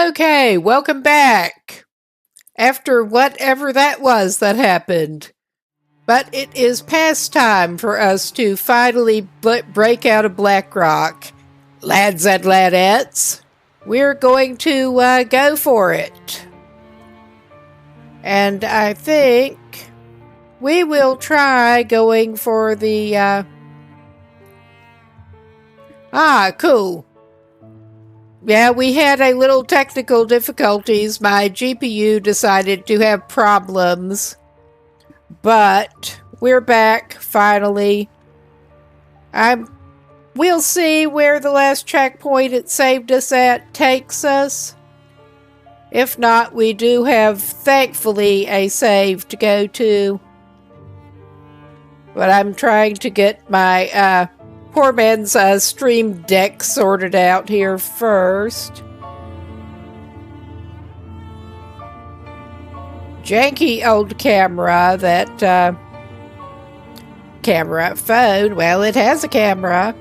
Okay, welcome back. After whatever that was that happened. But it is past time for us to finally break out of Blackrock. Lads and ladettes, we're going to go for it. And I think we will try going for the... cool. Yeah, we had a little technical difficulties. My GPU decided to have problems. But we're back, finally. We'll see where the last checkpoint it saved us at takes us. If not, we do have, thankfully, a save to go to. But I'm trying to get my poor man's stream deck sorted out here first. Janky old camera, that phone, well, it has a camera.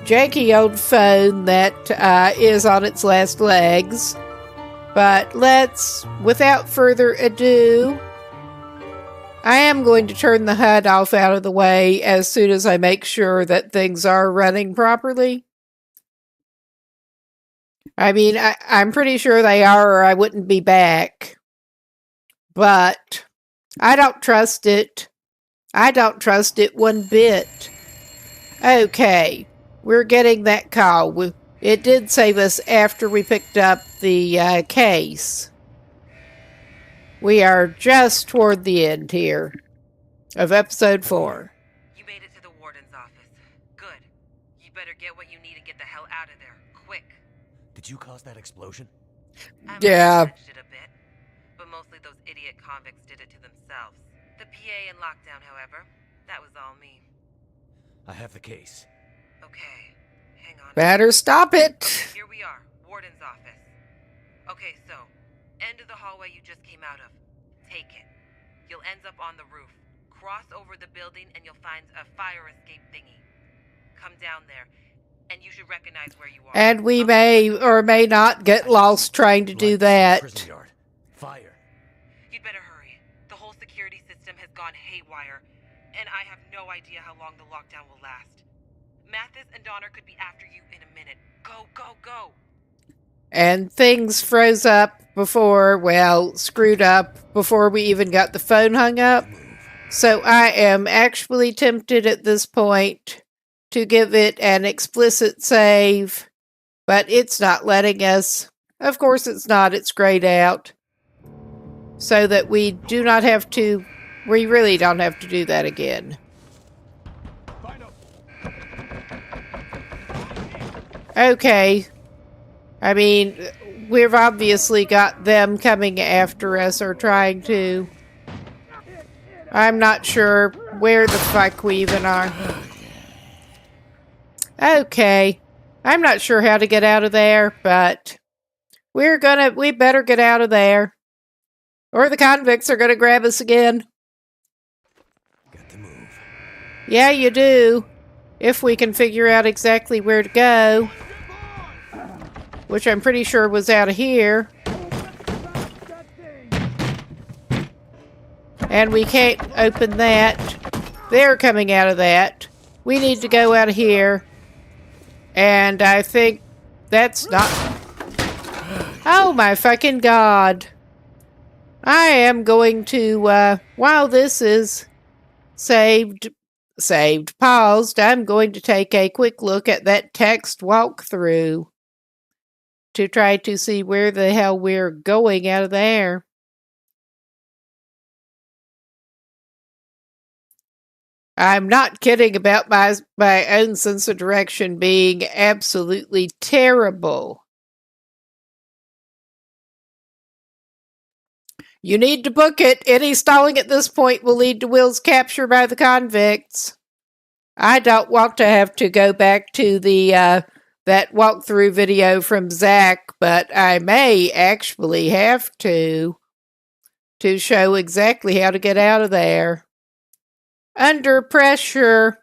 Janky old phone that is on its last legs. But let's, without further ado, I am going to turn the HUD off out of the way as soon as I make sure that things are running properly. I mean, I'm pretty sure they are, or I wouldn't be back. But I don't trust it. I don't trust it one bit. Okay, we're getting that call. It did save us after we picked up the case. We are just toward the end here of episode 4. You made it to the warden's office. Good. You better get what you need and get the hell out of there. Quick. Did you cause that explosion? Yeah. I managed it a bit, but mostly those idiot convicts did it to themselves. The PA in lockdown, however, that was all me. I have the case. Okay, hang on. Better stop it. Here we are, warden's office. Okay, so, end of the hallway you just came out of. Take it. You'll end up on the roof. Cross over the building and you'll find a fire escape thingy. Come down there, and you should recognize where you are. And we may or may not get lost trying to do that. Prison yard. Fire. You'd better hurry. The whole security system has gone haywire, and I have no idea how long the lockdown will last. Mathis and Donner could be after you in a minute. Go, go, go! And things froze up before, well, screwed up before we even got the phone hung up. So I am actually tempted at this point to give it an explicit save, but it's not letting us. Of course it's not, it's grayed out. So that we really don't have to do that again. Okay. I mean, we've obviously got them coming after us or trying to. I'm not sure where the fuck we even are. Okay. I'm not sure how to get out of there, but we better get out of there. Or the convicts are going to grab us again. Got to move. Yeah, you do. If we can figure out exactly where to go. Which I'm pretty sure was out of here. And we can't open that. They're coming out of that. We need to go out of here. And I think that's not... Oh my fucking god. I am going to, while this is paused, I'm going to take a quick look at that text walkthrough to try to see where the hell we're going out of there. I'm not kidding about my own sense of direction being absolutely terrible. You need to book it. Any stalling at this point will lead to Will's capture by the convicts. I don't want to have to go back to the that walkthrough video from Zach, but I may actually have to show exactly how to get out of there. Under pressure.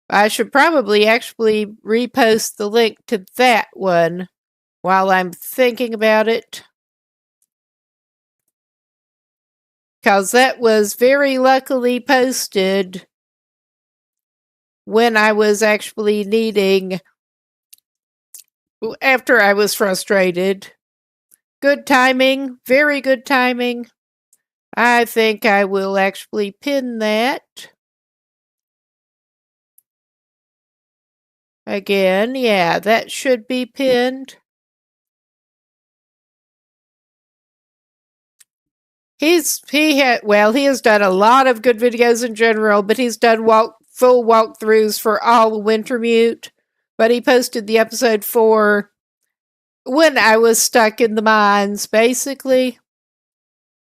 I should probably actually repost the link to that one while I'm thinking about it. Because that was very luckily posted when I was actually needing, after I was frustrated. Good timing, very good timing. I think I will actually pin that. Again, yeah, that should be pinned. He has done a lot of good videos in general, but he's done full walkthroughs for all of Wintermute. But he posted the episode for when I was stuck in the mines, basically.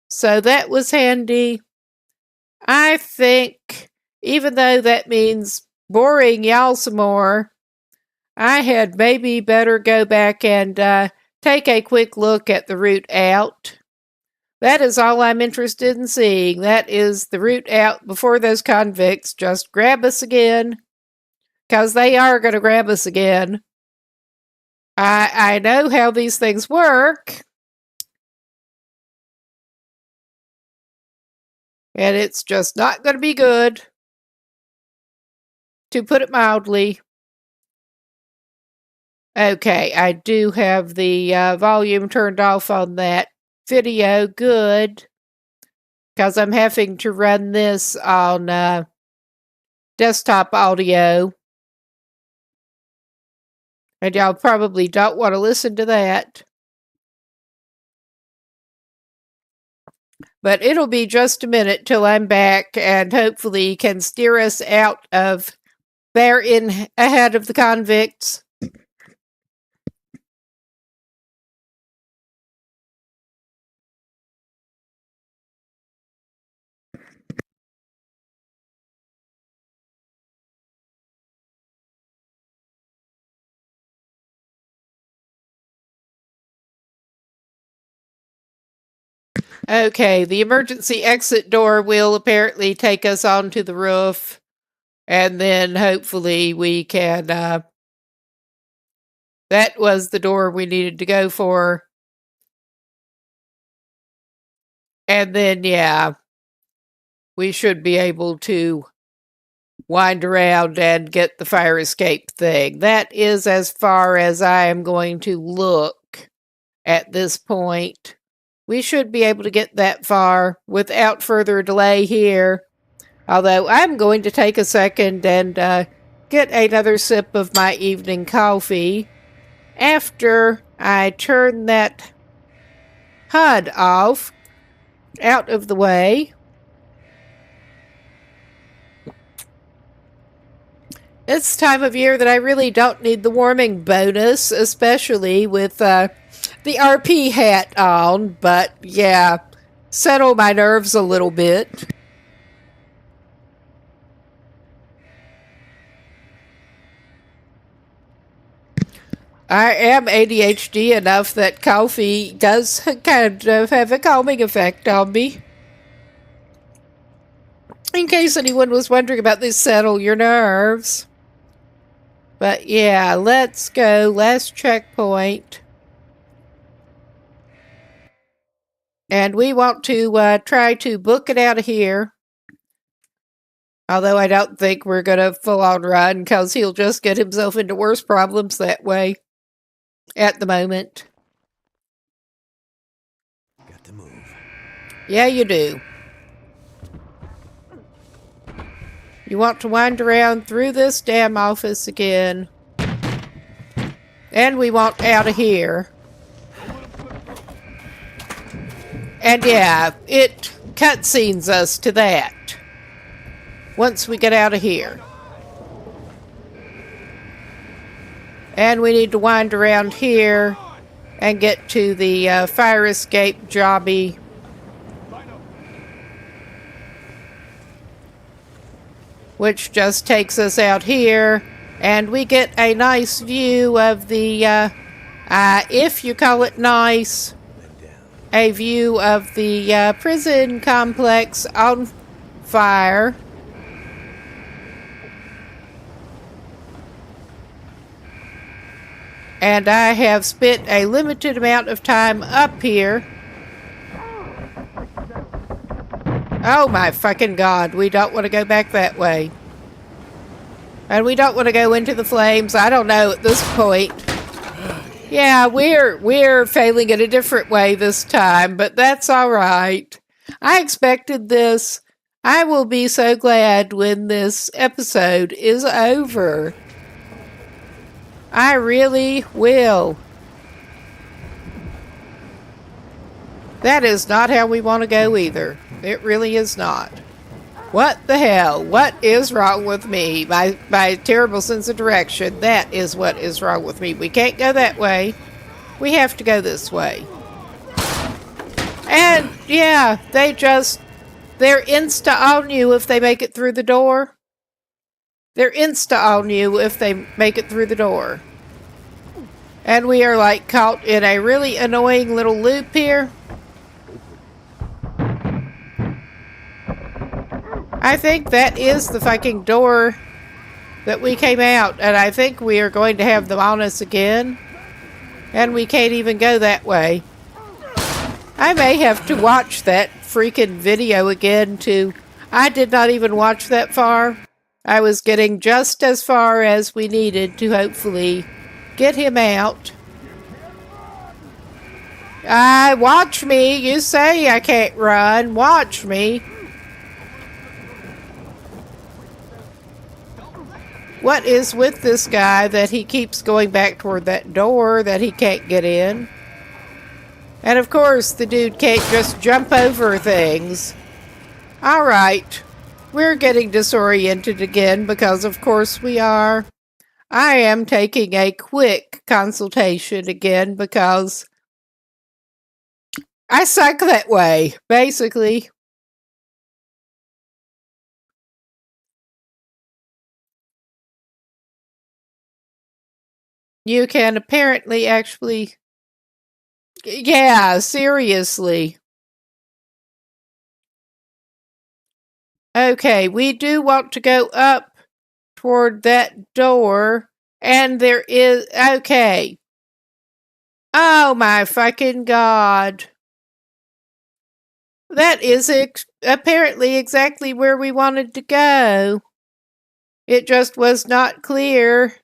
So that was handy. I think, even though that means boring y'all some more, I had maybe better go back and take a quick look at the route out. That is all I'm interested in seeing. That is the route out before those convicts just grab us again. Because they are going to grab us again. I know how these things work. And it's just not going to be good. To put it mildly. Okay, I do have the volume turned off on that video. Good. Because I'm having to run this on desktop audio. And y'all probably don't want to listen to that. But it'll be just a minute till I'm back and hopefully can steer us out of there in ahead of the convicts. Okay, the emergency exit door will apparently take us onto the roof. And then hopefully we can... that was the door we needed to go for. And then, yeah, we should be able to wind around and get the fire escape thing. That is as far as I am going to look at this point. We should be able to get that far without further delay here. Although I'm going to take a second and get another sip of my evening coffee after I turn that HUD off, out of the way. It's time of year that I really don't need the warming bonus, especially with the RP hat on, but yeah, settle my nerves a little bit. I am ADHD enough that coffee does kind of have a calming effect on me. In case anyone was wondering about this, settle your nerves. But yeah, let's go. Last checkpoint. And we want to try to book it out of here. Although I don't think we're going to full on run because he'll just get himself into worse problems that way at the moment. Got to move. Yeah, you do. You want to wind around through this damn office again. And we want out of here. And yeah, it cutscenes us to that. Once we get out of here. And we need to wind around here and get to the fire escape jobby. Which just takes us out here. And we get a nice view of the, if you call it nice, a view of the prison complex on fire. And I have spent a limited amount of time up here. Oh my fucking god, we don't want to go back that way. And we don't want to go into the flames. I don't know at this point. Yeah, we're failing in a different way this time, but that's alright. I expected this. I will be so glad when this episode is over. I really will. That is not how we want to go either. It really is not. What the hell? What is wrong with me? My terrible sense of direction. That is what is wrong with me. We can't go that way. We have to go this way. And yeah, they're insta on you if they make it through the door. They're insta on you if they make it through the door. And we are like caught in a really annoying little loop here. I think that is the fucking door that we came out. And I think we are going to have them on us again. And we can't even go that way. I may have to watch that freaking video again too. I did not even watch that far. I was getting just as far as we needed to hopefully get him out. Watch me. You say I can't run. Watch me. What is with this guy that he keeps going back toward that door that he can't get in? And of course, the dude can't just jump over things. Alright. We're getting disoriented again because of course we are. I am taking a quick consultation again because I suck that way, basically. You can apparently actually... Yeah, seriously. Okay, we do want to go up toward that door. And there is... Okay. Oh my fucking god. That is apparently exactly where we wanted to go. It just was not clear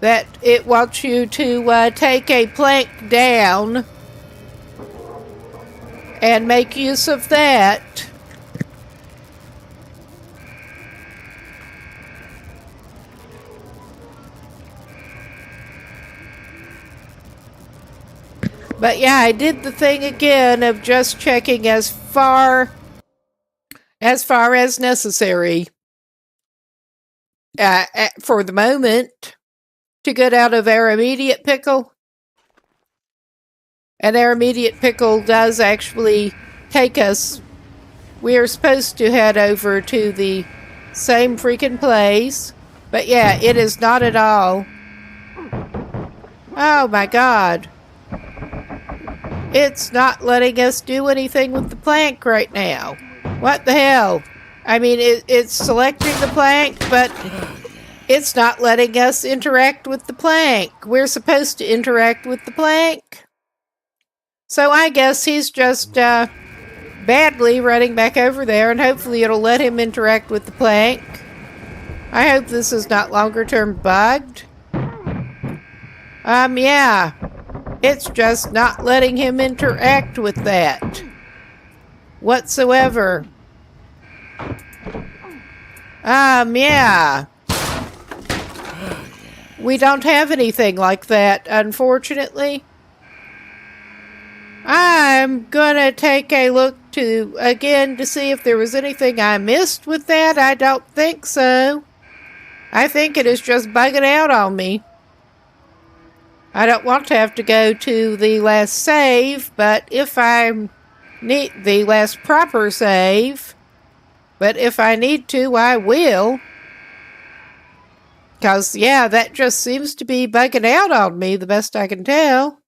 that it wants you to take a plank down and make use of that. But yeah, I did the thing again of just checking as far as necessary for the moment to get out of our immediate pickle. And our immediate pickle does actually take us. We are supposed to head over to the same freaking place. But yeah, it is not at all Oh my god. It's not letting us do anything with the plank right now. What the hell? I mean, it's selecting the plank, but it's not letting us interact with the plank. We're supposed to interact with the plank. So I guess he's just badly running back over there, and hopefully it'll let him interact with the plank. I hope this is not longer term bugged. Yeah. It's just not letting him interact with that whatsoever. Yeah. We don't have anything like that, unfortunately. I'm gonna take a look again to see if there was anything I missed with that. I don't think so. I think it is just bugging out on me. I don't want to have to go to the last save, but if I need the last proper save, but if I need to, I will. Because, yeah, that just seems to be bugging out on me, the best I can tell.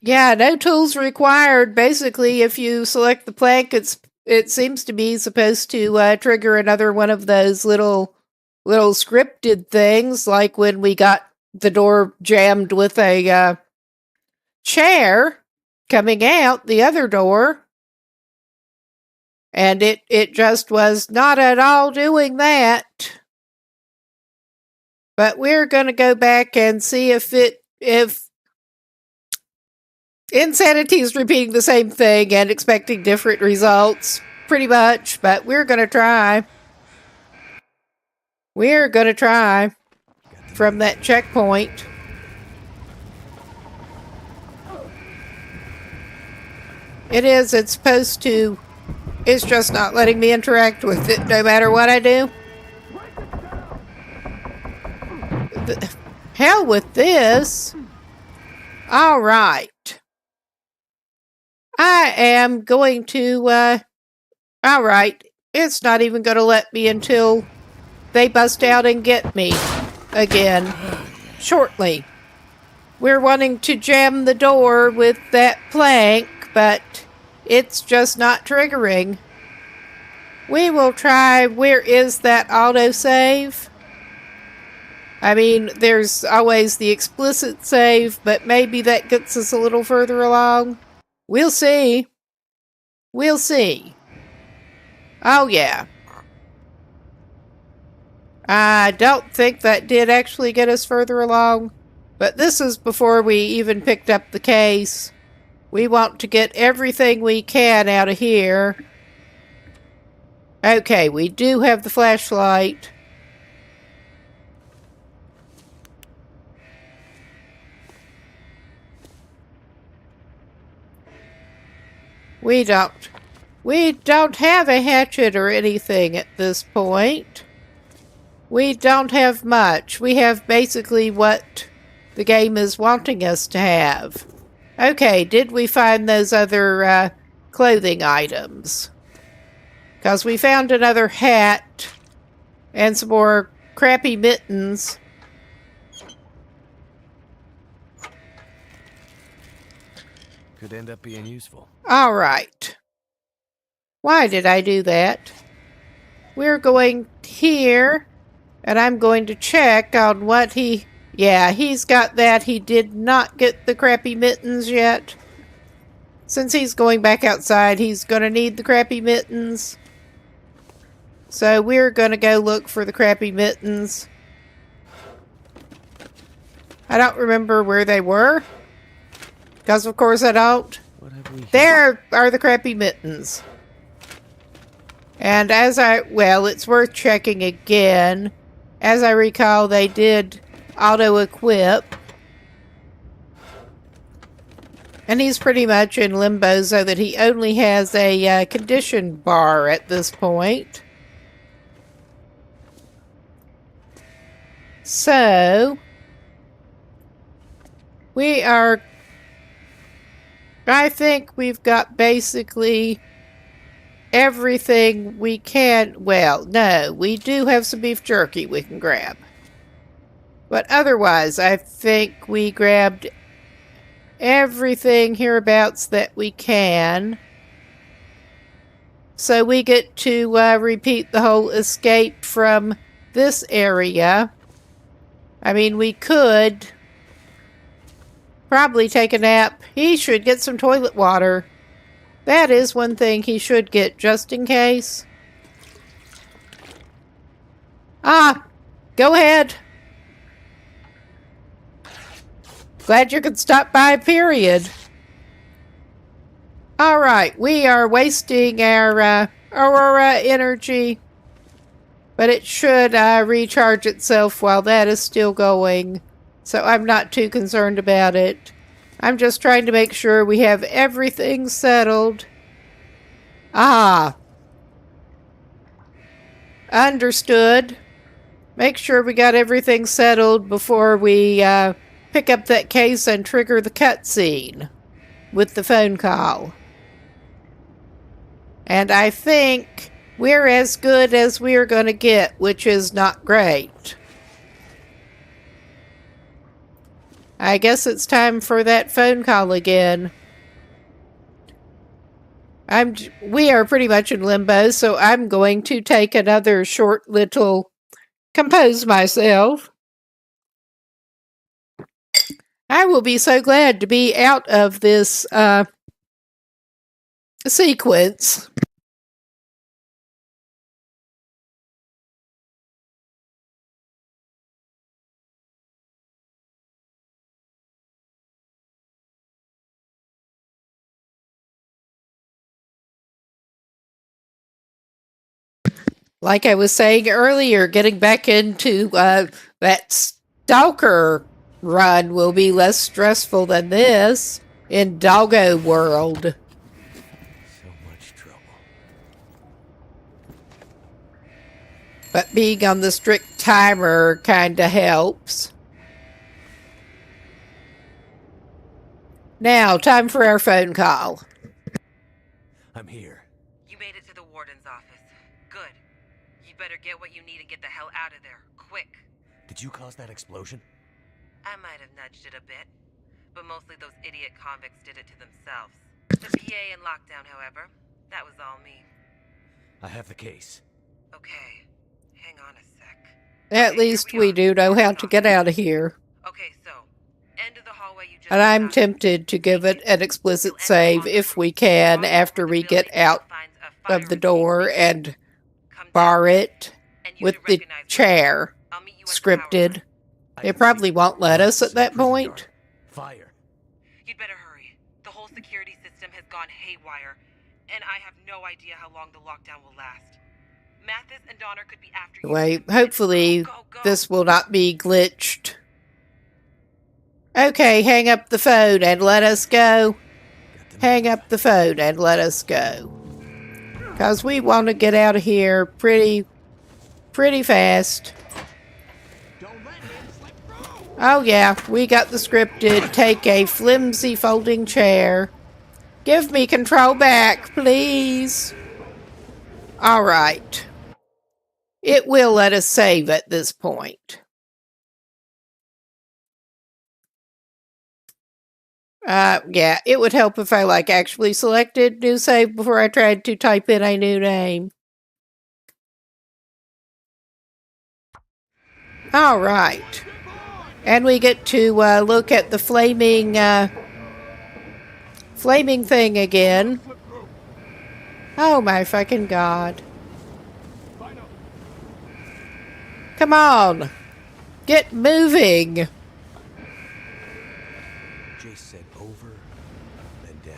Yeah, no tools required. Basically, if you select the plank, it seems to be supposed to trigger another one of those little scripted things, like when we got the door jammed with a chair coming out the other door. And it just was not at all doing that. But we're going to go back and see if Insanity is repeating the same thing and expecting different results, pretty much, but we're going to try. We're going to try from that checkpoint. It's supposed to, it's just not letting me interact with it no matter what I do. The hell with this. All right. I am going to, alright, it's not even going to let me until they bust out and get me again shortly. We're wanting to jam the door with that plank, but it's just not triggering. We will try, where is that autosave? I mean, there's always the explicit save, but maybe that gets us a little further along. We'll see. We'll see. Oh, yeah. I don't think that did actually get us further along, but this is before we even picked up the case. We want to get everything we can out of here. Okay, we do have the flashlight. We don't have a hatchet or anything at this point. We don't have much. We have basically what the game is wanting us to have. Okay, did we find those other clothing items? Because we found another hat and some more crappy mittens. Could end up being useful. All right. Why did I do that? We're going here, and I'm going to check on what he... Yeah, he's got that. He did not get the crappy mittens yet. Since he's going back outside, he's going to need the crappy mittens. So we're going to go look for the crappy mittens. I don't remember where they were. Because, of course, I don't. There are the crappy mittens. And well, it's worth checking again. As I recall, they did auto-equip. And he's pretty much in limbo so that he only has a condition bar at this point. So, we are... I think we've got basically everything we can. Well, no, we do have some beef jerky we can grab. But otherwise, I think we grabbed everything hereabouts that we can. So we get to repeat the whole escape from this area. I mean, we could probably take a nap. He should get some toilet water. That is one thing he should get, just in case. Ah, go ahead. Glad you could stop by, period. Alright, we are wasting our Aurora energy. But it should recharge itself while that is still going. So I'm not too concerned about it. I'm just trying to make sure we have everything settled. Ah. Understood. Make sure we got everything settled before we pick up that case and trigger the cutscene with the phone call. And I think we're as good as we're going to get, which is not great. I guess it's time for that phone call again. We are pretty much in limbo, so I'm going to take another short little compose myself. I will be so glad to be out of this sequence. Like I was saying earlier, getting back into that Stalker run will be less stressful than this in Doggo World. So much trouble. But being on the strict timer kinda helps. Now, time for our phone call. I'm here. You made it to the warden's office. Good. You'd better get what you need and get the hell out of there. Quick. Did you cause that explosion? I might have nudged it a bit, but mostly those idiot convicts did it to themselves. The PA in lockdown, however, that was all me. I have the case. Okay, hang on a sec. At Okay, least here we are. do know how to get out of here. Okay, so, end of the hallway you just And I'm got. tempted to give it an explicit save if we can after we get out of the door and bar it with the chair scripted. They probably won't let us at that point. Fire. You'd better hurry. The whole security system has gone haywire, and I have no idea how long the lockdown will last. Mathis and Donner could be after you. Wait, hopefully Go. this will not be glitched. Okay, hang up the phone and let us go. Hang up the phone and let us go. Because we want to get out of here pretty fast. Oh yeah, we got the scripted. Take a flimsy folding chair. Give me control back, please. Alright. It will let us save at this point. Yeah, it would help if I actually selected new save before I tried to type in a new name. Alright. And we get to look at the flaming thing again. Oh my fucking god. Come on. Get moving. Jace said over and down.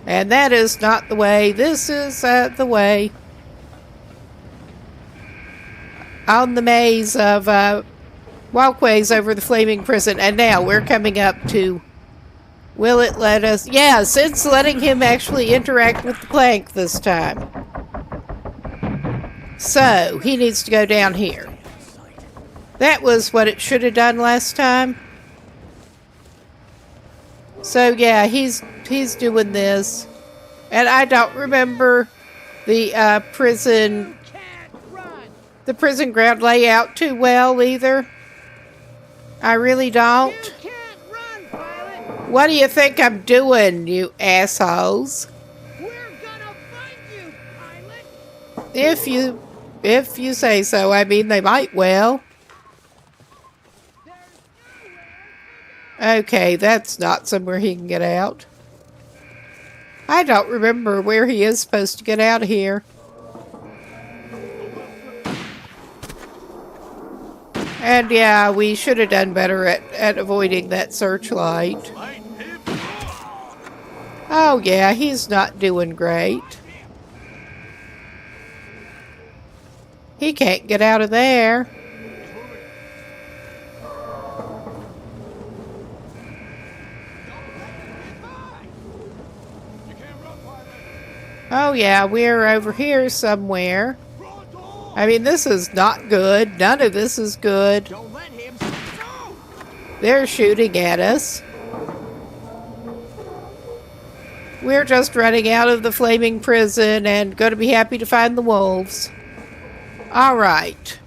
And that is not the way. This is the way. on the maze of walkways over the flaming prison. And now we're coming up to... Will it let us... Yes, it's letting him actually interact with the plank this time. So, he needs to go down here. That was what it should have done last time. So, yeah, he's doing this. And I don't remember the prison ground layout too well either. I really don't. What do you think I'm doing, you assholes? We're gonna find you, pilot. If you say so. I mean, they might well. Okay, that's not somewhere he can get out. I don't remember where he is supposed to get out of here. And yeah, we should have done better at avoiding that searchlight. Oh yeah, he's not doing great. He can't get out of there. Oh yeah, we're over here somewhere. I mean, this is not good. None of this is good. Don't let him. They're shooting at us. We're just running out of the flaming prison and going to be happy to find the wolves. Alright.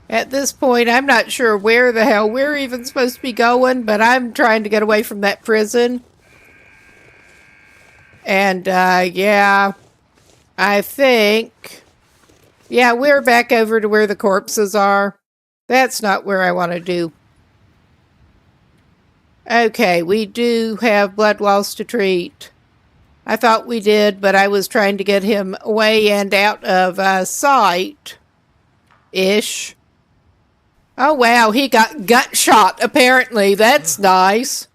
At this point, I'm not sure where the hell we're even supposed to be going, but I'm trying to get away from that prison. And, yeah, I think... Yeah, we're back over to where the corpses are. That's not where I want to do. Okay, we do have blood loss to treat. I thought we did, but I was trying to get him away and out of sight-ish. Oh, wow, he got gut shot, apparently. That's nice.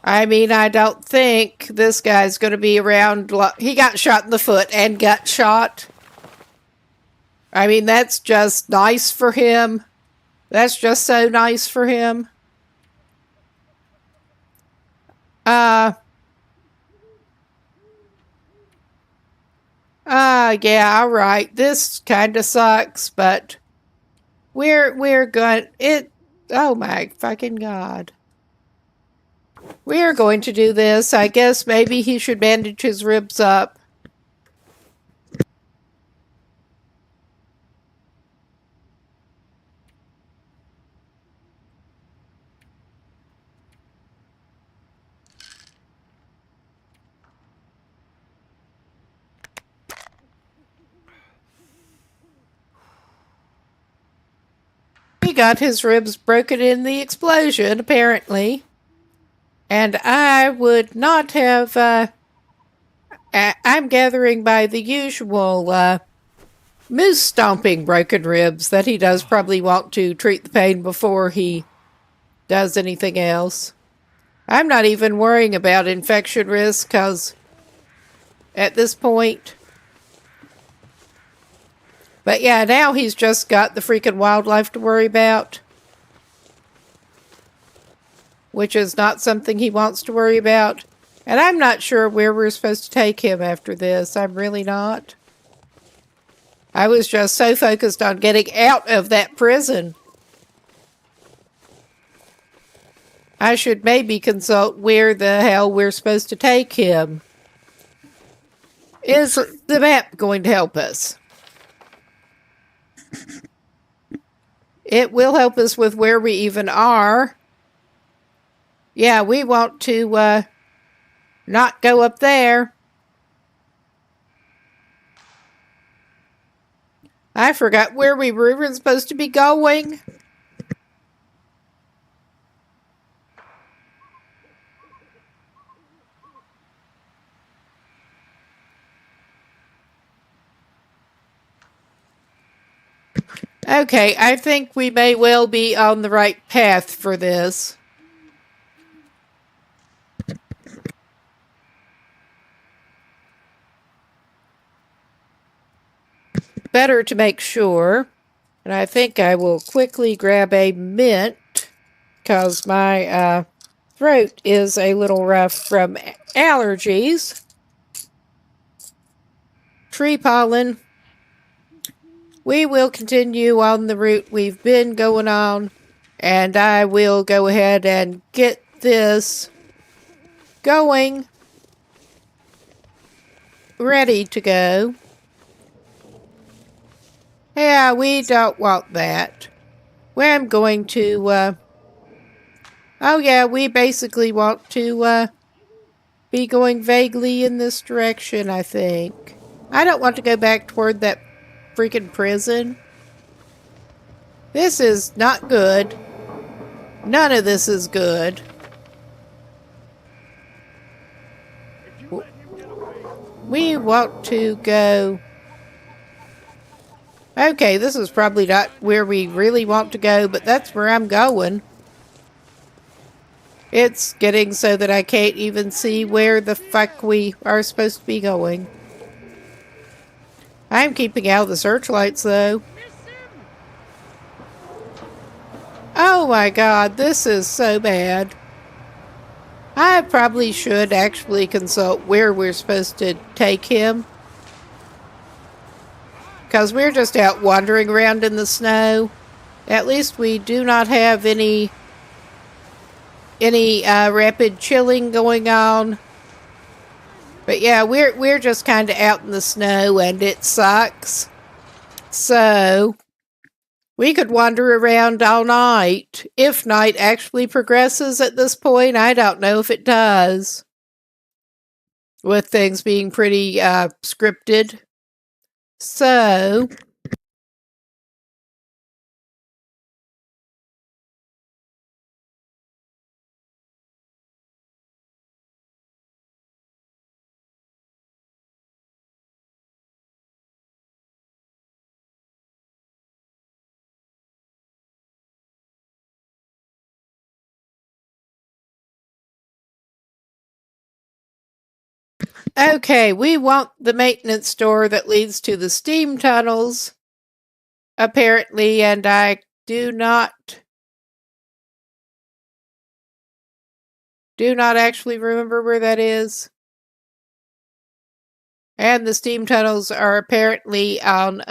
I mean, I don't think this guy's going to be around. He got shot in the foot and gut shot. I mean, that's just nice for him. That's just so nice for him. Yeah, all right. This kind of sucks, but we're going it. Oh my fucking God. We are going to do this. I guess maybe he should bandage his ribs up. He got his ribs broken in the explosion, apparently. And I would not have, I'm gathering by the usual, moose stomping broken ribs that he does probably want to treat the pain before he does anything else. I'm not even worrying about infection risk, because at this point... But yeah, now he's just got the freaking wildlife to worry about. Which is not something he wants to worry about. And I'm not sure where we're supposed to take him after this. I'm really not. I was just so focused on getting out of that prison. I should maybe consult where the hell we're supposed to take him. Is the map going to help us? It will help us with where we even are. Yeah, we want to not go up there. I forgot where we were even supposed to be going. Okay, I think we may well be on the right path for this. better to make sure. And I think I will quickly grab a mint because my throat is a little rough from allergies. Tree pollen. We will continue on the route we've been going on, and I will go ahead and get this going, ready to go. Yeah, we don't want that. We're going to, oh yeah, we basically want to, be going vaguely in this direction, I think. I don't want to go back toward that freaking prison. This is not good. None of this is good. We want to go... Okay, this is probably not where we really want to go, but that's where I'm going. It's getting so that I can't even see where the fuck we are supposed to be going. I'm keeping out of the searchlights, though. Oh my god, this is so bad. I probably should actually consult where we're supposed to take him. Because we're just out wandering around in the snow. At least we do not have any rapid chilling going on. But yeah, we're just kind of out in the snow and it sucks. So we could wander around all night. If night actually progresses at this point, I don't know if it does. With things being pretty scripted. So okay, we want the maintenance door that leads to the steam tunnels, apparently, and I do not actually remember where that is. And the steam tunnels are apparently on,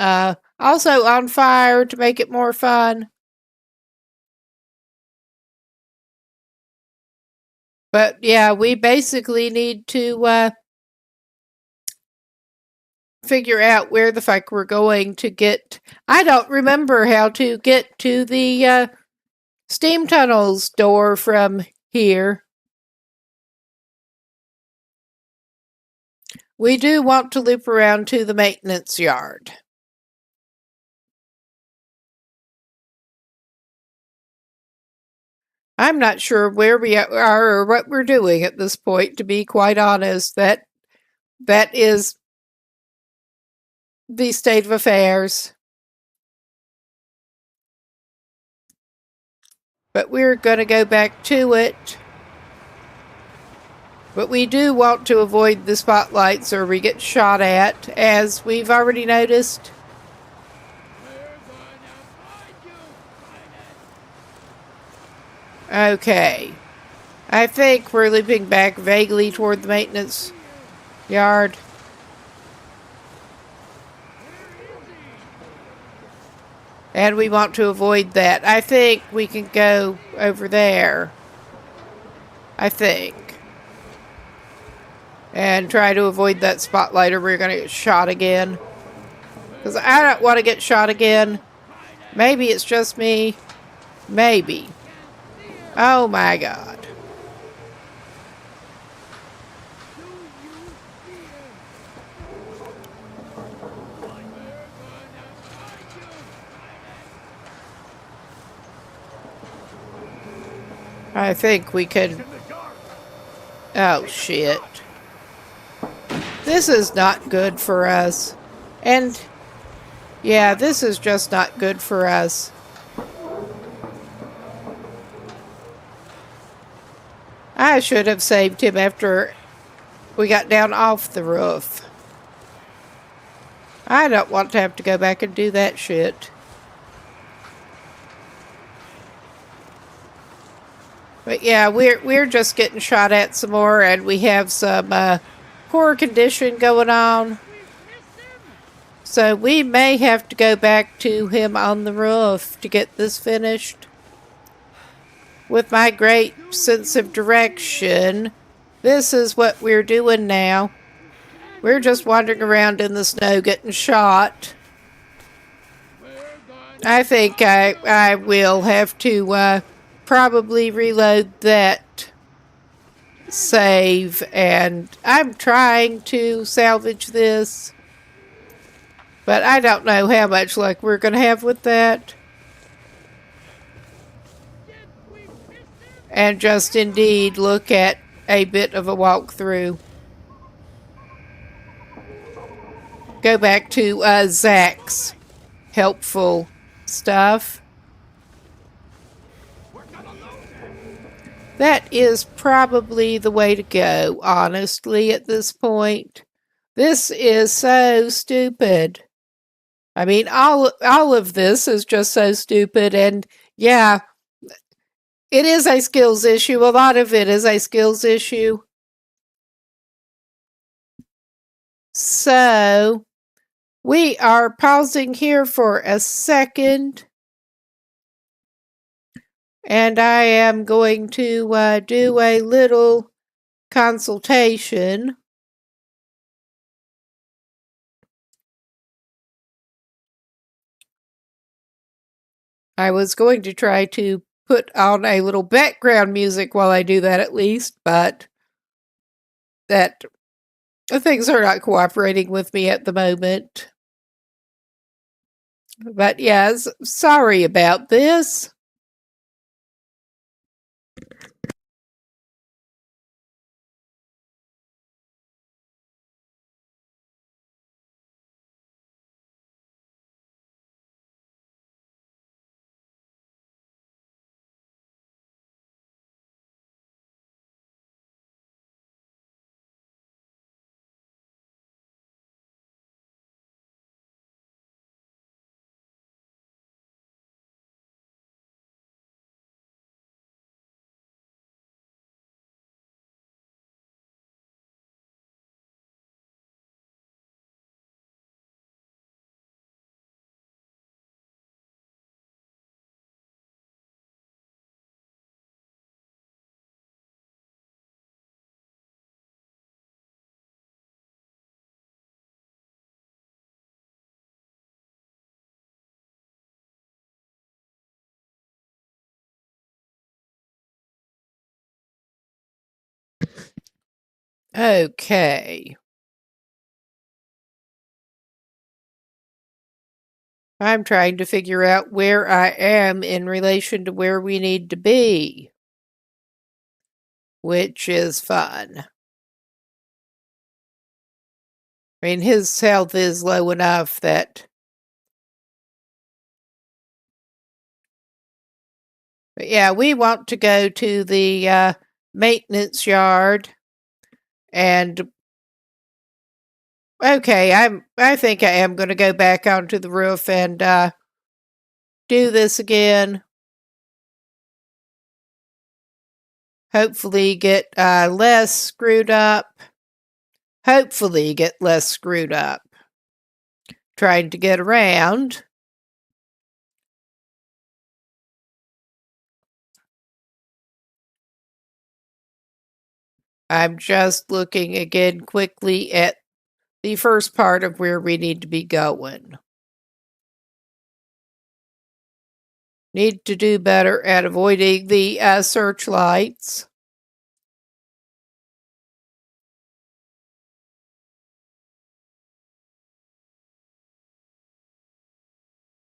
also on fire to make it more fun. But yeah, we basically need to, figure out where the fuck we're going to get. I don't remember how to get to the steam tunnels door from here. We do want to loop around to the maintenance yard. I'm not sure where we are or what we're doing at this point, to be quite honest. That is the state of affairs. But we're going to go back to it. But we do want to avoid the spotlights or we get shot at, as we've already noticed. Okay. I think we're looping back vaguely toward the maintenance yard. And we want to avoid that. I think we can go over there. I think. And try to avoid that spotlight or we're going to get shot again. Because I don't want to get shot again. Maybe it's just me. Maybe. Oh my god. I think we could... Oh, shit. This is not good for us. And, yeah, this is just not good for us. I should have saved him after we got down off the roof. I don't want to have to go back and do that shit. But yeah, we're just getting shot at some more, and we have some poor condition going on. So we may have to go back to him on the roof to get this finished. With my great sense of direction, this is what we're doing now. We're just wandering around in the snow getting shot. I think I will have to probably reload that save, and I'm trying to salvage this, but I don't know how much luck we're going to have with that. And just indeed look at a bit of a walkthrough. Go back to Zach's helpful stuff. That is probably the way to go, honestly, at this point. This is so stupid. I mean, all of this is just so stupid, and yeah, it is a skills issue. A lot of it is a skills issue. So, we are pausing here for a second. And I am going to do a little consultation. I was going to try to put on a little background music while I do that at least, but that things are not cooperating with me at the moment. But yes, sorry about this. Okay. I'm trying to figure out where I am in relation to where we need to be, which is fun. I mean, his health is low enough that... But yeah, we want to go to the maintenance yard, and okay, I think I am going to go back onto the roof and do this again. Hopefully get less screwed up. Hopefully get less screwed up. Trying to get around. I'm just looking again quickly at the first part of where we need to be going. Need to do better at avoiding the searchlights.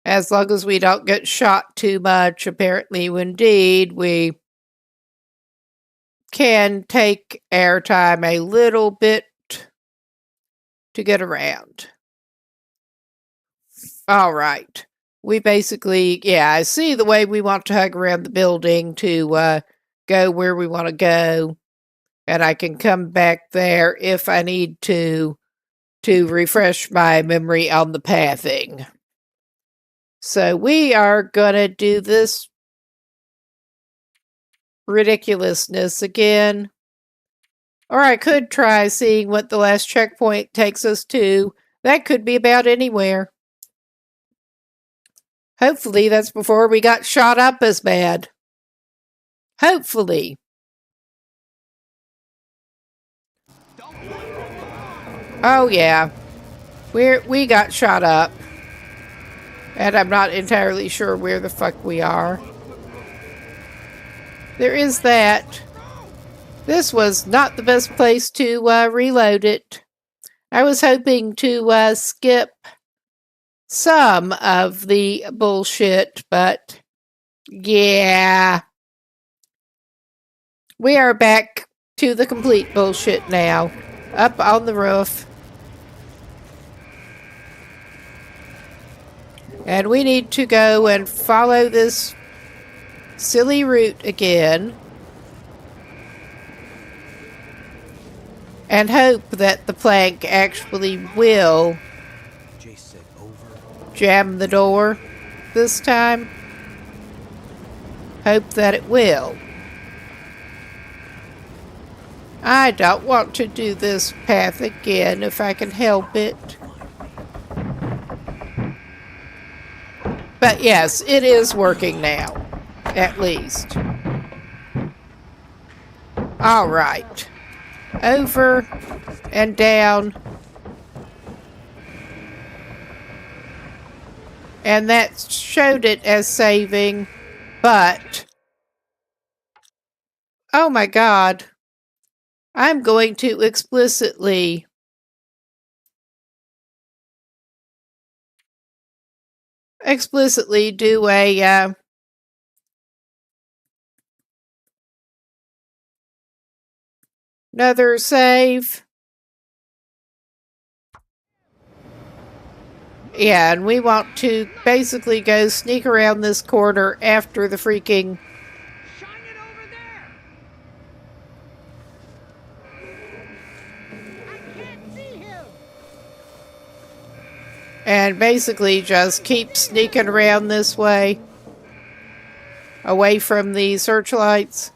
As long as we don't get shot too much, apparently, indeed, we can take airtime a little bit to get around. All right. We basically, yeah, I see the way we want to hug around the building to go where we want to go. And I can come back there if I need to to refresh my memory on the pathing. So we are gonna do this ridiculousness again. Or I could try seeing what the last checkpoint takes us to. That could be about anywhere. Hopefully that's before we got shot up as bad. Hopefully. Oh yeah. We got shot up. And I'm not entirely sure where the fuck we are. There is that. This was not the best place to reload it. I was hoping to skip some of the bullshit, but yeah. We are back to the complete bullshit now. Up on the roof. And we need to go and follow this silly route again. And hope that the plank actually will jam the door this time. Hope that it will. I don't want to do this path again if I can help it. But yes, it is working now. At least. Alright. Over and down. And that showed it as saving, but oh my god. I'm going to explicitly do a another save. Yeah, and we want to basically go sneak around this corner after the freaking... Shine it over there! I can't see him! And basically just keep sneaking around this way. Away from the searchlights.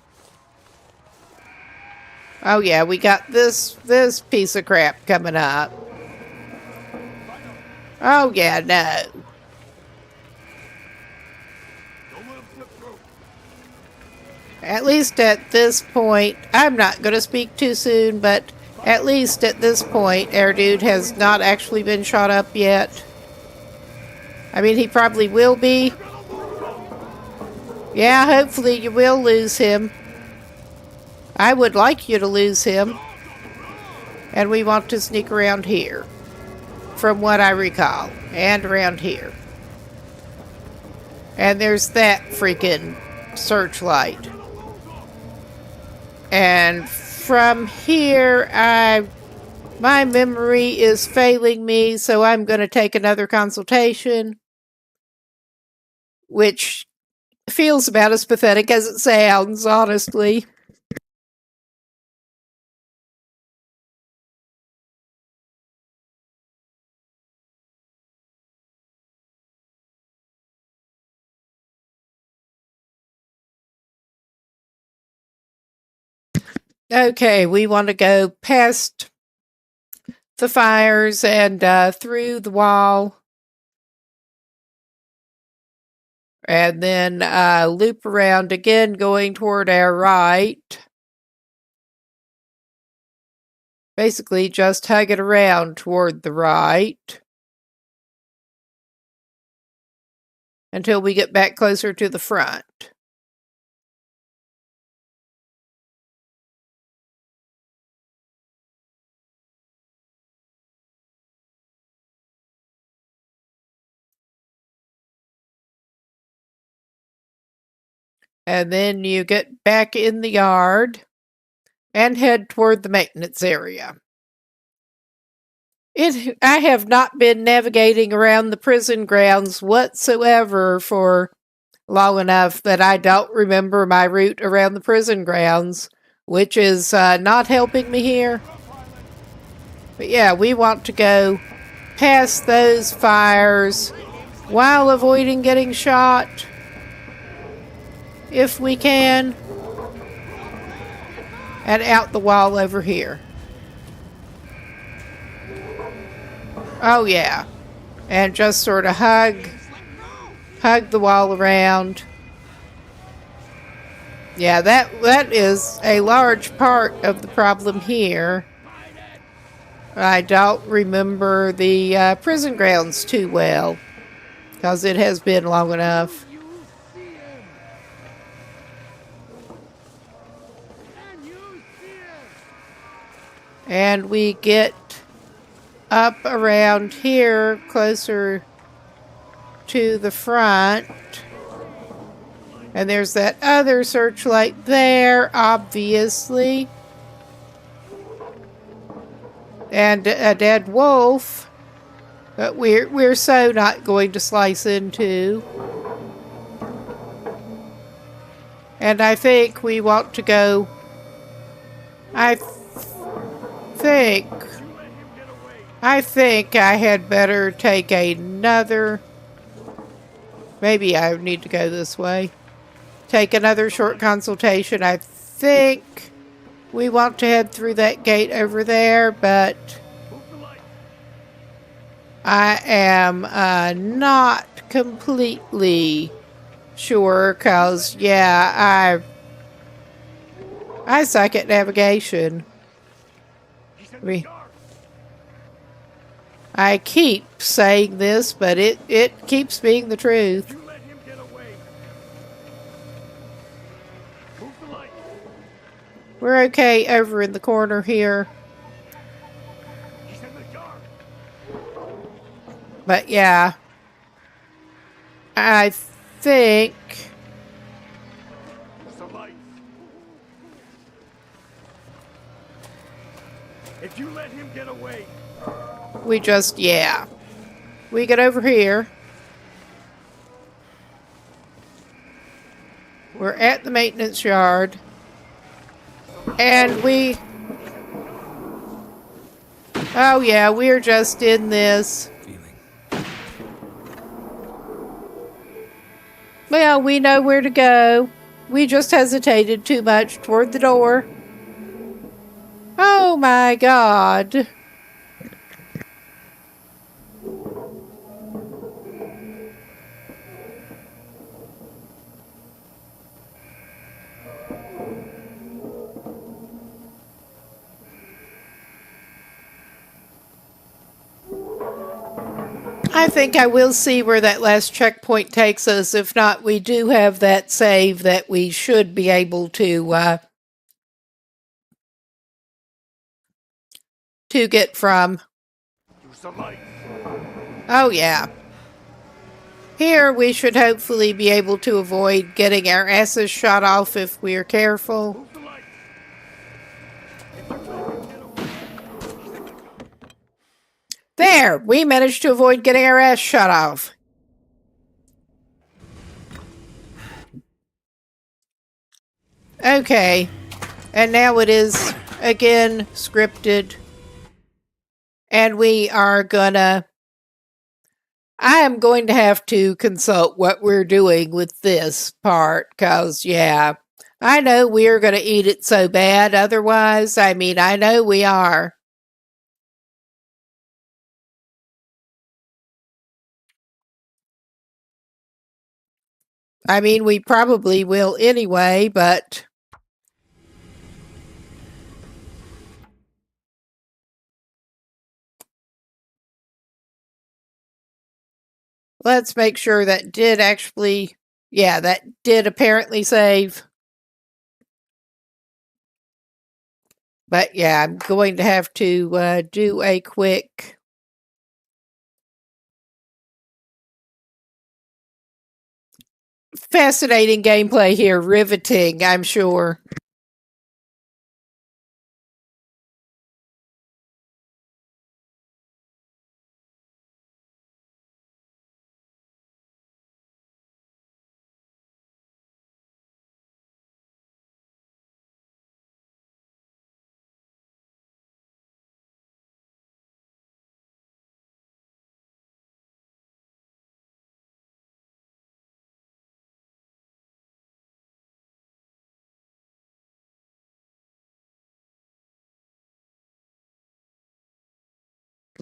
Oh yeah, we got this piece of crap coming up. Oh yeah, no. At least at this point, I'm not going to speak too soon, but at least at this point, our dude has not actually been shot up yet. I mean, he probably will be. Yeah, hopefully you will lose him. I would like you to lose him. And we want to sneak around here. From what I recall. And around here. And there's that freaking searchlight. And from here, my memory is failing me, so I'm going to take another consultation. Which feels about as pathetic as it sounds, honestly. Okay, we want to go past the fires and through the wall. And then loop around again, going toward our right. Basically, just hug it around toward the right. Until we get back closer to the front. And then you get back in the yard and head toward the maintenance area. I have not been navigating around the prison grounds whatsoever for long enough that I don't remember my route around the prison grounds, which is not helping me here. But yeah, we want to go past those fires while avoiding getting shot, if we can, and out the wall over here. Oh yeah, and just sort of hug the wall around. Yeah, that is a large part of the problem here. I don't remember the prison grounds too well, because it has been long enough. You see him. Can you see him? And we get up around here, closer to the front. And there's that other searchlight there, obviously. And a dead wolf. But we're so not going to slice into. And I think we want to go. I think I had better take another. Maybe I need to go this way. Take another short consultation. I think we want to head through that gate over there, but I am not completely sure, because, yeah, I suck at navigation. I keep saying this, but it keeps being the truth. We're okay over in the corner here. But yeah, I think If you let him get away, we just, yeah. We get over here. We're at the maintenance yard. And we... Oh yeah, we're just in this. Well, we know where to go. We just hesitated too much toward the door. Oh my God. I think I will see where that last checkpoint takes us. If not, we do have that save that we should be able to get from. Oh yeah. Here we should hopefully be able to avoid getting our asses shot off if we're careful. There! We managed to avoid getting our ass shot off. Okay. And now it is, again, scripted. And we are gonna... I am going to have to consult what we're doing with this part, because, yeah, I know we're going to eat it so bad otherwise. I mean, I know we are. I mean, we probably will anyway, but... Let's make sure that did actually... Yeah, that did apparently save. But yeah, I'm going to have to do a quick... Fascinating gameplay here. Riveting, I'm sure.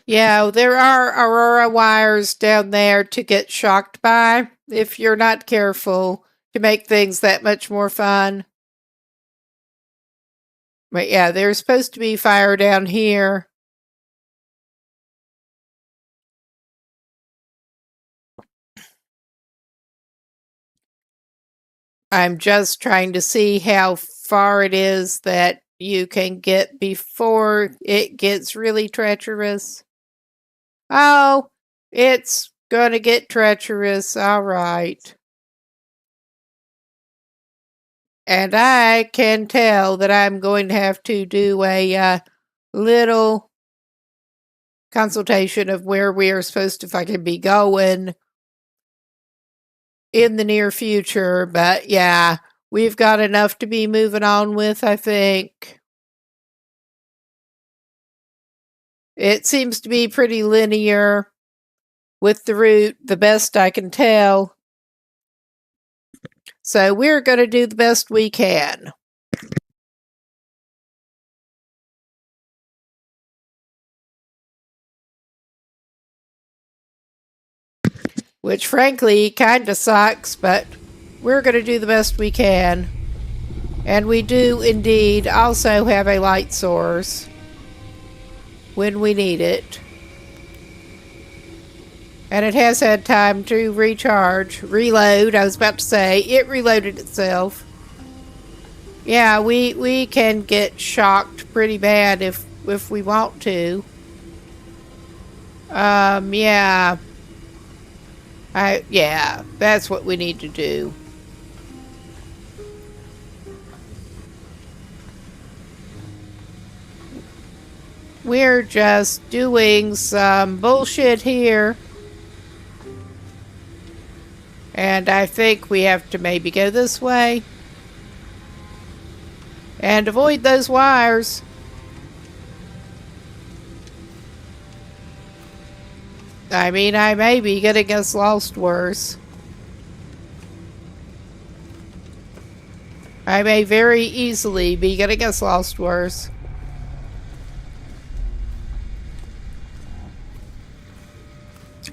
Yeah, there are Aurora wires down there to get shocked by if you're not careful to make things that much more fun. But yeah, there's supposed to be fire down here. I'm just trying to see how far it is that you can get before it gets really treacherous. Oh, it's gonna get treacherous. All right. And I can tell that I'm going to have to do a little consultation of where we are supposed to fucking be going in the near future. But yeah, we've got enough to be moving on with, I think. It seems to be pretty linear with the route, the best I can tell. So we're going to do the best we can. Which frankly kind of sucks, but we're going to do the best we can. And we do indeed also have a light source when we need it. And it has had time to reload, I was about to say. It reloaded itself. Yeah, we can get shocked pretty bad if we want to. Yeah. Yeah, that's what we need to do. We're just doing some bullshit here. And I think we have to maybe go this way. And avoid those wires. I mean, I may be getting us lost worse. I may very easily be getting us lost worse.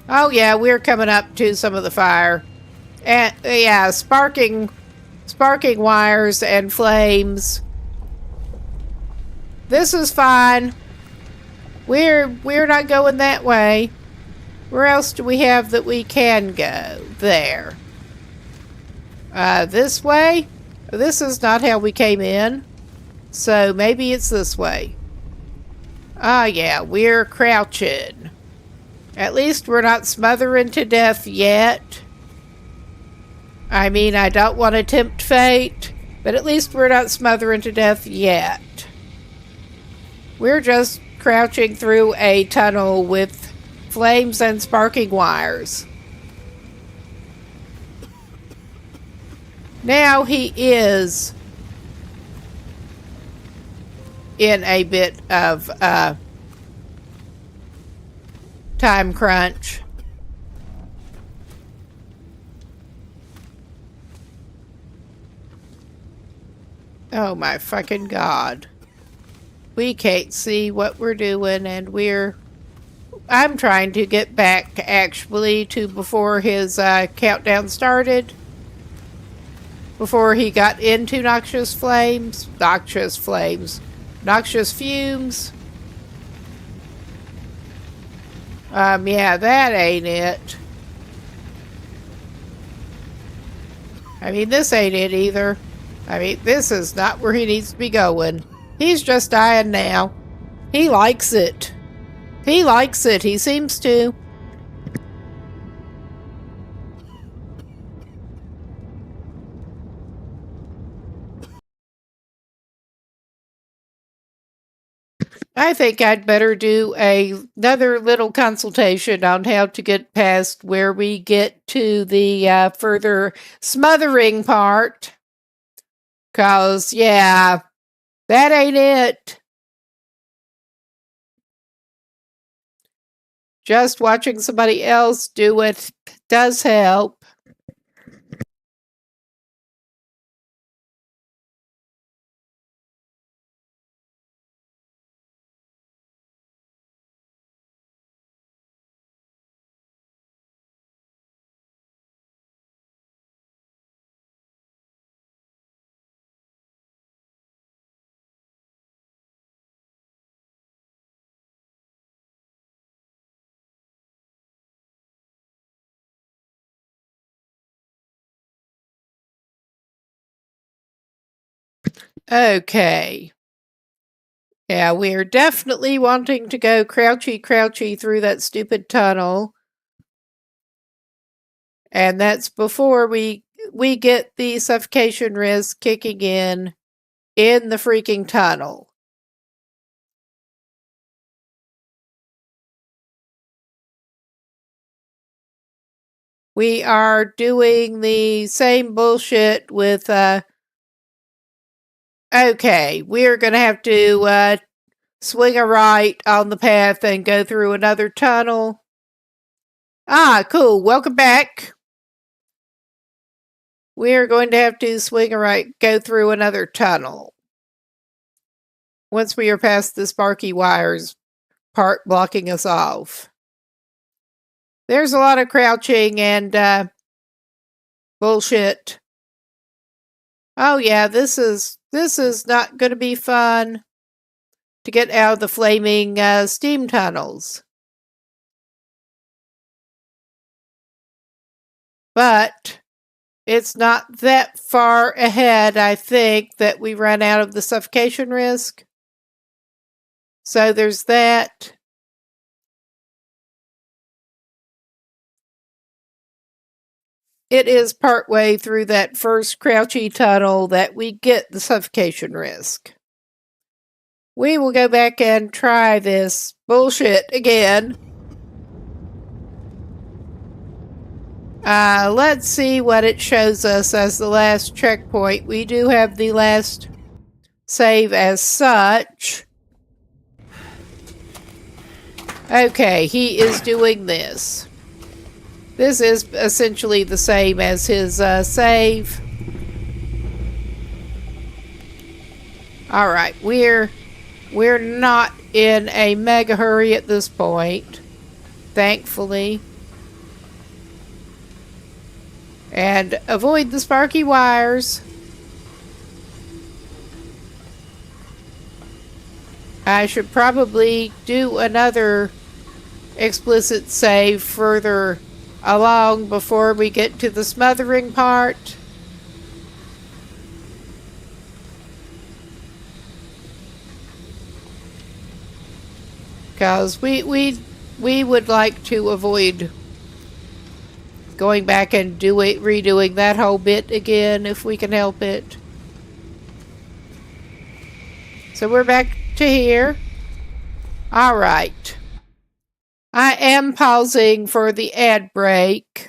Oh yeah, we're coming up to some of the fire. And yeah, sparking wires and flames. This is fine. We're not going that way. Where else do we have that we can go? There. This way? This is not how we came in. So maybe it's this way. Ah, yeah, we're crouching. At least we're not smothering to death yet. I mean, I don't want to tempt fate, but at least we're not smothering to death yet. We're just crouching through a tunnel with flames and sparking wires. Now he is in a bit of time crunch. Oh my fucking god. We can't see what we're doing, and I'm trying to get back actually to before his countdown started. Before he got into noxious fumes. Yeah, that ain't it. I mean, this ain't it either. I mean, this is not where he needs to be going. He's just dying now. He likes it. He likes it. He seems to. I think I'd better do another little consultation on how to get past where we get to the further smothering part. 'Cause, yeah, that ain't it. Just watching somebody else do it does help. Okay. Yeah, we're definitely wanting to go crouchy through that stupid tunnel. And that's before we get the suffocation risk kicking in the freaking tunnel. We are doing the same bullshit with, okay, we're going to have to swing a right on the path and go through another tunnel. Ah, cool. Welcome back. We're going to have to swing a right, go through another tunnel. Once we are past the sparky wires part blocking us off. There's a lot of crouching and bullshit. Oh yeah, this is not going to be fun to get out of the flaming steam tunnels. But it's not that far ahead, I think, that we run out of the suffocation risk. So there's that. It is partway through that first crouchy tunnel that we get the suffocation risk. We will go back and try this bullshit again. Let's see what it shows us as the last checkpoint. We do have the last save as such. Okay, he is doing this. This is essentially the same as his save. Alright, we're not in a mega hurry at this point, thankfully. And avoid the sparky wires. I should probably do another explicit save further along before we get to the smothering part. Because we would like to avoid going back and redoing that whole bit again if we can help it. So we're back to here. Alright. I am pausing for the ad break.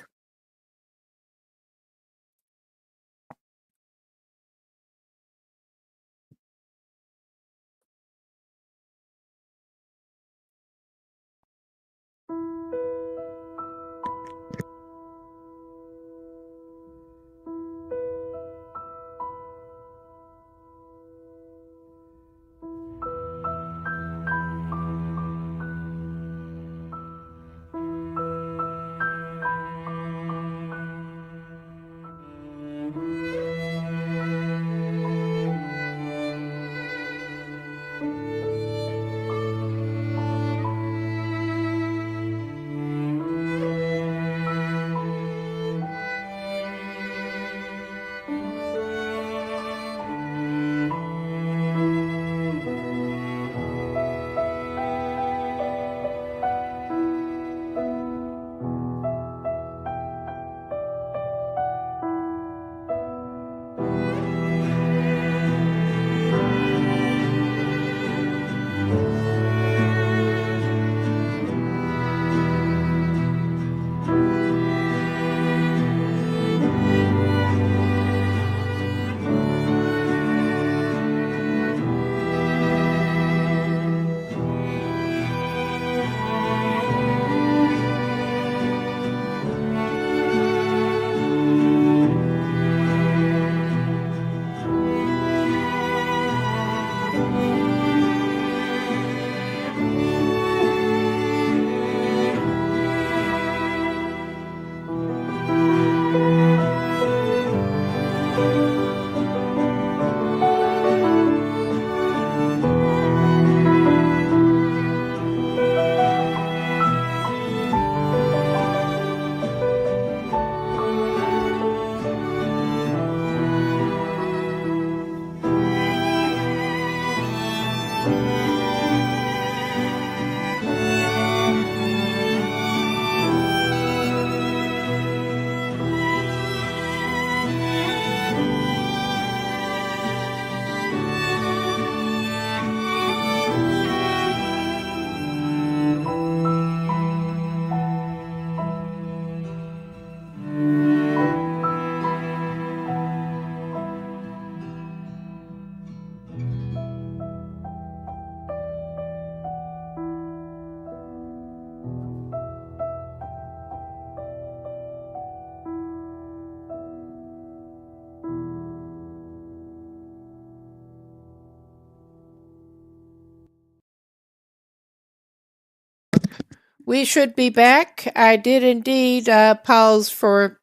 we should be back. I did indeed pause for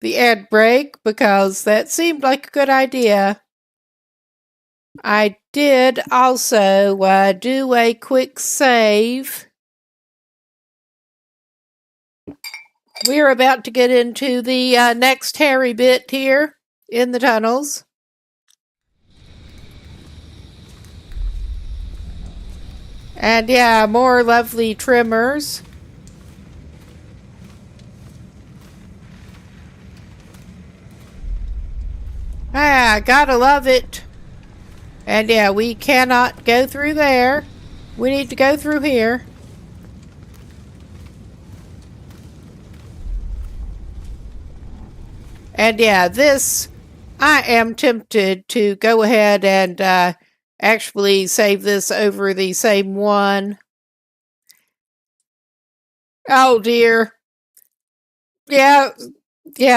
the ad break because that seemed like a good idea. I did also do a quick save. We're about to get into the next hairy bit here in the tunnels. And yeah, more lovely trimmers. Ah, gotta love it. And yeah, we cannot go through there. We need to go through here. And yeah, this, I am tempted to go ahead and actually save this over the same one. Oh dear. Yeah,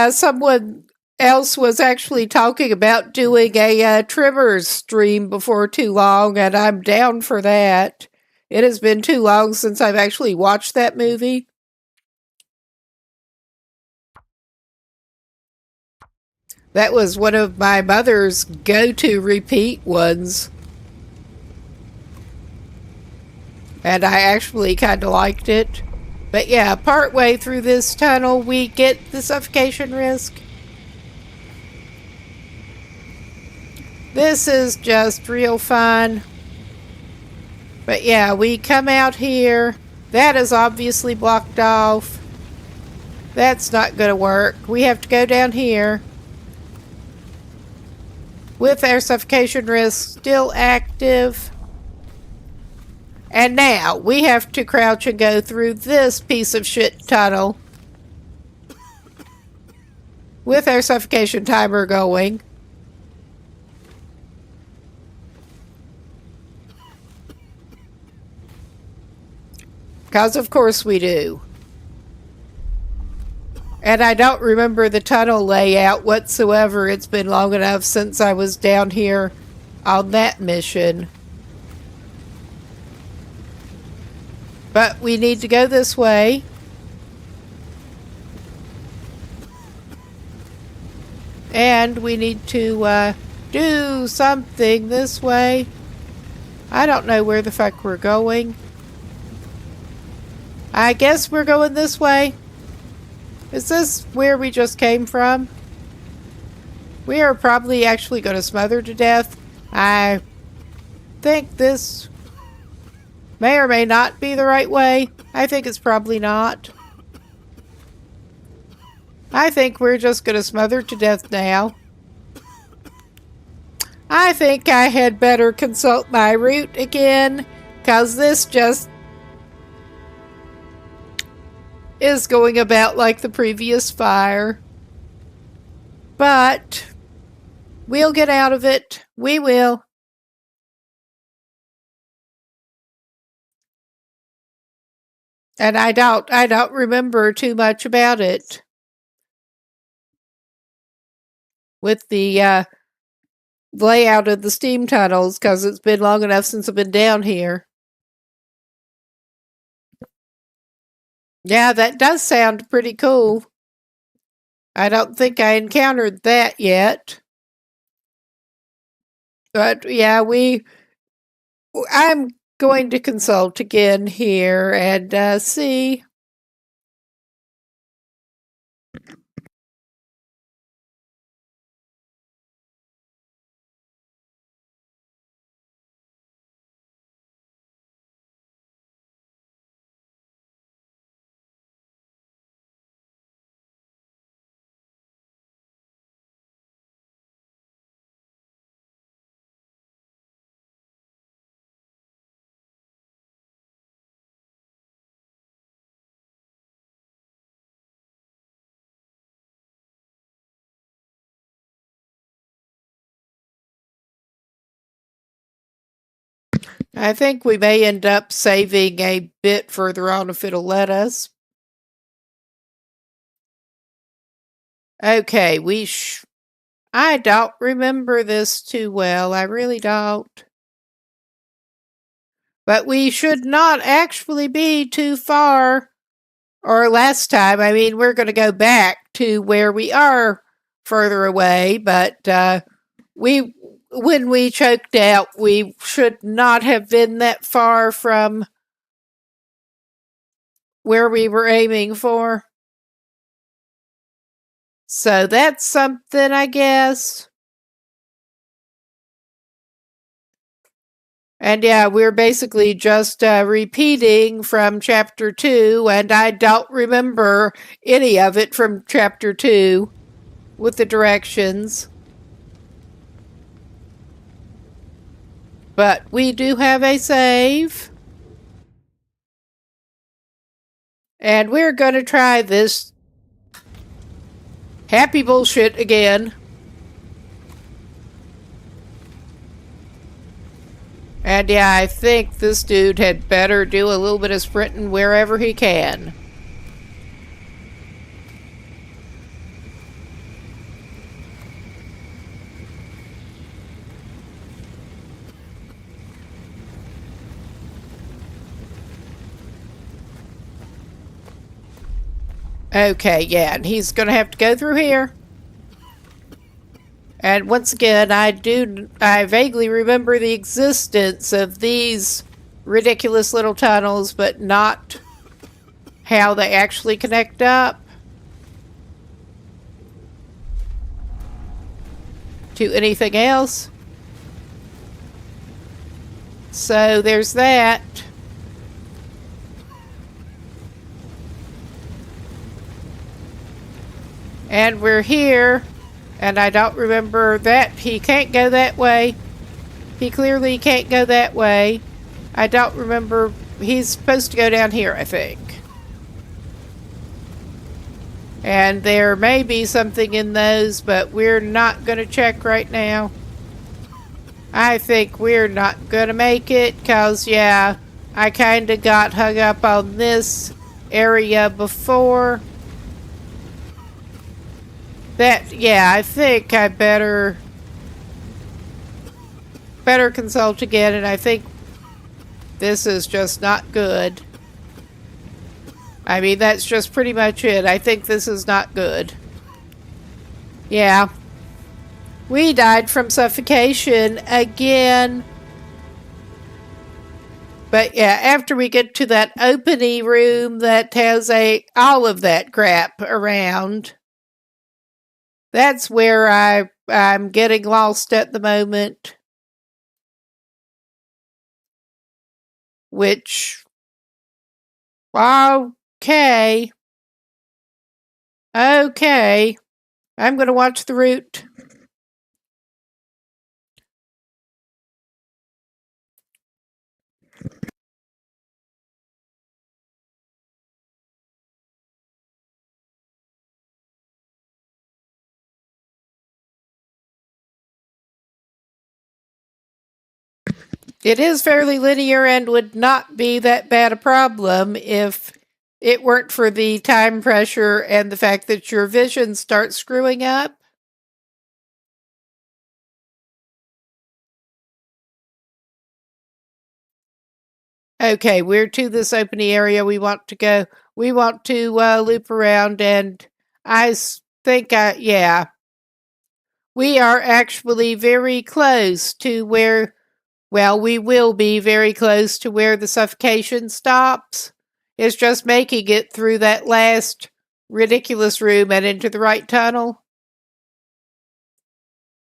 someone else was actually talking about doing a Trimmers stream before too long, and I'm down for that. It has been too long since I've actually watched that movie. That was one of my mother's go-to repeat ones. And I actually kind of liked it. But yeah, partway through this tunnel, we get the suffocation risk. This is just real fun. But yeah, we come out here. That is obviously blocked off. That's not going to work. We have to go down here. With our suffocation risk still active. And now we have to crouch and go through this piece of shit tunnel. With our suffocation timer going. Because of course we do. And I don't remember the tunnel layout whatsoever. It's been long enough since I was down here on that mission. But we need to go this way. And we need to do something this way. I don't know where the fuck we're going. I guess we're going this way. Is this where we just came from? We are probably actually going to smother to death. I think this may or may not be the right way. I think it's probably not. I think we're just going to smother to death now. I think I had better consult my route again, because this just is going about like the previous fire. But we'll get out of it. We will. And I don't remember too much about it. With the layout of the steam tunnels, because it's been long enough since I've been down here. Yeah, that does sound pretty cool. I don't think I encountered that yet. But yeah, I'm going to consult again here and see. I think we may end up saving a bit further on if it'll let us. Okay, I don't remember this too well. I really don't. But we should not actually be too far. Or last time, I mean, we're going to go back to where we are further away, but when we choked out, we should not have been that far from where we were aiming for. So that's something, I guess. And yeah, we're basically just repeating from chapter 2, and I don't remember any of it from chapter 2 with the directions. But we do have a save. And we're going to try this happy bullshit again. And yeah, I think this dude had better do a little bit of sprinting wherever he can. Okay, yeah, and he's going to have to go through here. And once again, I vaguely remember the existence of these ridiculous little tunnels, but not how they actually connect up to anything else. So there's that. And we're here. And I don't remember that. He can't go that way. He clearly can't go that way. I don't remember. He's supposed to go down here, I think. And there may be something in those, but we're not going to check right now. I think we're not going to make it, because, yeah, I kind of got hung up on this area before. Yeah, I think I better consult again, and I think this is just not good. I mean, that's just pretty much it. I think this is not good. Yeah. We died from suffocation again. But yeah, after we get to that opening room that has all of that crap around, that's where I'm getting lost at the moment. Which, okay. Okay. I'm going to watch the route. It is fairly linear and would not be that bad a problem if it weren't for the time pressure and the fact that your vision starts screwing up. Okay, we're to this opening area. We want to go. We want to loop around, and I think, yeah. We are actually very close to where, well, we will be very close to where the suffocation stops. It's just making it through that last ridiculous room and into the right tunnel.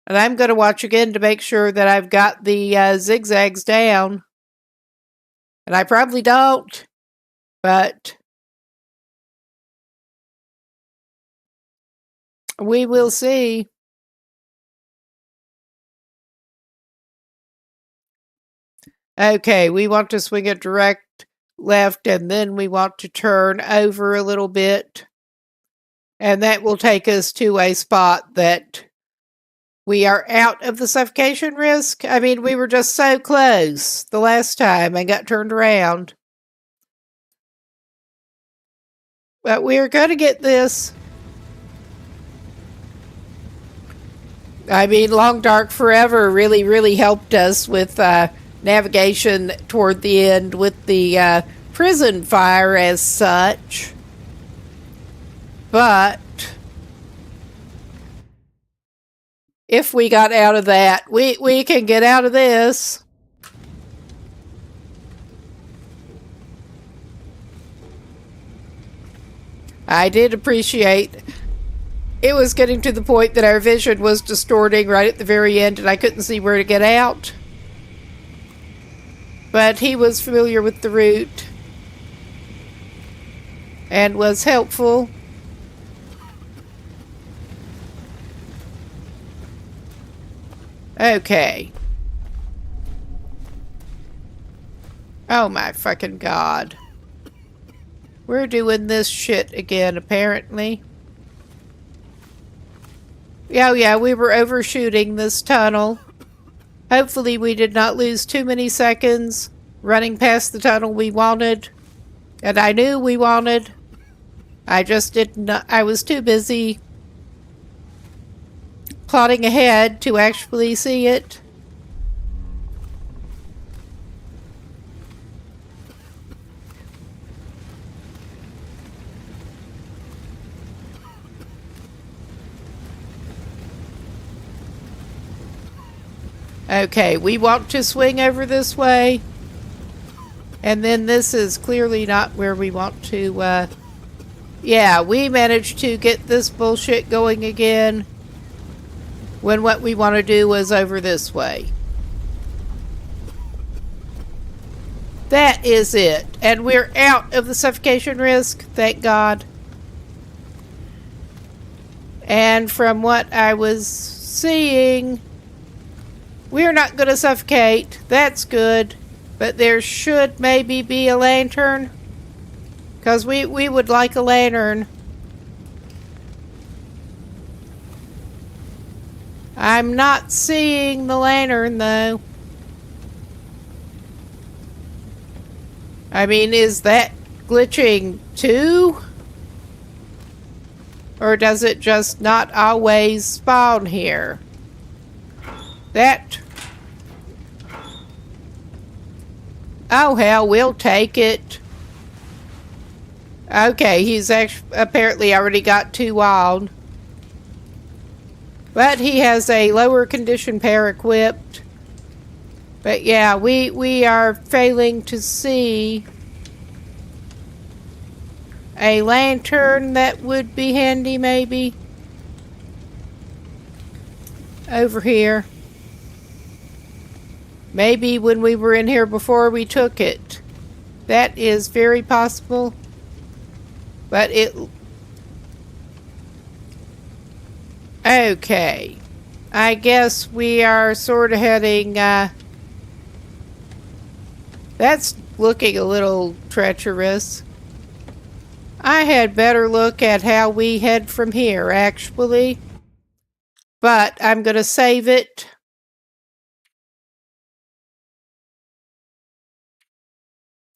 And I'm going to watch again to make sure that I've got the zigzags down. And I probably don't, but we will see. Okay, we want to swing it direct left, and then we want to turn over a little bit. And that will take us to a spot that we are out of the suffocation risk. I mean, we were just so close the last time and got turned around. But we're going to get this. I mean, Long Dark Forever really, really helped us with navigation toward the end with the prison fire as such. But if we got out of that, we can get out of this. I did appreciate it was getting to the point that our vision was distorting right at the very end and I couldn't see where to get out. But he was familiar with the route and was helpful. Okay. Oh my fucking god. We're doing this shit again, apparently. Yeah, we were overshooting this tunnel. Hopefully we did not lose too many seconds running past the tunnel we wanted. And I knew we wanted. I just didn't. I was too busy plotting ahead to actually see it. Okay, we want to swing over this way. And then this is clearly not where we want to, yeah, we managed to get this bullshit going again when what we want to do was over this way. That is it. And we're out of the suffocation risk, thank God. And from what I was seeing, we're not going to suffocate. That's good. But there should maybe be a lantern. Because we would like a lantern. I'm not seeing the lantern, though. I mean, is that glitching too? Or does it just not always spawn here? That... Oh hell, we'll take it. Okay, he's apparently already got too wild. But he has a lower condition pair equipped. But yeah, we are failing to see a lantern that would be handy maybe. Over here. Maybe when we were in here before we took it. That is very possible. But it... Okay. I guess we are sort of heading... That's looking a little treacherous. I had better look at how we head from here, actually. But I'm going to save it.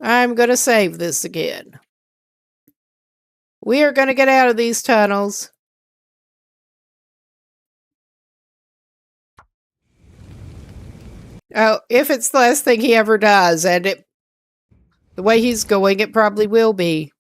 I'm going to save this again. We are going to get out of these tunnels. Oh, if it's the last thing he ever does, and the way he's going, it probably will be.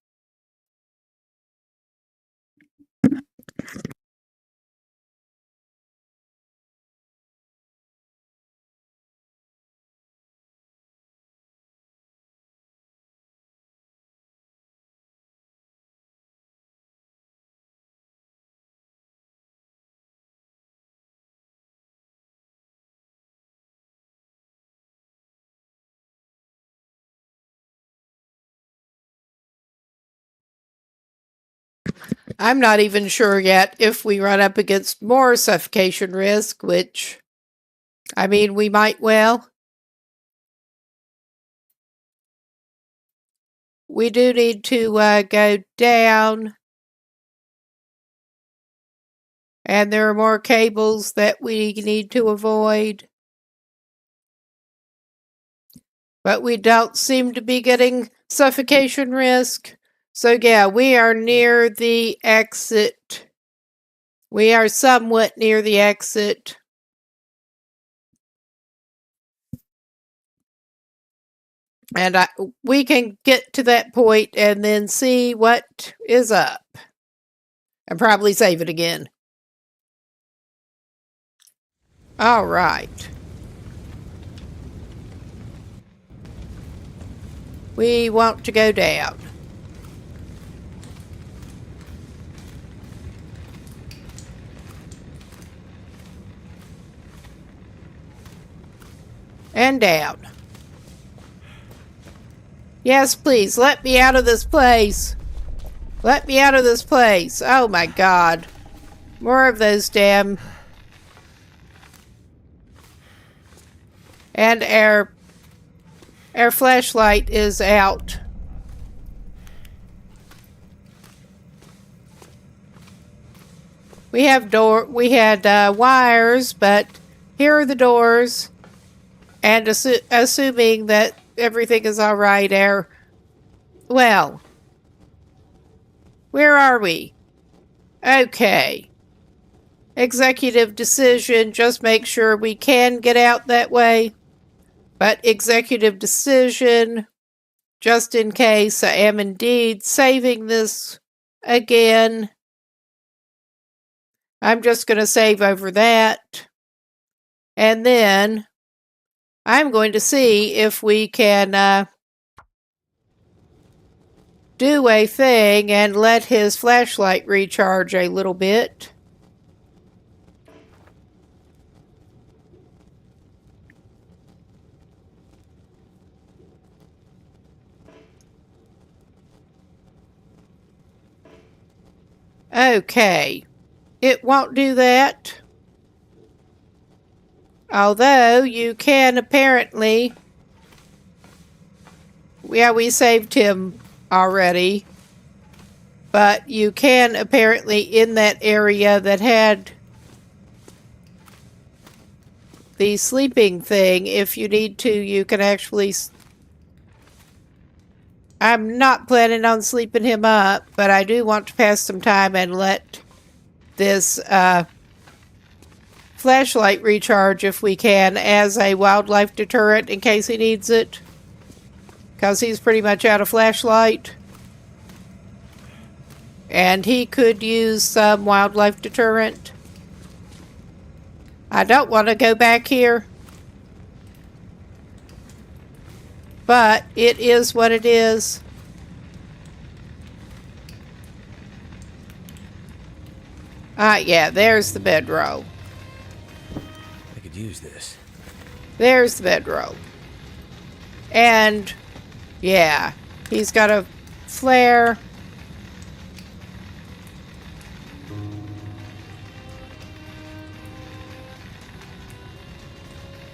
I'm not even sure yet if we run up against more suffocation risk, which, I mean, we might well. We do need to go down. And there are more cables that we need to avoid. But we don't seem to be getting suffocation risk. So yeah, we are near the exit. We are somewhat near the exit. And we can get to that point and then see what is up. And probably save it again. All right. We want to go down. And down. Yes, please, let me out of this place. Let me out of this place. Oh my God. More of those damn... And our flashlight is out. We had wires, but here are the doors. And assuming that everything is all right, well, where are we? Okay. Executive decision, just make sure we can get out that way. But executive decision, just in case I am indeed saving this again. I'm just going to save over that. And then I'm going to see if we can do a thing and let his flashlight recharge a little bit. Okay, it won't do that. Although you can apparently... Yeah, we saved him already. But you can apparently, in that area that had the sleeping thing, if you need to, you can actually... I'm not planning on sleeping him up, but I do want to pass some time and let this flashlight recharge if we can as a wildlife deterrent in case he needs it. Because he's pretty much out of flashlight. And he could use some wildlife deterrent. I don't want to go back here. But it is what it is. Yeah, there's the bedroll. I could use this. There's the bedroll. And, yeah, he's got a flare.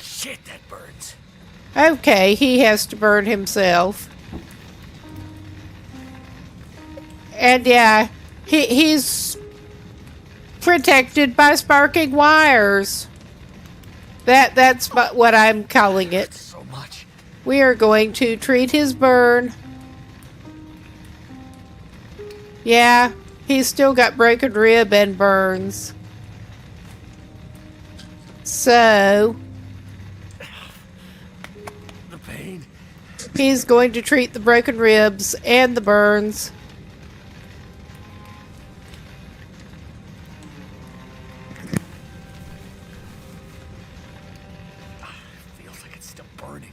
Shit, that burns. Okay, he has to burn himself. And yeah, he's protected by sparking wires. That's what I'm calling it. So much. We are going to treat his burn. Yeah, he's still got broken rib and burns. So... he's going to treat the broken ribs and the burns. Feels like it's still burning.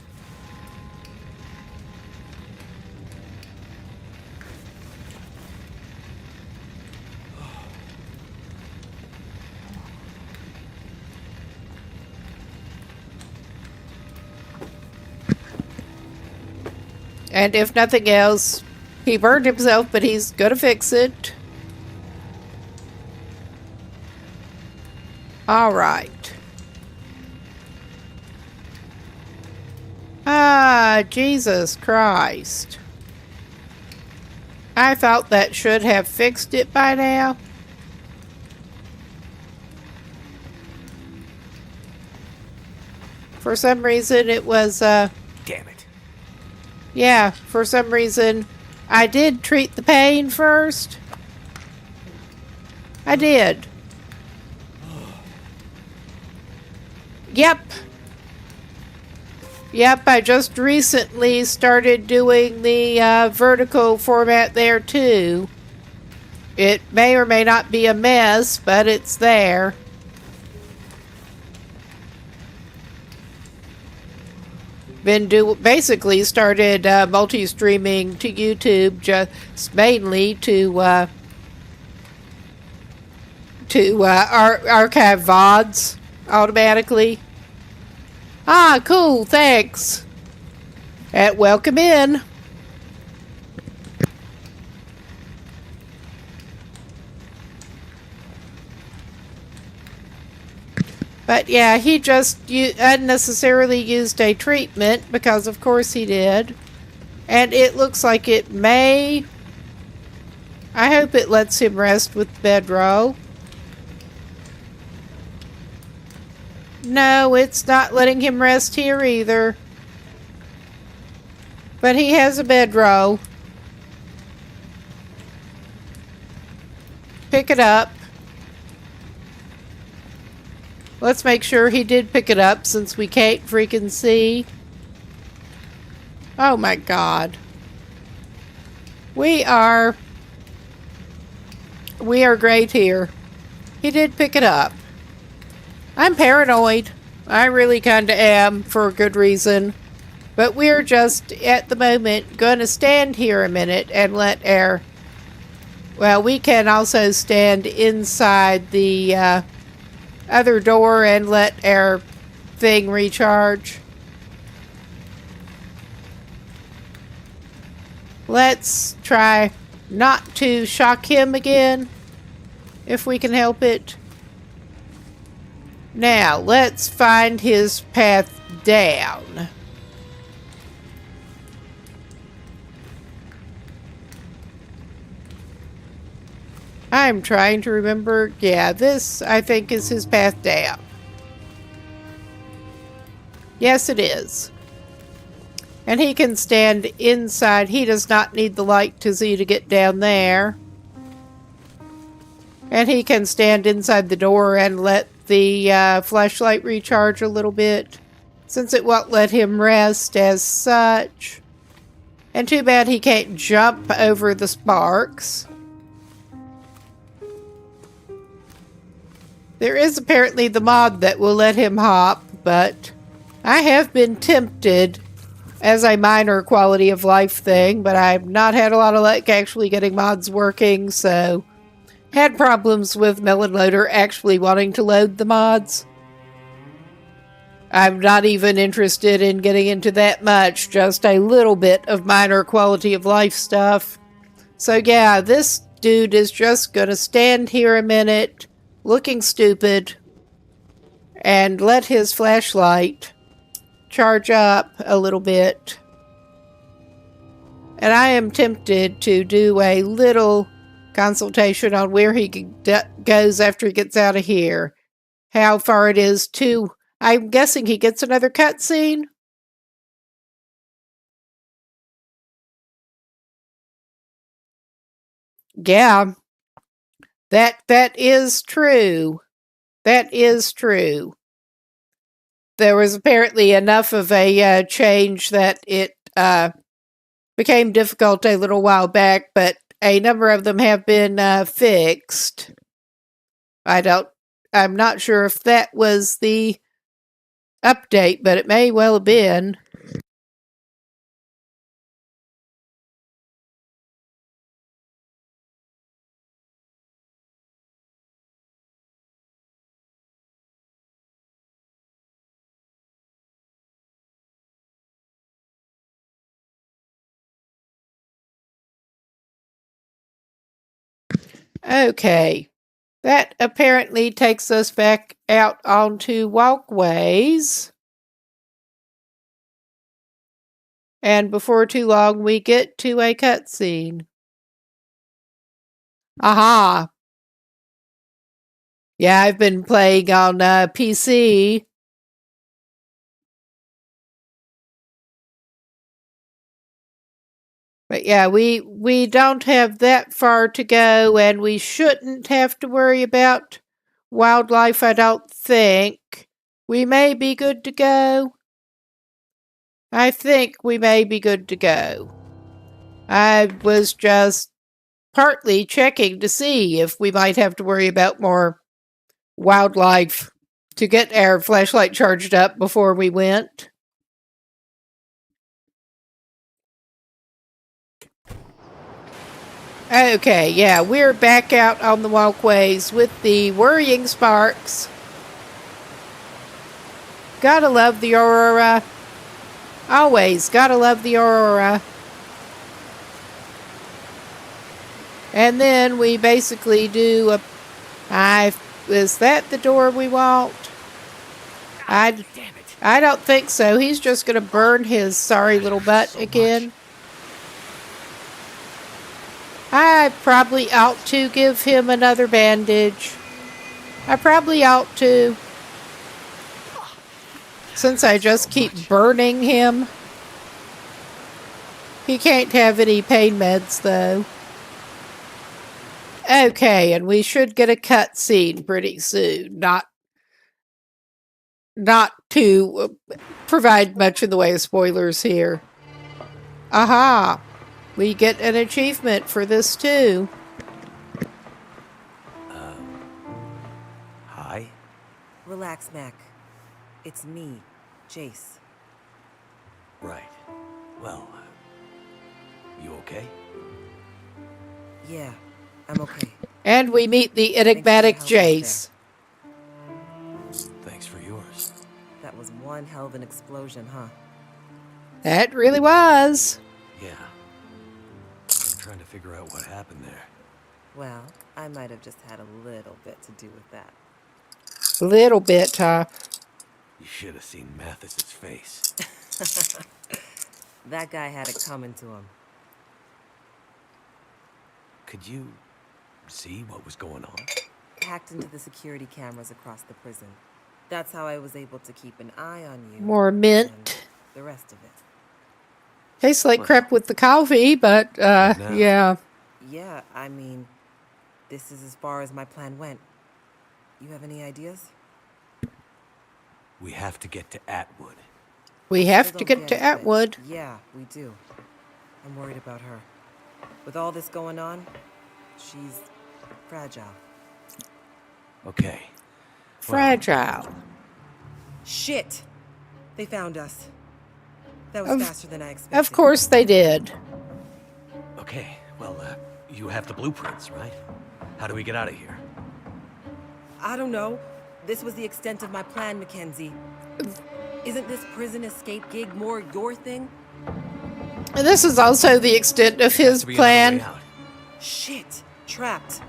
And if nothing else, he burned himself, but he's gonna fix it. All right. Ah, Jesus Christ. I thought that should have fixed it by now. For some reason, it was, Damn it. yeah, for some reason, I did treat the pain first. I did. Yep. Yep, I just recently started doing the vertical format there too. It may or may not be a mess, but it's there. Basically started multi-streaming to YouTube just mainly to archive VODs automatically. Ah, cool, thanks. And welcome in. But yeah, he just unnecessarily used a treatment because of course he did. And it looks like it may... I hope it lets him rest with the bedroll. No, it's not letting him rest here either. But he has a bedroll. Pick it up. Let's make sure he did pick it up since we can't freaking see. Oh my god. We are great here. He did pick it up. I'm paranoid. I really kinda am, for a good reason. But we're just, at the moment, gonna stand here a minute and let air... Well, we can also stand inside the other door and let our thing recharge. Let's try not to shock him again, if we can help it. Now, let's find his path down. I'm trying to remember. Yeah, this, I think, is his path down. Yes, it is. And he can stand inside. He does not need the light to see to get down there. And he can stand inside the door and let the flashlight recharge a little bit, since it won't let him rest as such. And too bad he can't jump over the sparks. There is apparently the mod that will let him hop, but I have been tempted as a minor quality of life thing, but I've not had a lot of luck actually getting mods working, so had problems with Melon Loader actually wanting to load the mods. I'm not even interested in getting into that much, just a little bit of minor quality of life stuff. So yeah, this dude is just gonna stand here a minute, looking stupid, and let his flashlight charge up a little bit. And I am tempted to do a little consultation on where he goes after he gets out of here. How far it is to... I'm guessing he gets another cutscene? Yeah. That is true. That is true. There was apparently enough of a change that it became difficult a little while back, but a number of them have been fixed. I'm not sure if that was the update, but it may well have been. Okay. That apparently takes us back out onto walkways. And before too long, we get to a cutscene. Aha! Yeah, I've been playing on PC. But yeah, we don't have that far to go, and we shouldn't have to worry about wildlife, I don't think. We may be good to go. I think we may be good to go. I was just partly checking to see if we might have to worry about more wildlife to get our flashlight charged up before we went. Okay, yeah, we're back out on the walkways with the worrying sparks. Gotta love the Aurora. Always gotta love the Aurora. And then we basically do is that the door we walked? Damn it. I don't think so. He's just gonna burn his sorry little butt again. I probably ought to give him another bandage. I probably ought to. Since I just keep burning him. He can't have any pain meds, though. Okay, and we should get a cutscene pretty soon. Not to provide much in the way of spoilers here. Aha! We get an achievement for this, too. Hi? Relax, Mac. It's me, Jace. Right. Well, you okay? Yeah, I'm okay. And we meet the enigmatic Jace. Thanks for yours. That was one hell of an explosion, huh? That really was. Yeah. I'm trying to figure out what happened there. Well, I might have just had a little bit to do with that. Little bit, huh? You should have seen Mathis's face. That guy had it coming to him. Could you see what was going on? Hacked into the security cameras across the prison. That's how I was able to keep an eye on you. More mint. And the rest of it. Tastes like crap with the coffee, but, yeah. Yeah, I mean, this is as far as my plan went. You have any ideas? We have to get to Atwood. We have Still to don't get to it, but Atwood. Yeah, we do. I'm worried about her. With all this going on, she's fragile. Okay. Fragile. Shit! They found us. That was faster than I expected. Of course they did. Okay, well, you have the blueprints, right? How do we get out of here? I don't know. This was the extent of my plan, Mackenzie. Isn't this prison escape gig more your thing? And this is also the extent of his To be another way plan. out. Shit! Trapped.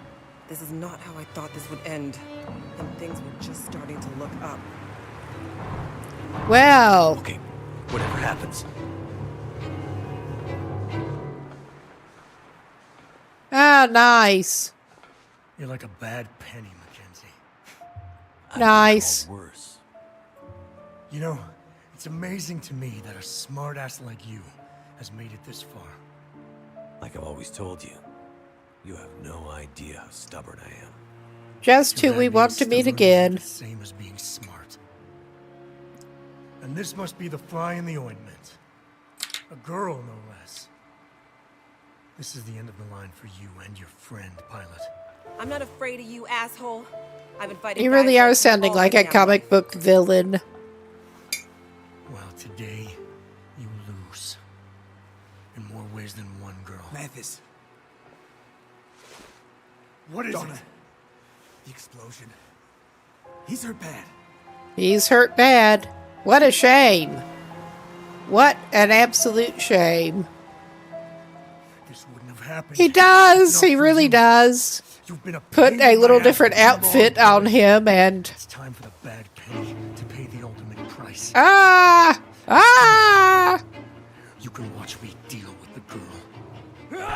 This is not how I thought this would end. And things were just starting to look up. Well, Okay, whatever happens. nice. You're like a bad penny, Mackenzie. I've been Nice. called worse. You know, it's amazing to me that a smartass like you has made it this far. Like I've always told you, you have no idea how stubborn I am. Just Too who bad we being want to meet stubborn isn't again. The same as being smart. And this must be the fly in the ointment. A girl, no less. This is the end of the line for you and your friend, Pilot. I'm not afraid of you, asshole. I've been fighting. You really guys are like you sounding all like my a damn comic life. book villain. Well, today, you lose. In more ways than one, girl. Mathis, What is Donna. it? the explosion. He's hurt bad. He's hurt bad. What a shame. What an absolute shame. This wouldn't have happened. He does. Not He for really you. does. You've been a Put pain a in little my different ass for too outfit long. on him and... It's time for the bad penny to pay the ultimate price. Ah! Ah! You can watch me deal with the girl.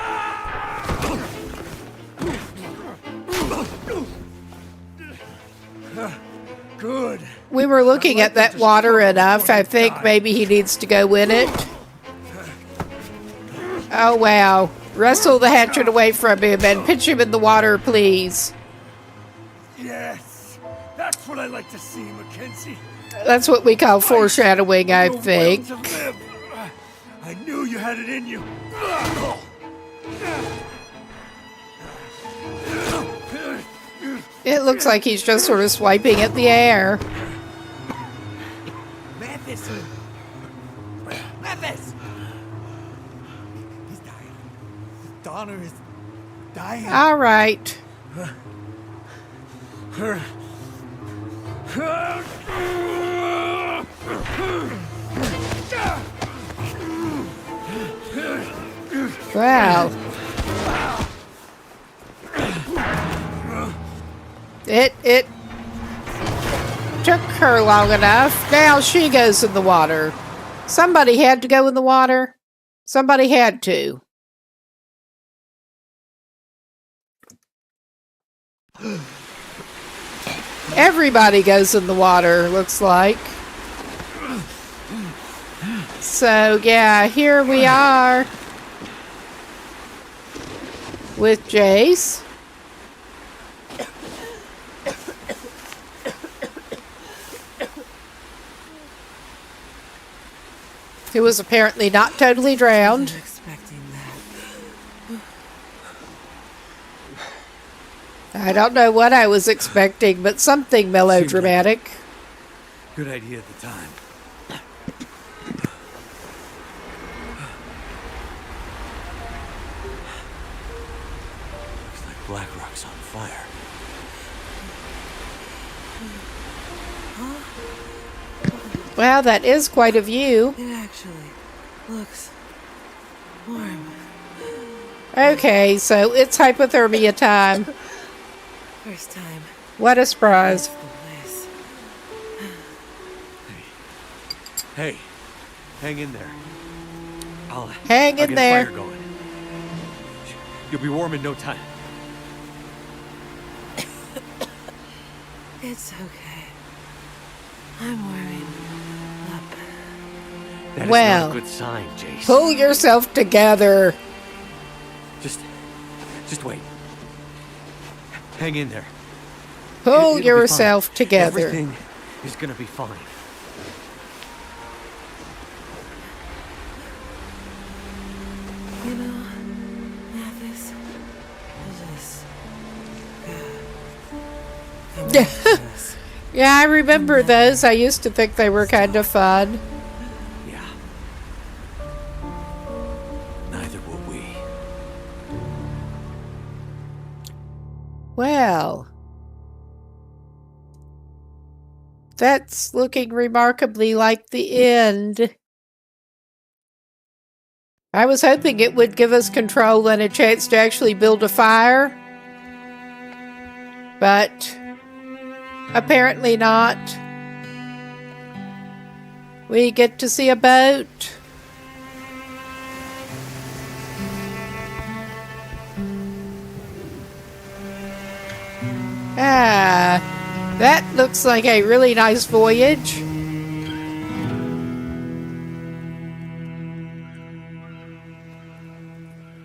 Good. We were looking at that water enough. I think maybe he needs to go in it. Oh, wow. Wrestle the hatchet away from him and pitch him in the water, please. Yes. That's what I like to see, Mackenzie. That's what we call foreshadowing, I The will think. to live. I knew you had it in you. It looks like he's just sort of swiping at the air. Mathis! Mathis! He's dying. His daughter is dying. All right. Wow. It took her long enough. Now she goes in the water. Somebody had to go in the water. Somebody had to. Everybody goes in the water, looks like. So, yeah, here we are with Jace. Who was apparently not totally drowned. Expecting that. I don't know what I was expecting, but something melodramatic. Good idea at the time. Looks like Blackrock's on fire. Well, that is quite a view. It actually looks warm. Okay, so it's hypothermia time. First time. What a surprise. The place. Hey, hang in there. Hang I'll in get there. a fire going. You'll be warm in no time. It's okay. I'm warming up. That is Well, not a good sign, Jace. Pull yourself together. Just wait. Hang in there. Pull It'll be yourself fine. together. Everything is gonna be fine. You know, Mathis, I just... Yeah, I remember those. I used to think they were kind of fun. Yeah. Neither will we. Well, that's looking remarkably like the end. I was hoping it would give us control and a chance to actually build a fire, but apparently not. We get to see a boat. That looks like a really nice voyage.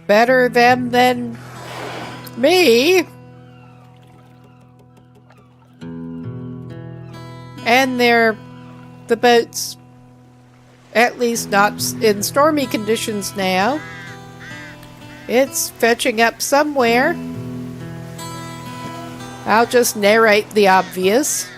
Better them than me. And the boat's at least not in stormy conditions now. It's fetching up somewhere. I'll just narrate the obvious.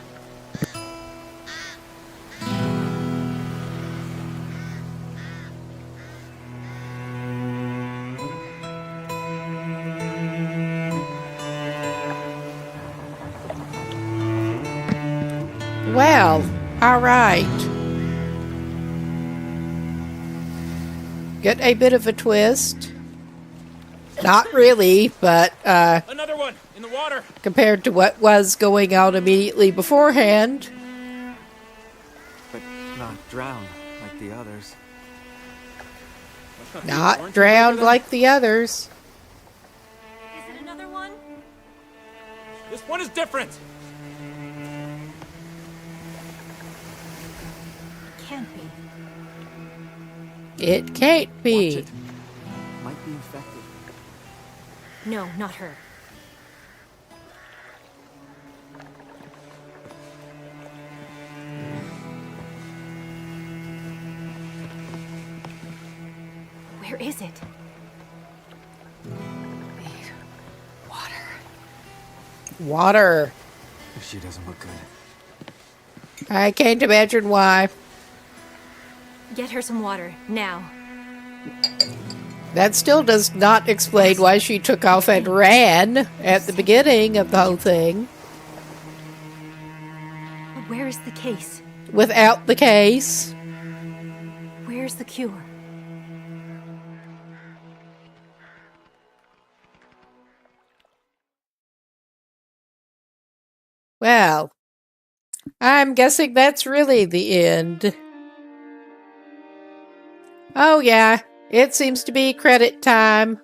Well, all right. Get a bit of a twist. Not really, but Another one in the water. compared to what was going on immediately beforehand. But not drowned like the others. Not drowned like the others. Is it another one? This one is different. Can't be. It can't Watch be. it. Might be infected. No, not her. Where is it? Water. She doesn't look good. I can't imagine why. Get her some water, now. That still does not explain why she took off and ran at the beginning of the whole thing. But where is the case? Without the case. Where's the cure? Well, I'm guessing that's really the end. Oh yeah, it seems to be credit time.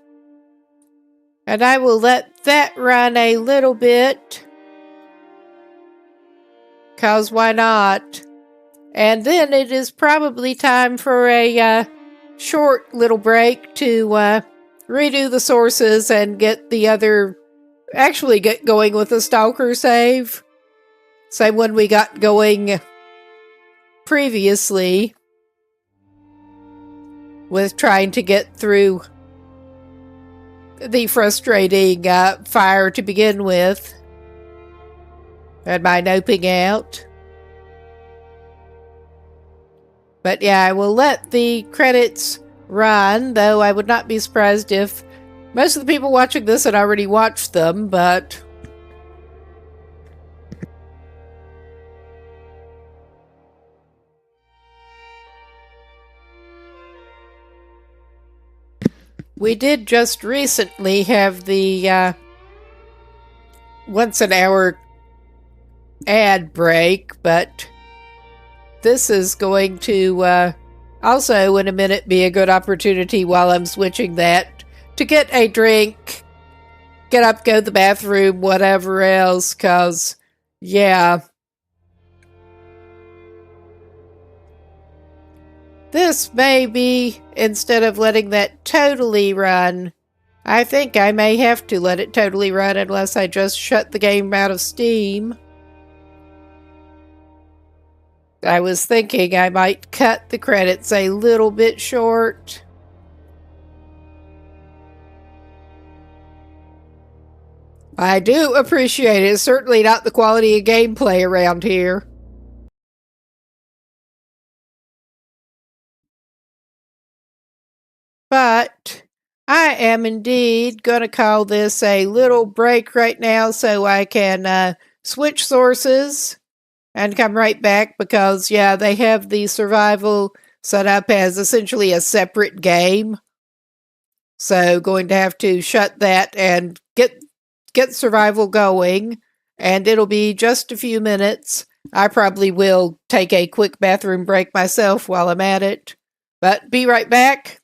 And I will let that run a little bit. 'Cause why not? And then it is probably time for a short little break to redo the sources and get the other... Actually get going with the Stalker save. Same one we got going previously. With trying to get through the frustrating fire to begin with. And my noping out. But yeah, I will let the credits run, though I would not be surprised if most of the people watching this had already watched them, but... We did just recently have the once an hour ad break, but this is going to also in a minute be a good opportunity while I'm switching that to get a drink, get up, go to the bathroom, whatever else, 'cause yeah. This may be, instead of letting that totally run, I think I may have to let it totally run unless I just shut the game out of Steam. I was thinking I might cut the credits a little bit short. I do appreciate it. It's certainly not the quality of gameplay around here. But I am indeed going to call this a little break right now so I can switch sources and come right back because, yeah, they have the survival set up as essentially a separate game. So going to have to shut that and get survival going, and it'll be just a few minutes. I probably will take a quick bathroom break myself while I'm at it. But be right back.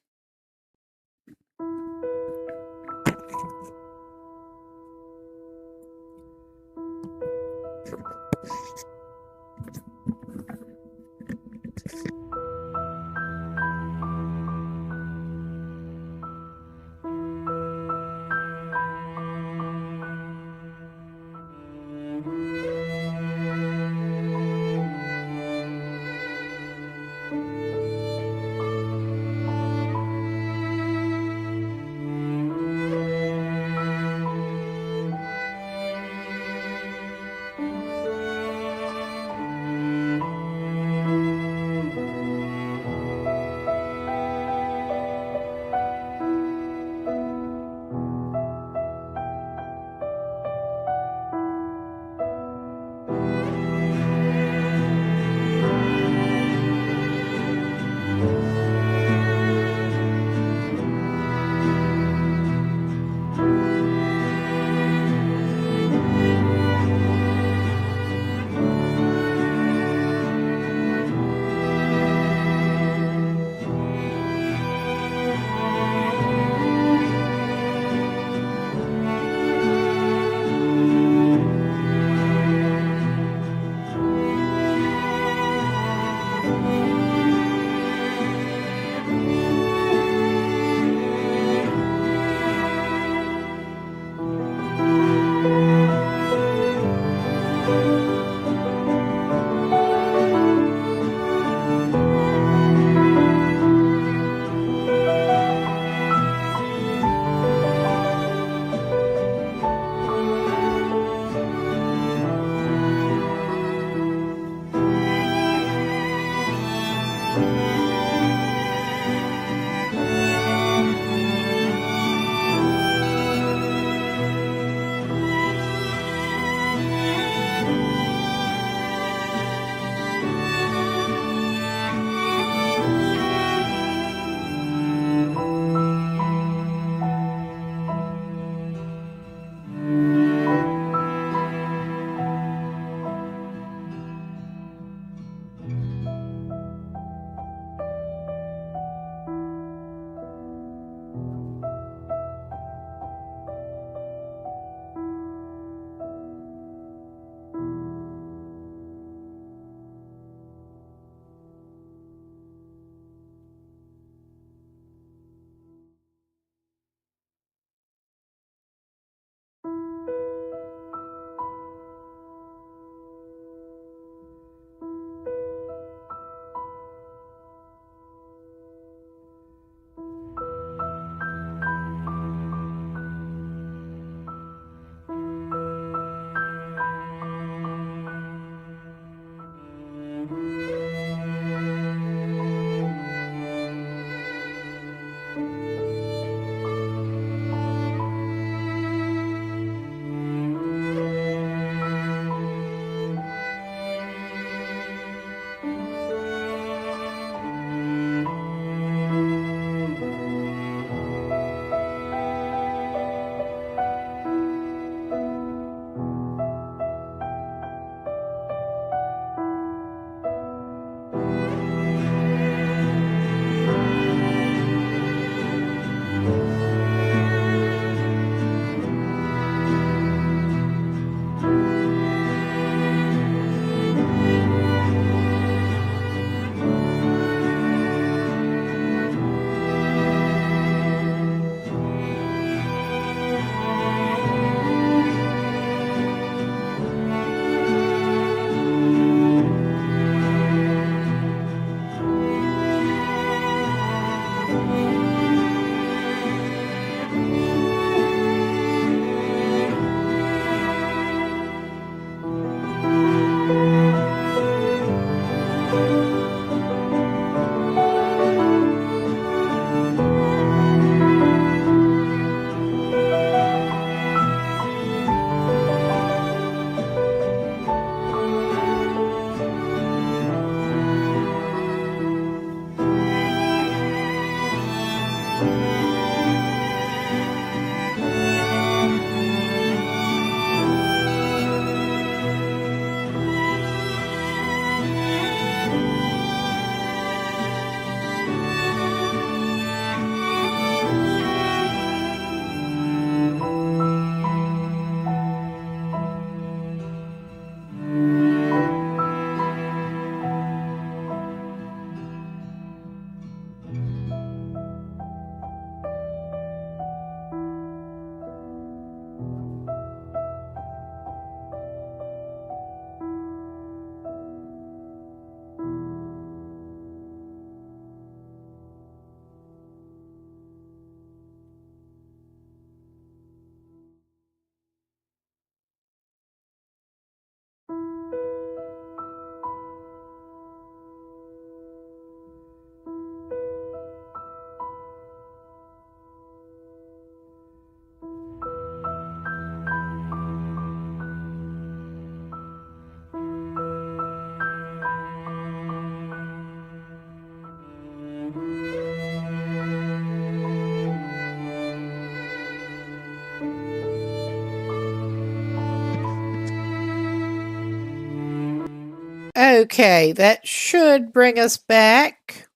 Okay, that should bring us back.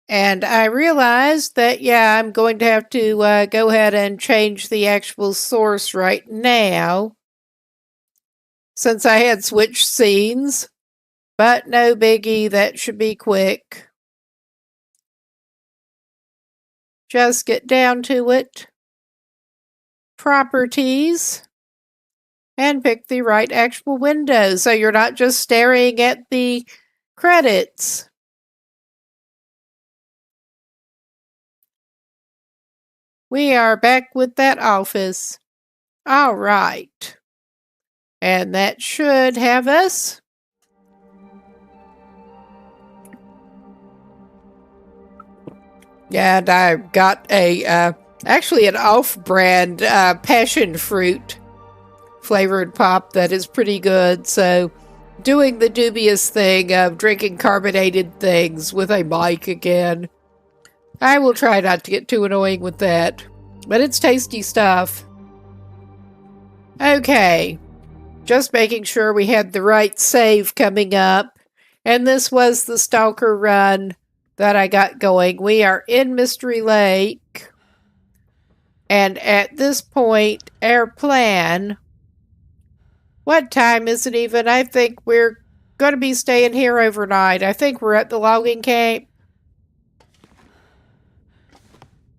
And I realized that, yeah, I'm going to have to go ahead and change the actual source right now, since I had switched scenes. But no biggie, that should be quick. Just get down to it. Properties. And pick the right actual window, so you're not just staring at the credits. We are back with that office. All right. And that should have us. And I got actually an off-brand passion fruit flavored pop that is pretty good. So doing the dubious thing of drinking carbonated things with a mic again. I will try not to get too annoying with that, but it's tasty stuff. Okay, just making sure we had the right save coming up, and this was the Stalker run that I got going. We are in Mystery Lake, and at this point, our plan... What time is it even? I think we're going to be staying here overnight. I think we're at the logging camp.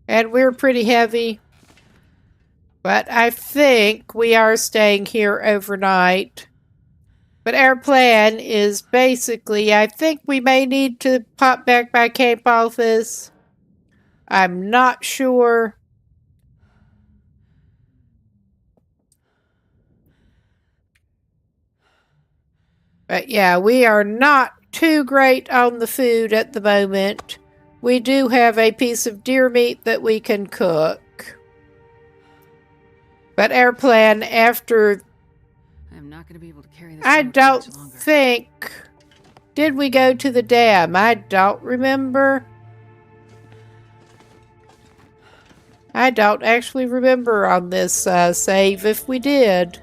And we're pretty heavy. But I think we are staying here overnight. But our plan is basically, I think we may need to pop back by camp office. I'm not sure. But yeah, we are not too great on the food at the moment. We do have a piece of deer meat that we can cook. But our plan after... I'm not going to be able to carry this. I don't think... Did we go to the dam? I don't remember. I don't actually remember on this save if we did.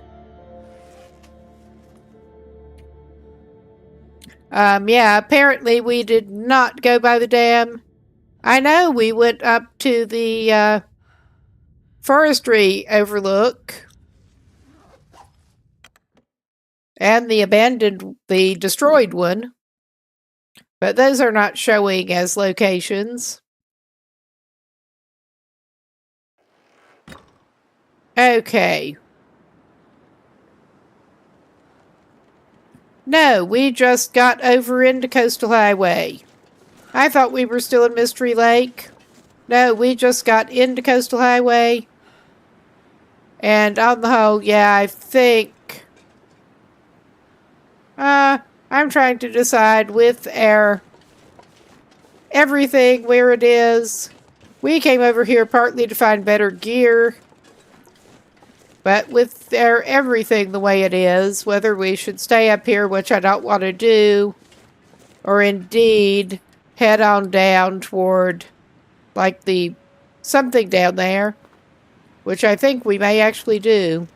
Yeah, apparently we did not go by the dam. I know we went up to the forestry overlook. And the destroyed one. But those are not showing as locations. Okay. No, we just got over into Coastal Highway. I thought we were still in Mystery Lake. No, we just got into Coastal Highway. And on the whole, yeah, I think... I'm trying to decide with our... everything where it is. We came over here partly to find better gear. But with their everything the way it is, whether we should stay up here, which I don't want to do, or indeed head on down toward, like, something down there, which I think we may actually do.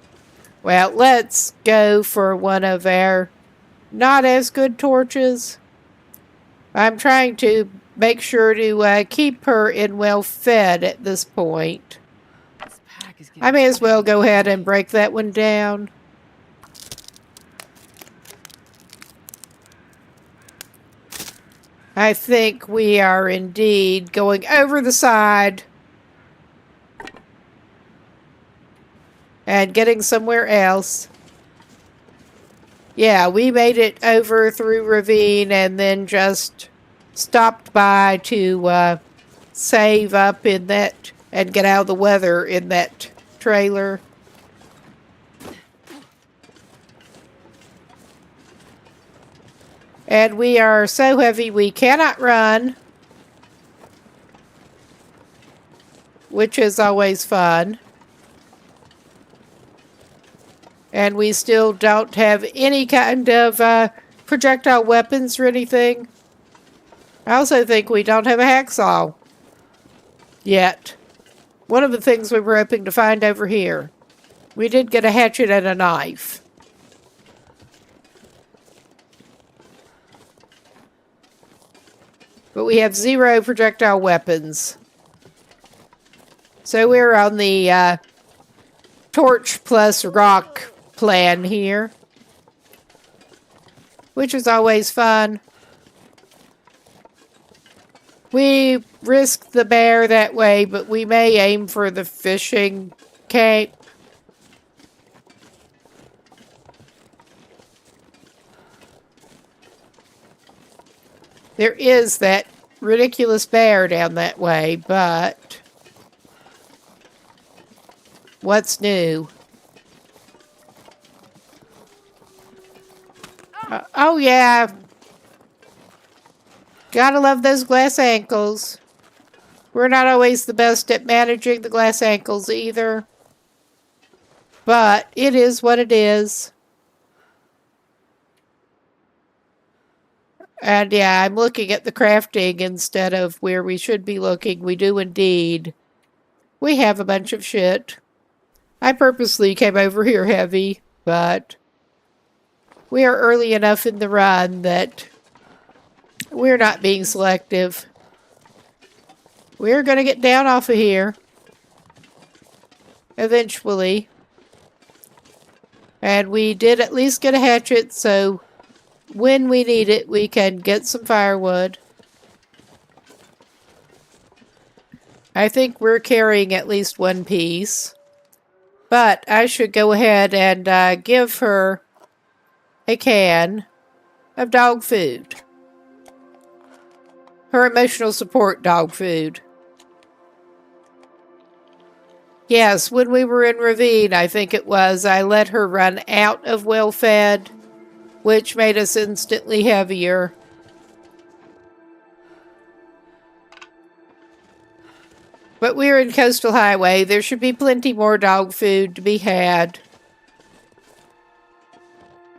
Well, let's go for one of our not as good torches. I'm trying to make sure to keep her in well fed at this point. I may as well go ahead and break that one down. I think we are indeed going over the side and getting somewhere else. Yeah, we made it over through ravine and then just stopped by to save up in that and get out of the weather in that trailer. And we are so heavy we cannot run, which is always fun. And we still don't have any kind of projectile weapons or anything. I also think we don't have a hacksaw yet. One of the things we were hoping to find over here. We did get a hatchet and a knife. But we have 0 projectile weapons. So we're on the torch plus rock plan here. Which is always fun. We risk the bear that way, but we may aim for the fishing cape. There is that ridiculous bear down that way, but what's new? Oh yeah. Gotta love those glass ankles. We're not always the best at managing the glass ankles either. But it is what it is. And yeah, I'm looking at the crafting instead of where we should be looking. We do indeed. We have a bunch of shit. I purposely came over here heavy, but we are early enough in the run that we're not being selective. We're going to get down off of here. Eventually. And we did at least get a hatchet, so when we need it, we can get some firewood. I think we're carrying at least one piece. But I should go ahead and give her a can of dog food. Her emotional support dog food. Yes, when we were in Ravine, I think it was, I let her run out of well-fed, which made us instantly heavier. But we're in Coastal Highway. There should be plenty more dog food to be had.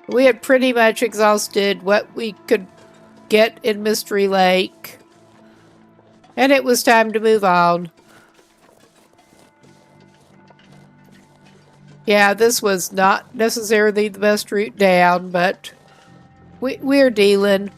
We had pretty much exhausted what we could get in Mystery Lake. And it was time to move on. Yeah, this was not necessarily the best route down, but we're dealing.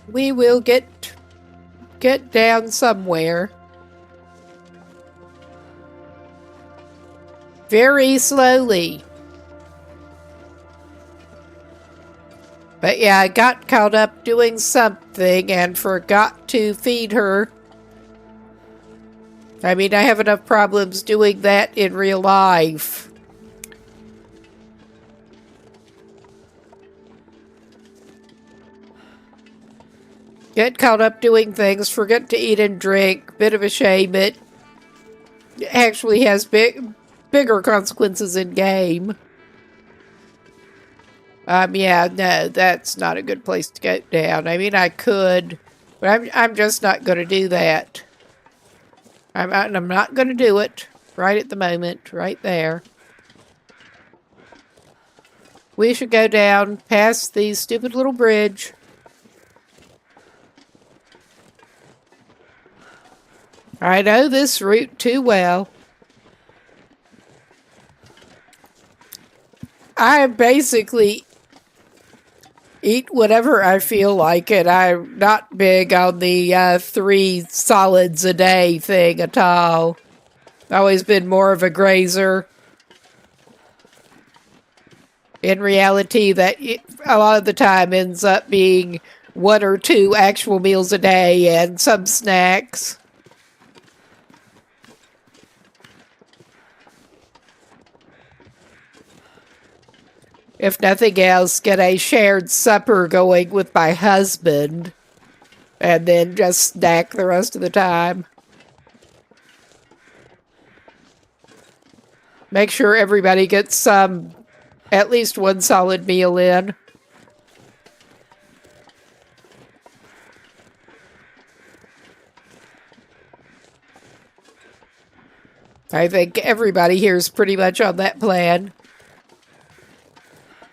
We will get down somewhere. Very slowly. But yeah, I got caught up doing something and forgot to feed her. I mean, I have enough problems doing that in real life. Get caught up doing things, forget to eat and drink. Bit of a shame. It actually has bigger consequences in game. Yeah, no, that's not a good place to go down. I mean, I could, but I'm just not going to do that. I'm not going to do it right at the moment, right there. We should go down past the stupid little bridge. I know this route too well. I basically eat whatever I feel like it. I'm not big on the 3 solids a day thing at all. Always been more of a grazer. In reality, that a lot of the time ends up being 1 or 2 actual meals a day and some snacks. If nothing else, get a shared supper going with my husband. And then just snack the rest of the time. Make sure everybody gets at least 1 solid meal in. I think everybody here is pretty much on that plan.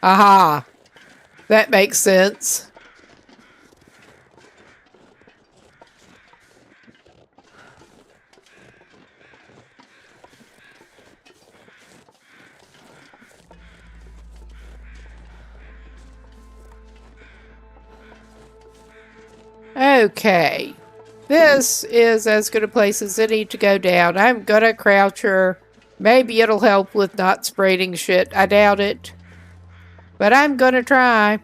Aha! That makes sense. Okay. This is as good a place as any to go down. I'm gonna crouch her. Maybe it'll help with not spraying shit. I doubt it. But I'm gonna try.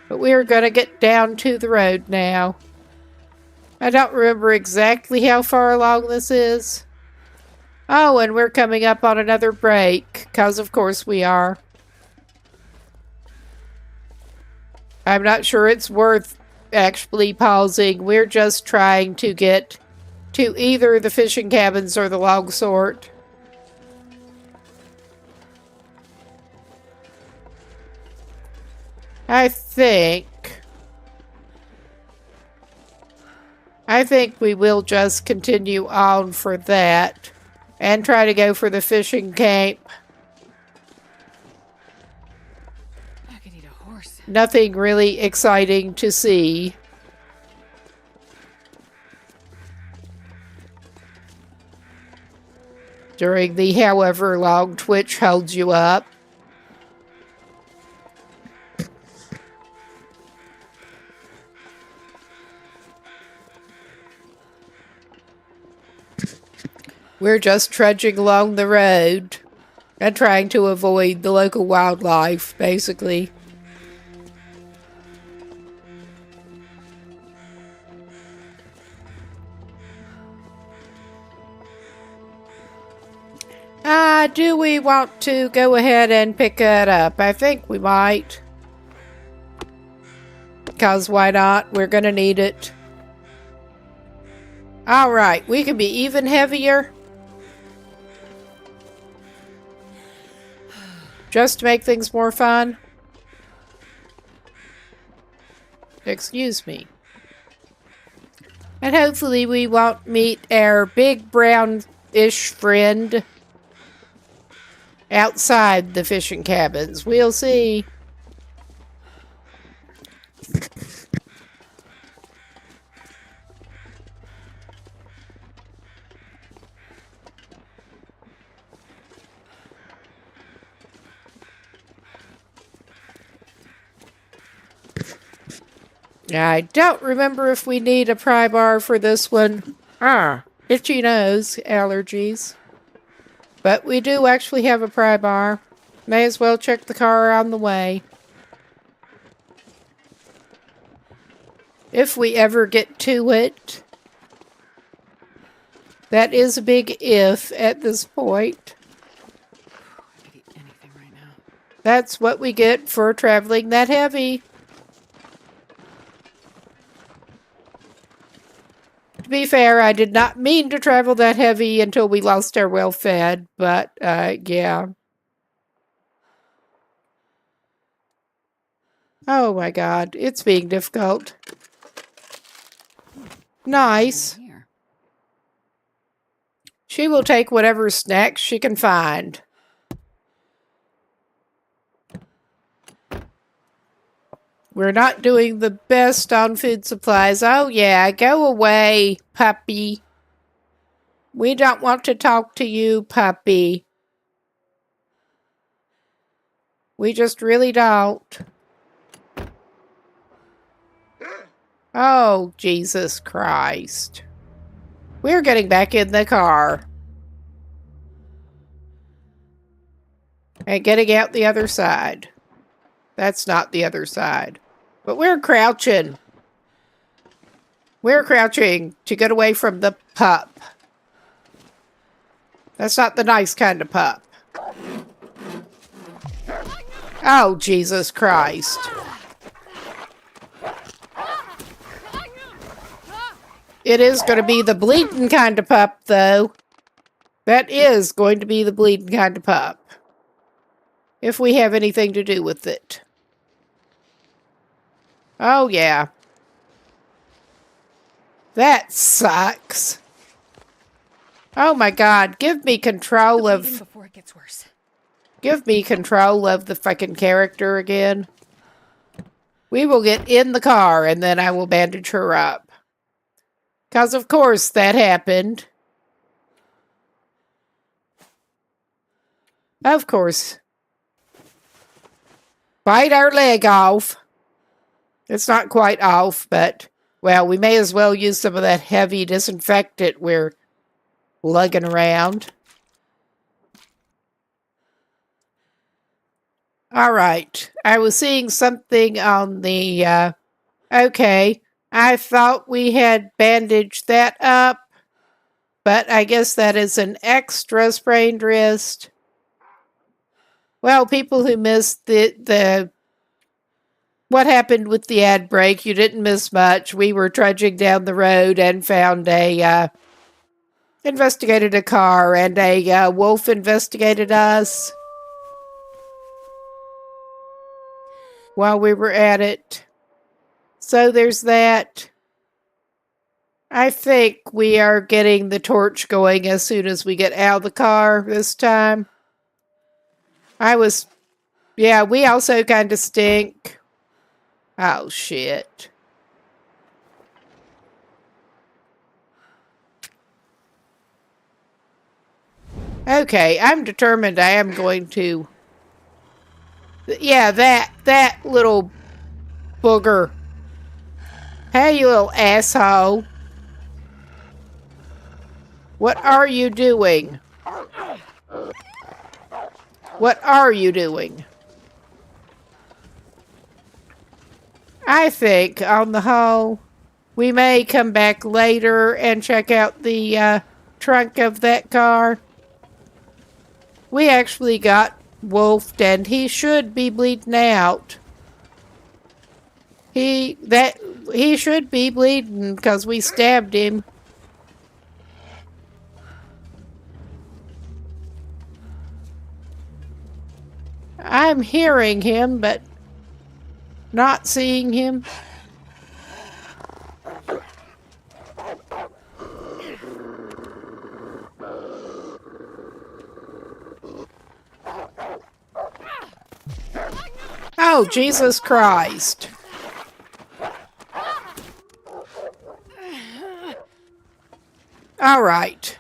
But we're gonna get down to the road now. I don't remember exactly how far along this is. Oh, and we're coming up on another break. Because of course we are. I'm not sure it's worth actually pausing. We're just trying to get to either the fishing cabins or the log sort. I think we will just continue on for that and try to go for the fishing camp. I could eat a horse. Nothing really exciting to see. During the however long Twitch holds you up. We're just trudging along the road and trying to avoid the local wildlife, basically. Do we want to go ahead and pick it up? I think we might. Because why not? We're gonna need it. Alright, we can be even heavier. Just to make things more fun. Excuse me. And hopefully we won't meet our big brown-ish friend outside the fishing cabins. We'll see. I don't remember if we need a pry bar for this one. Itchy nose allergies. But we do actually have a pry bar. May as well check the car on the way. If we ever get to it. That is a big if at this point. I could eat anything right now. That's what we get for traveling that heavy. To be fair, I did not mean to travel that heavy until we lost our well-fed, but, yeah. Oh my god, it's being difficult. Nice. Here. She will take whatever snacks she can find. We're not doing the best on food supplies. Oh yeah, go away, puppy. We don't want to talk to you, puppy. We just really don't. Oh, Jesus Christ. We're getting back in the car. And getting out the other side. That's not the other side. But we're crouching. We're crouching to get away from the pup. That's not the nice kind of pup. Oh, Jesus Christ. It is going to be the bleeding kind of pup, though. That is going to be the bleeding kind of pup. If we have anything to do with it. Oh, yeah. That sucks. Oh my god, give me control of... Before it gets worse. Give me control of the fucking character again. We will get in the car and then I will bandage her up. Because of course that happened. Of course. Bite our leg off. It's not quite off, but, well, we may as well use some of that heavy disinfectant we're lugging around. All right. I was seeing something on the, okay. I thought we had bandaged that up, but I guess that is an extra sprained wrist. Well, people who missed the what happened with the ad break, you didn't miss much. We were trudging down the road and found investigated a car, and a wolf investigated us while we were at it. So there's that. I think we are getting the torch going as soon as we get out of the car this time. Yeah, we also kind of stink. Oh, shit. Okay, I'm determined I am going to... Yeah, that little booger. Hey, you little asshole. What are you doing? What are you doing? I think, on the whole, we may come back later and check out the trunk of that car. We actually got wolfed, and he should be bleeding out. He should be bleeding because we stabbed him. I'm hearing him, but not seeing him. Oh, Jesus Christ. All right.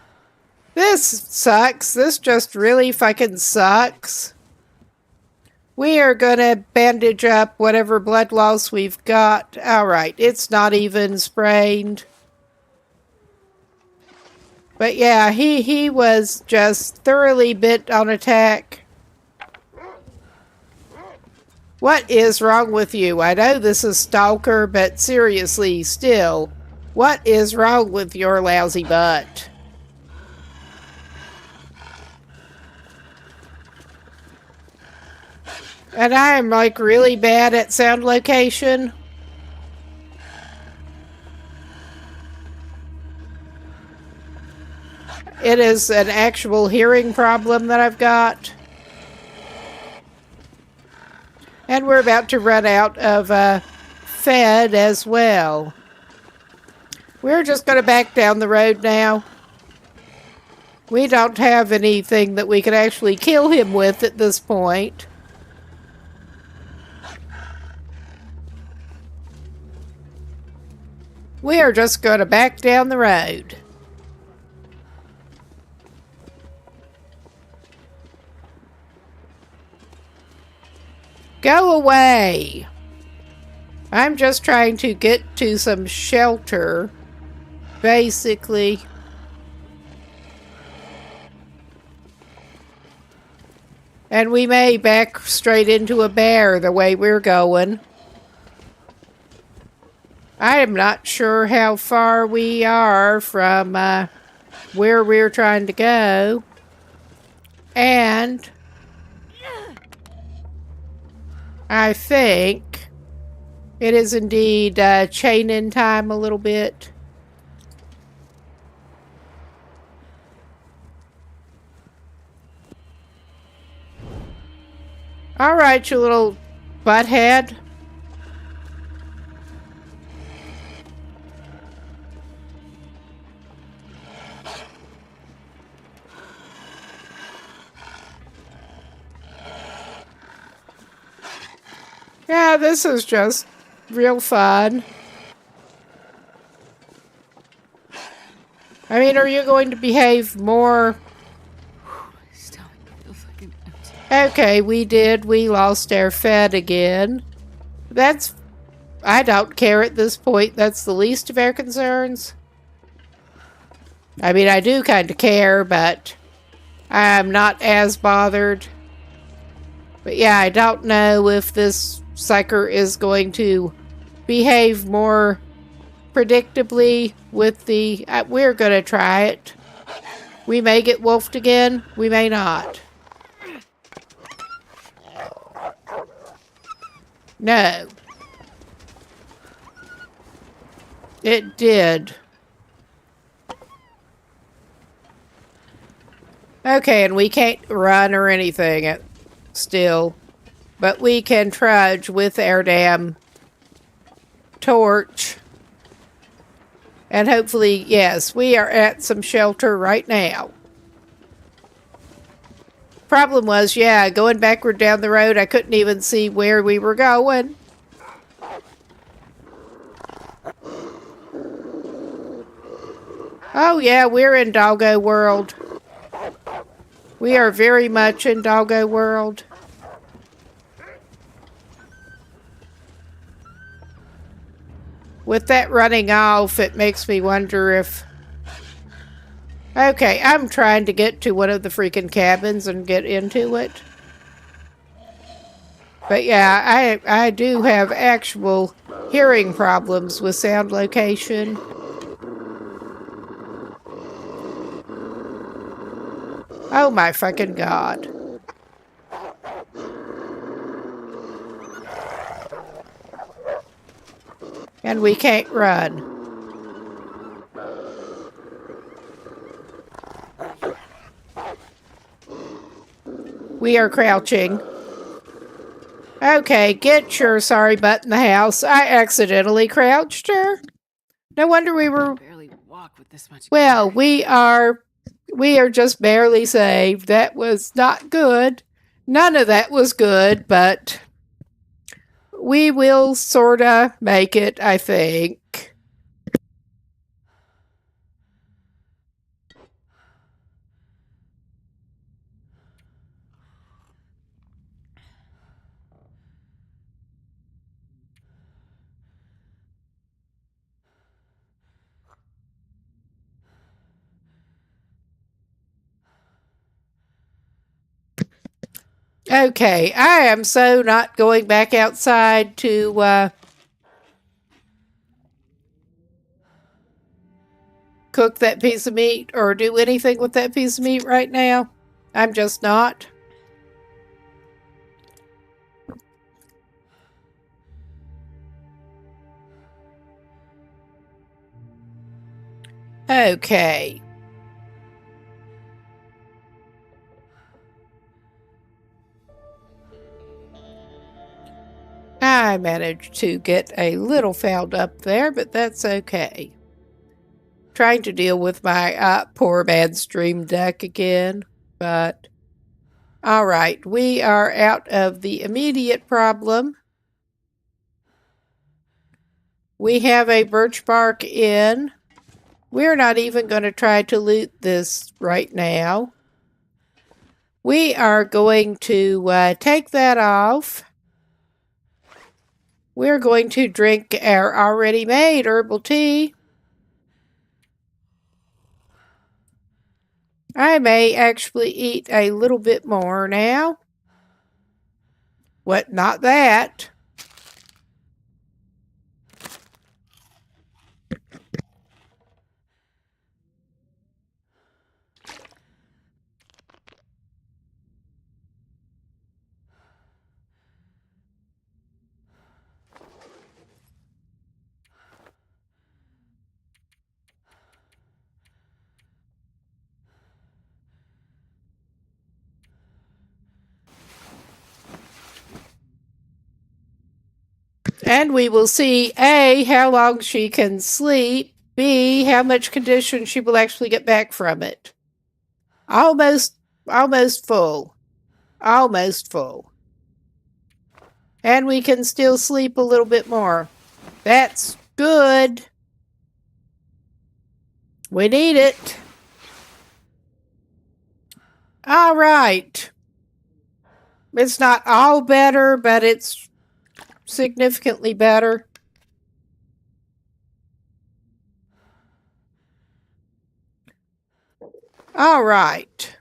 This sucks. This just really fucking sucks. We are gonna bandage up whatever blood loss we've got. Alright, it's not even sprained. But yeah, he was just thoroughly bent on attack. What is wrong with you? I know this is Stalker, but seriously, still, what is wrong with your lousy butt? And I am, like, really bad at sound location. It is an actual hearing problem that I've got. And we're about to run out of Fed as well. We're just going to back down the road now. We don't have anything that we can actually kill him with at this point. We are just going to back down the road. Go away. I'm just trying to get to some shelter, basically. And we may back straight into a bear the way we're going. I am not sure how far we are from where we're trying to go. And I think it is indeed chain-in time a little bit. All right, you little butthead. Yeah, this is just real fun. I mean, are you going to behave more? Stomach feels like an empty. Okay, we did. We lost our Fed again. That's I don't care at this point. That's the least of our concerns. I mean, I do kind of care, but I'm not as bothered. But yeah, I don't know if this psyker is going to behave more predictably with the... we're going to try it. We may get wolfed again. We may not. No. It did. Okay, and we can't run or anything still. But we can trudge with our damn torch. And hopefully, yes, we are at some shelter right now. Problem was, yeah, going backward down the road, I couldn't even see where we were going. Oh yeah, we're in Doggo World. We are very much in Doggo World. With that running off, it makes me wonder if... Okay, I'm trying to get to one of the freaking cabins and get into it. But yeah, I do have actual hearing problems with sound location. Oh my fucking God. And we can't run. We are crouching. Okay, get your sorry butt in the house. I accidentally crouched her. No wonder we were... Barely walk with this much. Well, we are just barely saved. That was not good. None of that was good, but we will sorta make it, I think. Okay, I am so not going back outside to cook that piece of meat or do anything with that piece of meat right now. I'm just not. Okay. I managed to get a little fouled up there, but that's okay. Trying to deal with my poor bad Stream Deck again, but all right, we are out of the immediate problem. We have a birch bark inn. We're not even going to try to loot this right now. We are going to take that off. We're going to drink our already made herbal tea. I may actually eat a little bit more now. What? Not that. And we will see, A, how long she can sleep, B, how much condition she will actually get back from it. Almost full. Almost full. And we can still sleep a little bit more. That's good. We need it. All right. It's not all better, but it's significantly better. All right.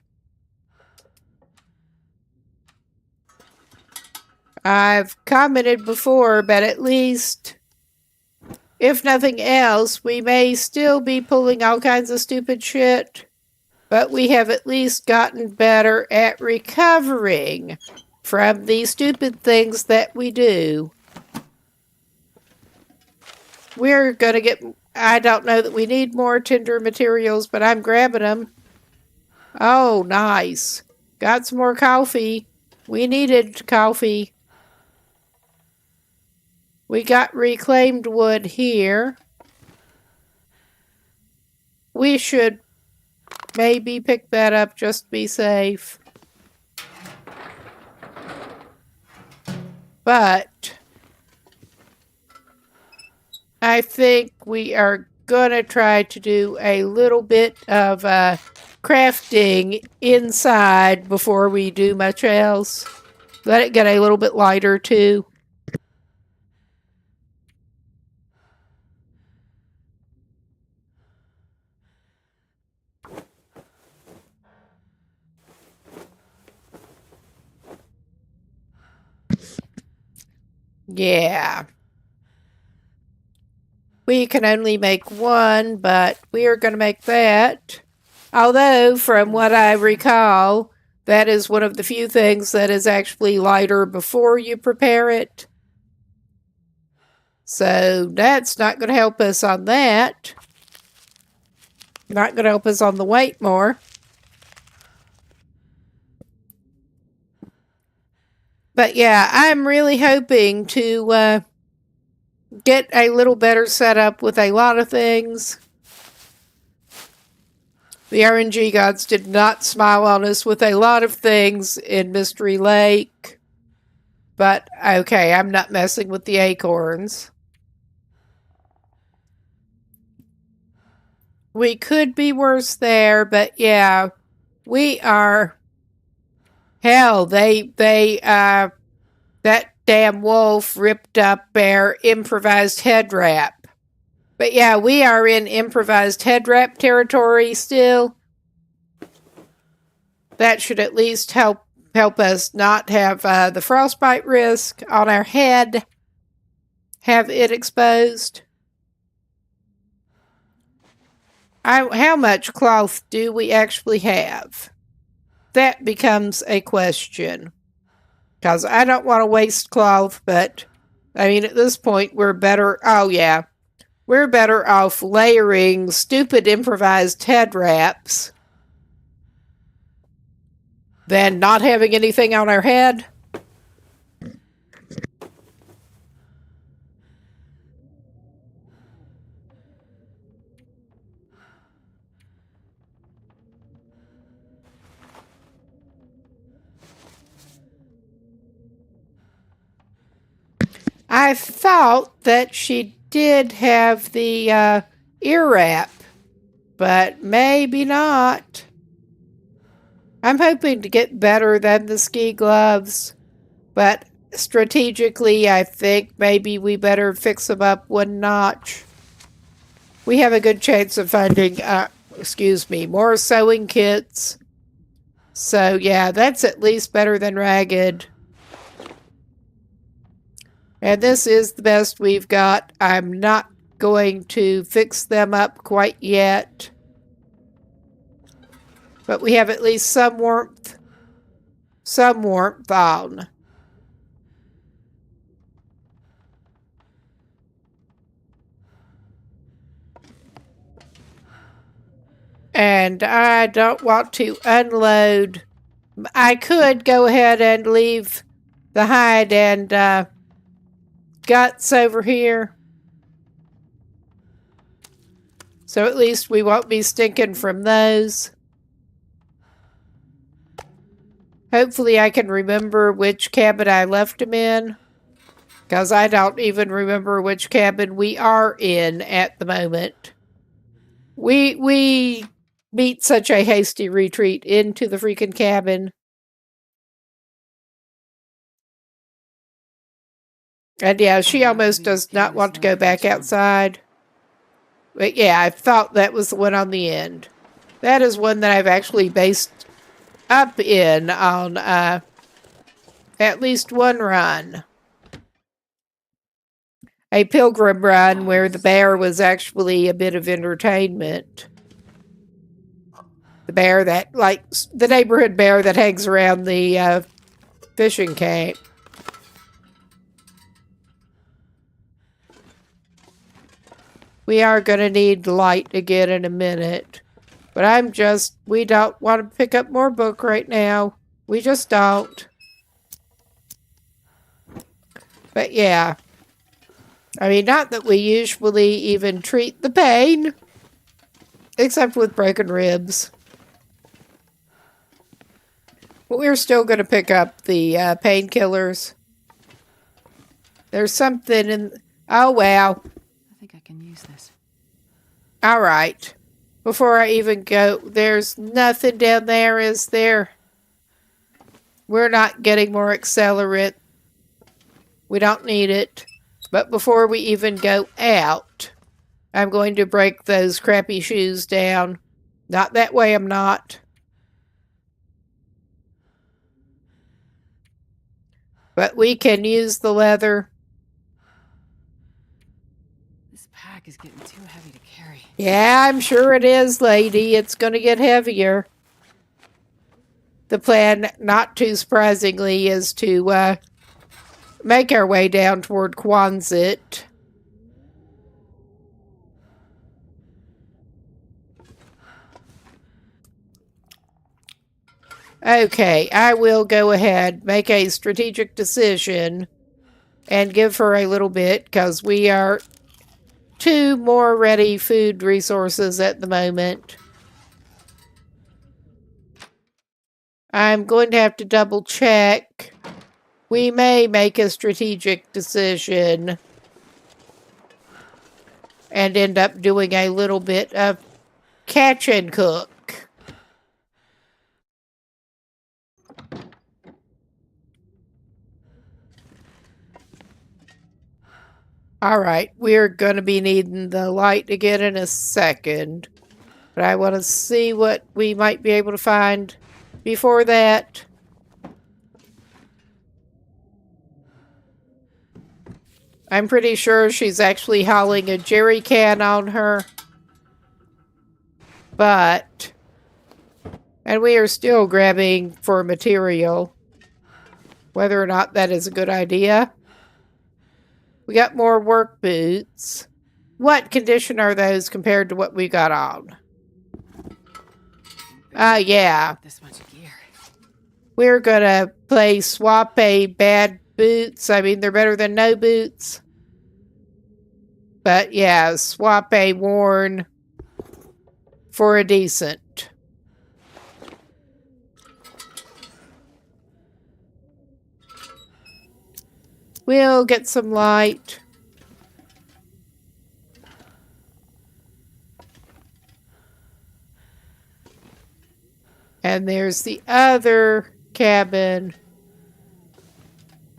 I've commented before, but at least, if nothing else, we may still be pulling all kinds of stupid shit, but we have at least gotten better at recovering from the stupid things that we do. We're gonna get... I don't know that we need more tinder materials, but I'm grabbing them. Oh, nice. Got some more coffee. We needed coffee. We got reclaimed wood here. We should maybe pick that up just to be safe. But I think we are going to try to do a little bit of crafting inside before we do much else. Let it get a little bit lighter too. Yeah. We can only make one, but we are going to make that. Although, from what I recall, that is one of the few things that is actually lighter before you prepare it. So that's not going to help us on that. Not going to help us on the weight more. But yeah, I'm really hoping to get a little better setup with a lot of things. The RNG gods did not smile on us with a lot of things in Mystery Lake. But, okay, I'm not messing with the acorns. We could be worse there, but yeah, we are... Hell, that damn wolf ripped up our improvised head wrap. But yeah, we are in improvised head wrap territory still. That should at least help us not have the frostbite risk on our head. Have it exposed. How much cloth do we actually have? That becomes a question. Because I don't want to waste cloth, but I mean, at this point, we're better... Oh, yeah. We're better off layering stupid improvised head wraps than not having anything on our head. I thought that she did have the ear wrap, but maybe not. I'm hoping to get better than the ski gloves, but strategically I think maybe we better fix them up one notch. We have a good chance of finding, more sewing kits. So yeah, that's at least better than ragged. And this is the best we've got. I'm not going to fix them up quite yet. But we have at least some warmth. Some warmth on. And I don't want to unload. I could go ahead and leave the hide and guts over here. So at least we won't be stinking from those. Hopefully I can remember which cabin I left him in. Because I don't even remember which cabin we are in at the moment. We meet such a hasty retreat into the freaking cabin. And yeah, she almost does not want to go back outside. But yeah, I thought that was the one on the end. That is one that I've actually based up in on at least one run. A pilgrim run where the bear was actually a bit of entertainment. The bear that, like, the neighborhood bear that hangs around the fishing camp. We are going to need light again in a minute. But we don't want to pick up more book right now. We just don't. But yeah. I mean, not that we usually even treat the pain. Except with broken ribs. But we're still going to pick up the painkillers. There's something in... Oh, wow. I think I can use this. All right. Before I even go, there's nothing down there, is there? We're not getting more accelerant. We don't need it. But before we even go out, I'm going to break those crappy shoes down. Not that way, I'm not. But we can use the leather. This pack is getting too heavy to carry. Yeah, I'm sure it is, lady. It's going to get heavier. The plan, not too surprisingly, is to make our way down toward Quonset. Okay, I will go ahead, make a strategic decision, and give her a little bit, because we are 2 more ready food resources at the moment. I'm going to have to double check. We may make a strategic decision and end up doing a little bit of catch and cook. Alright, we're going to be needing the light again in a second. But I want to see what we might be able to find before that. I'm pretty sure she's actually hauling a jerry can on her. But... And we are still grabbing for material. Whether or not that is a good idea. We got more work boots. What condition are those compared to what we got on? Yeah. This much gear. We're gonna play swap a bad boots. I mean, they're better than no boots. But yeah, swap a worn for a decent. We'll get some light. And there's the other cabin.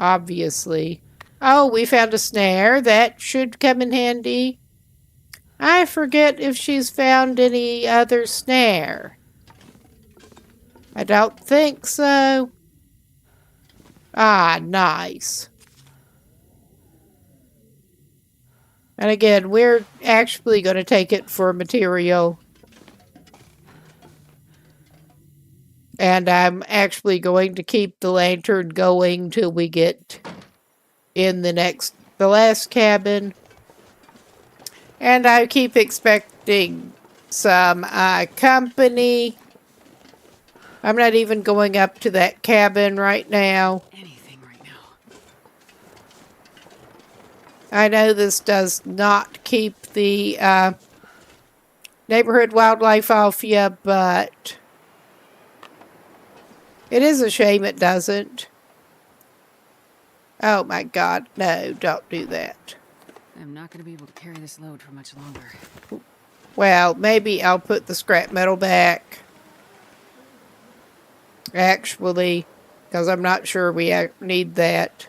Obviously. Oh, we found a snare. That should come in handy. I forget if she's found any other snare. I don't think so. Ah, nice. And again, we're actually going to take it for material. And I'm actually going to keep the lantern going till we get in the last cabin. And I keep expecting some company. I'm not even going up to that cabin right now. Anything right now. I know this does not keep the neighborhood wildlife off you, but it is a shame it doesn't. Oh my God, no, don't do that. I'm not going to be able to carry this load for much longer. Well, maybe I'll put the scrap metal back. Actually, because I'm not sure we need that.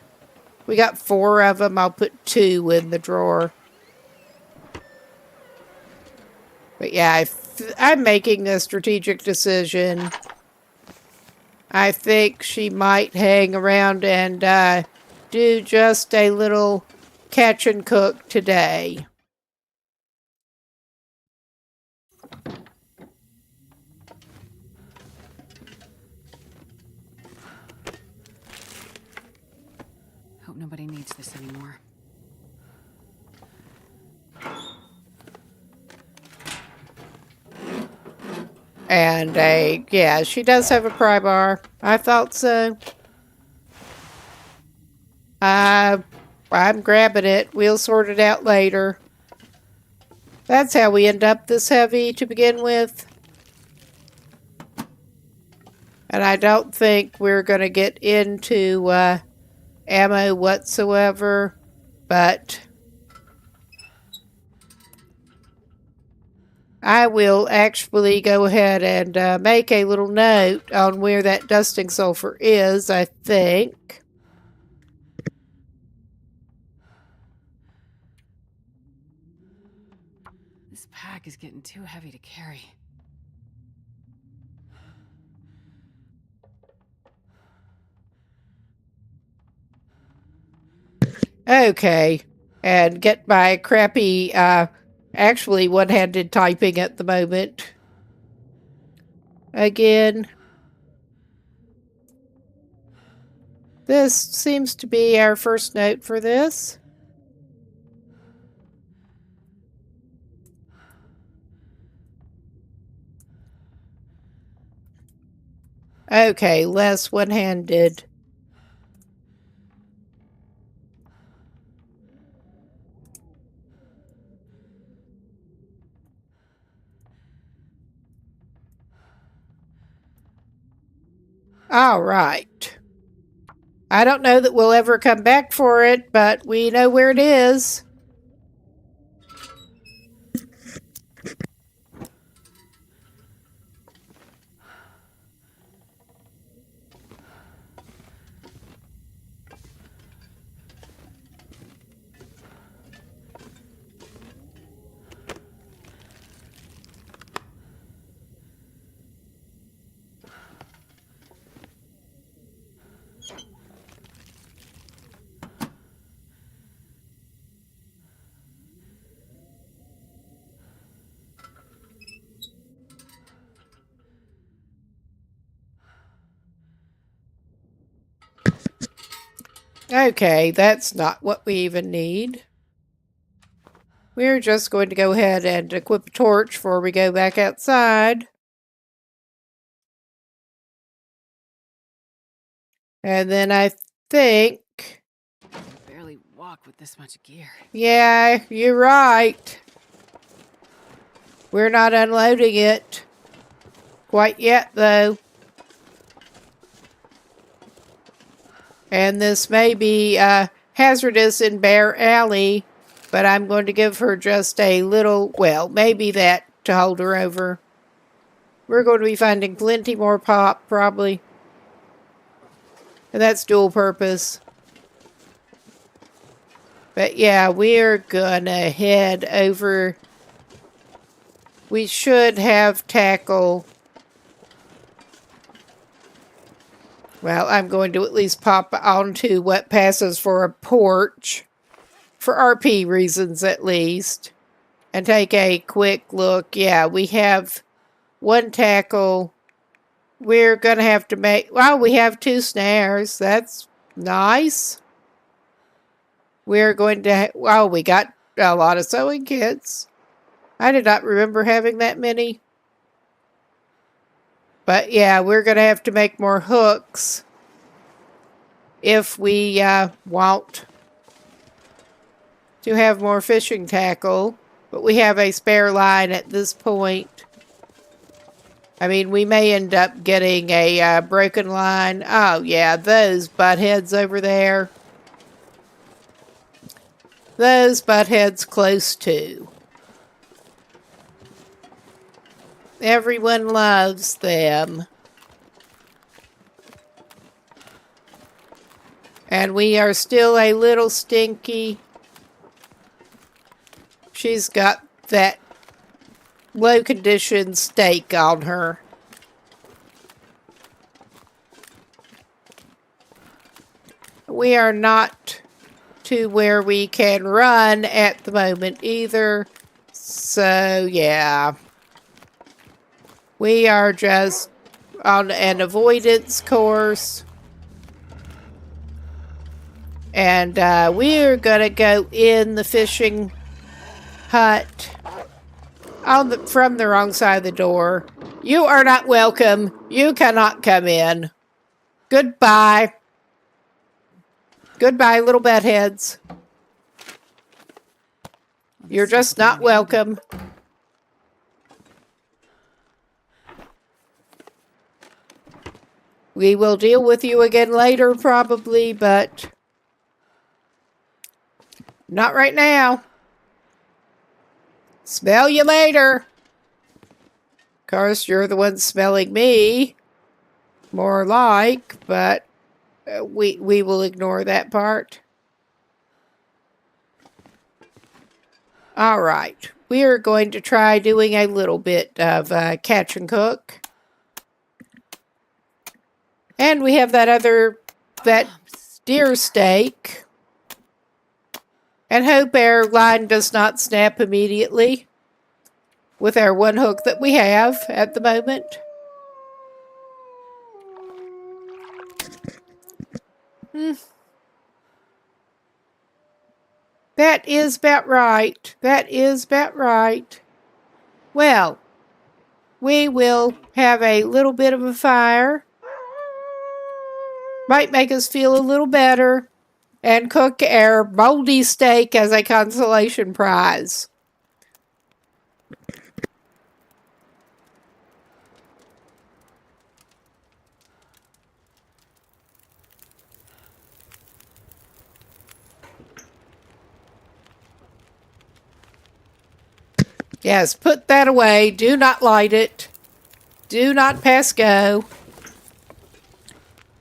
We got 4 of them. I'll put 2 in the drawer. But yeah, I'm making a strategic decision. I think she might hang around and do just a little catch and cook today. Hope nobody needs this anymore. And yeah, she does have a pry bar. I thought so. I'm grabbing it. We'll sort it out later. That's how we end up this heavy to begin with. And I don't think we're going to get into ammo whatsoever. But I will actually go ahead and make a little note on where that dusting sulfur is, I think. This pack is getting too heavy to carry. Okay. And get my crappy, actually one-handed typing at the moment. Again. This seems to be our first note for this. Okay, less one-handed. All right. I don't know that we'll ever come back for it, but we know where it is. Okay, that's not what we even need. We're just going to go ahead and equip a torch before we go back outside. And then I think... I barely walk with this much gear. Yeah, you're right. We're not unloading it quite yet, though. And this may be hazardous in Bear Alley, but I'm going to give her just a little, well, maybe that to hold her over. We're going to be finding plenty more pop, probably. And that's dual purpose. But yeah, we're gonna head over. We should have tackle. Well, I'm going to at least pop onto what passes for a porch. For RP reasons, at least. And take a quick look. Yeah, we have one tackle. We're going to have to make... Well, we have 2 snares. That's nice. We're going to... Well, we got a lot of sewing kits. I did not remember having that many. But yeah, we're going to have to make more hooks if we want to have more fishing tackle. But we have a spare line at this point. I mean, we may end up getting a broken line. Oh, yeah, those butt heads over there. Those butt heads close to. Everyone loves them. And we are still a little stinky. She's got that low condition steak on her. We are not to where we can run at the moment either. So, yeah. We are just on an avoidance course. And we're going to go in the fishing hut from the wrong side of the door. You are not welcome. You cannot come in. Goodbye. Goodbye, little bedheads. You're just not welcome. We will deal with you again later, probably, but not right now. Smell you later. Of course, you're the one smelling me. More like, but we will ignore that part. All right. We are going to try doing a little bit of catch and cook. And we have that deer steak. And hope our line does not snap immediately with our one hook that we have at the moment. That is about right. That is about right. Well, we will have a little bit of a fire. Might make us feel a little better. And cook our moldy steak as a consolation prize. Yes, put that away. Do not light it. Do not pass go.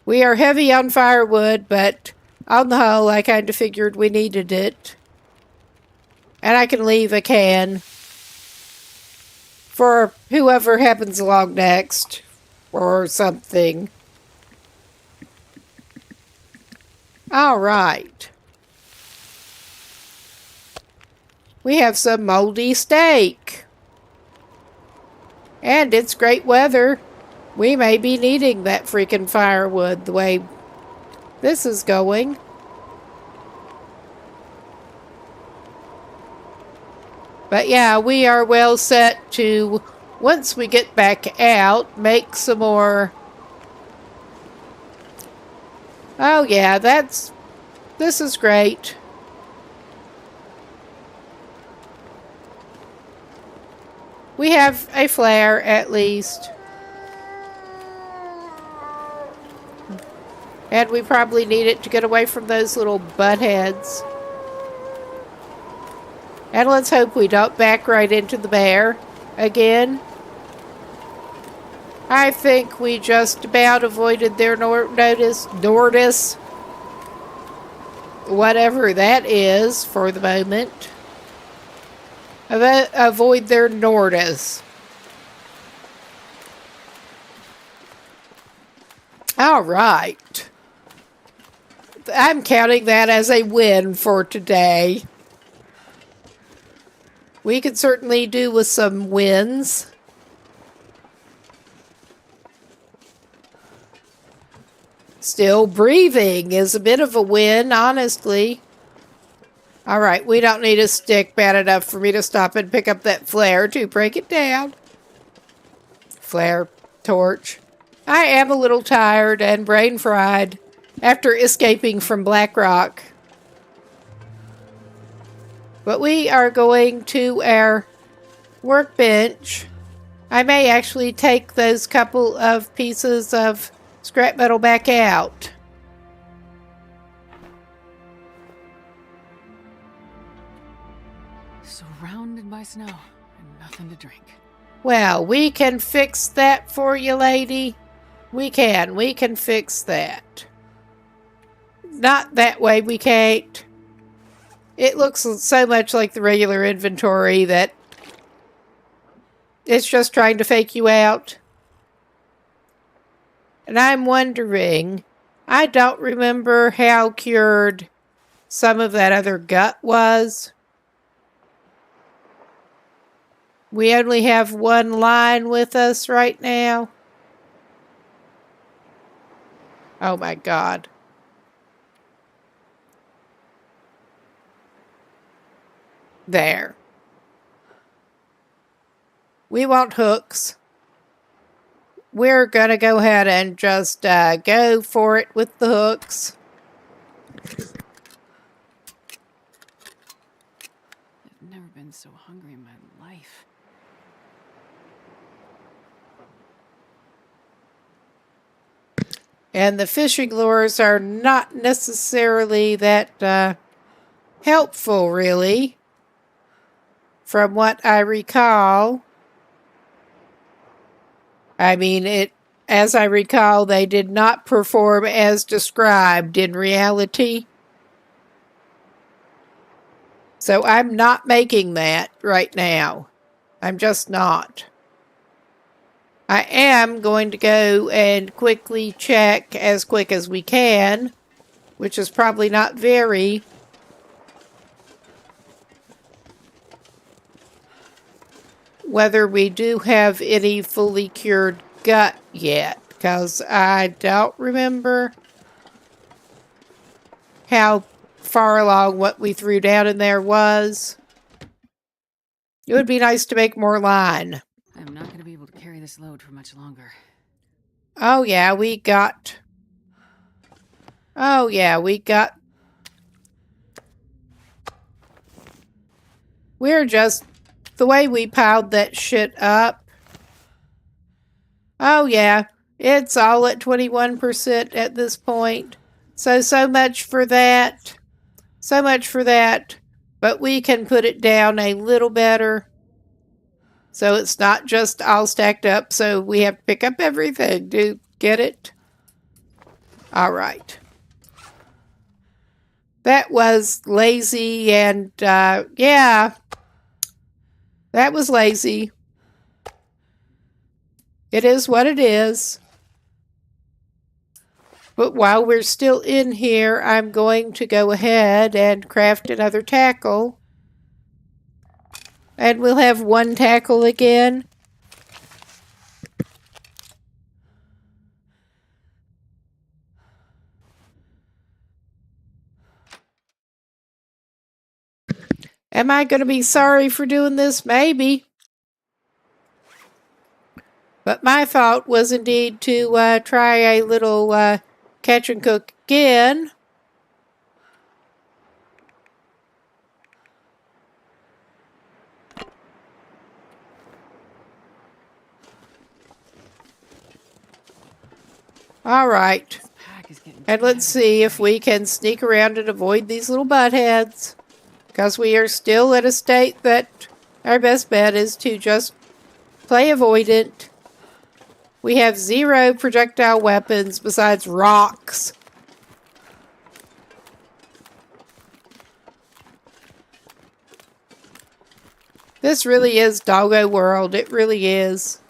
We are heavy on firewood, but on the whole, I kind of figured we needed it. And I can leave a can for whoever happens along next or something. All right. We have some moldy steak. And it's great weather. We may be needing that freaking firewood the way this is going. But yeah, we are well set to, once we get back out, make some more. Oh yeah, this is great. We have a flare, at least. And we probably need it to get away from those little buttheads. And let's hope we don't back right into the bear again. I think we just about avoided their notice. Whatever that is for the moment. Avoid their notice. All right. I'm counting that as a win for today. We could certainly do with some wins. Still breathing is a bit of a win, honestly. Alright, we don't need a stick bad enough for me to stop and pick up that flare to break it down. Flare, torch. I am a little tired and brain fried after escaping from Black Rock. But we are going to our workbench. I may actually take those couple of pieces of scrap metal back out. Surrounded by snow and nothing to drink. Well, we can fix that for you, lady. We can fix that. Not that way, we can't. It looks so much like the regular inventory that It's just trying to fake you out. And I'm wondering, I don't remember how cured some of that other gut was. We only have one line with us right now. Oh my God. There. We want hooks. We're gonna go ahead and just go for it with the hooks. I've never been so hungry in my life. And the fishing lures are not necessarily that helpful, really, from what I recall. I mean, as I recall, they did not perform as described in reality. So I'm not making that right now. I'm just not. I am going to go and quickly check as quick as we can, which is probably not very. Whether we do have any fully cured gut yet, because I don't remember how far along what we threw down in there was. It would be nice to make more line. I'm not going to be able to carry this load for much longer. Oh yeah, we got... We're just... The way we piled that shit up. Oh yeah, it's all at 21% at this point. So much for that. So much for that. But we can put it down a little better. So it's not just all stacked up, so we have to pick up everything. Do you get it? All right. That was lazy and, yeah. That was lazy. It is what it is. But while we're still in here, I'm going to go ahead and craft another tackle. And we'll have one tackle again. Am I going to be sorry for doing this? Maybe. But my thought was indeed to try a little catch and cook again. All right. And let's see if we can sneak around and avoid these little buttheads. Because we are still at a state that our best bet is to just play avoidant. We have 0 projectile weapons besides rocks. This really is Doggo World. It really is.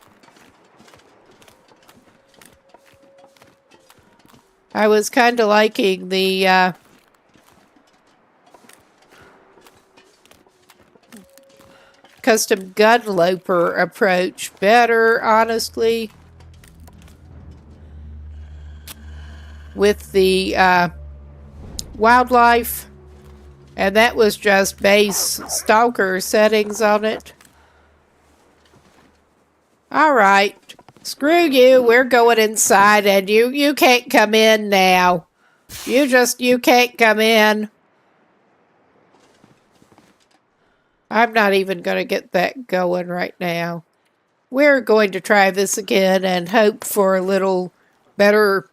I was kind of liking the custom gunloper approach better, honestly. With the wildlife. And that was just base Stalker settings on it. Alright. Screw you. We're going inside and you can't come in now. You can't come in. I'm not even going to get that going right now. We're going to try this again and hope for a little better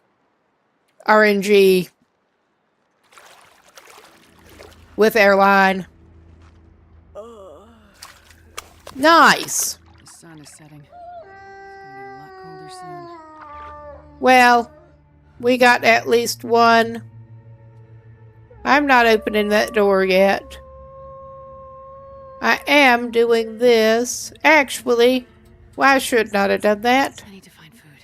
RNG with airline. Nice. The sun is setting. It's gonna get a lot colder soon. Well, we got at least one. I'm not opening that door yet. I am doing this. Actually, Well, I should not have done that. I need to find food.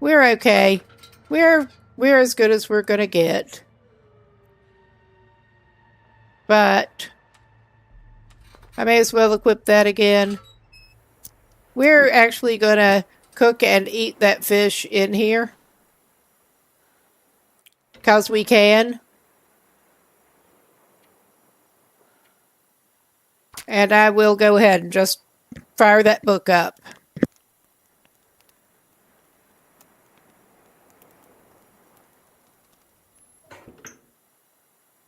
We're okay. We're as good as we're gonna get. But I may as well equip that again. We're actually gonna cook and eat that fish in here. 'Cause we can. And I will go ahead and just fire that book up.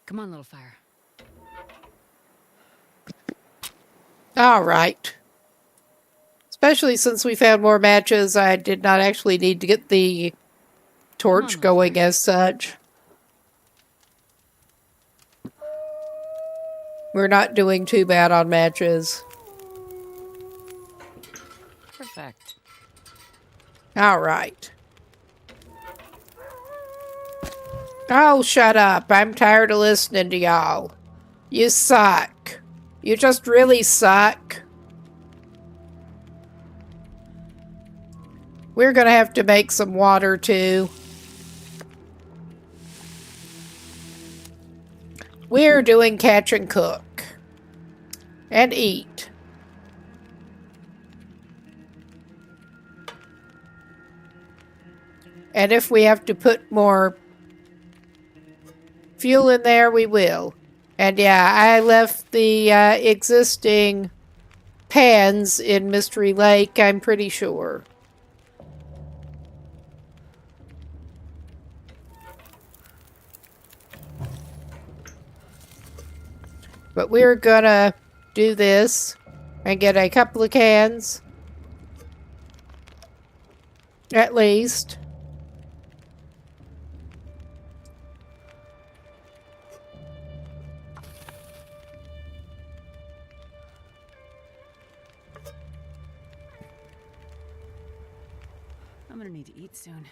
Come on, little fire. All right. Especially since we found more matches, I did not actually need to get the torch going as such. We're not doing too bad on matches. Perfect. All right. Oh, shut up. I'm tired of listening to y'all. You suck. You just really suck. We're gonna have to make some water too. We're doing catch and cook. And eat. And if we have to put more fuel in there, we will. And yeah, I left the existing pans in Mystery Lake, I'm pretty sure. But we're gonna do this and get a couple of cans. At least. I'm gonna need to eat soon.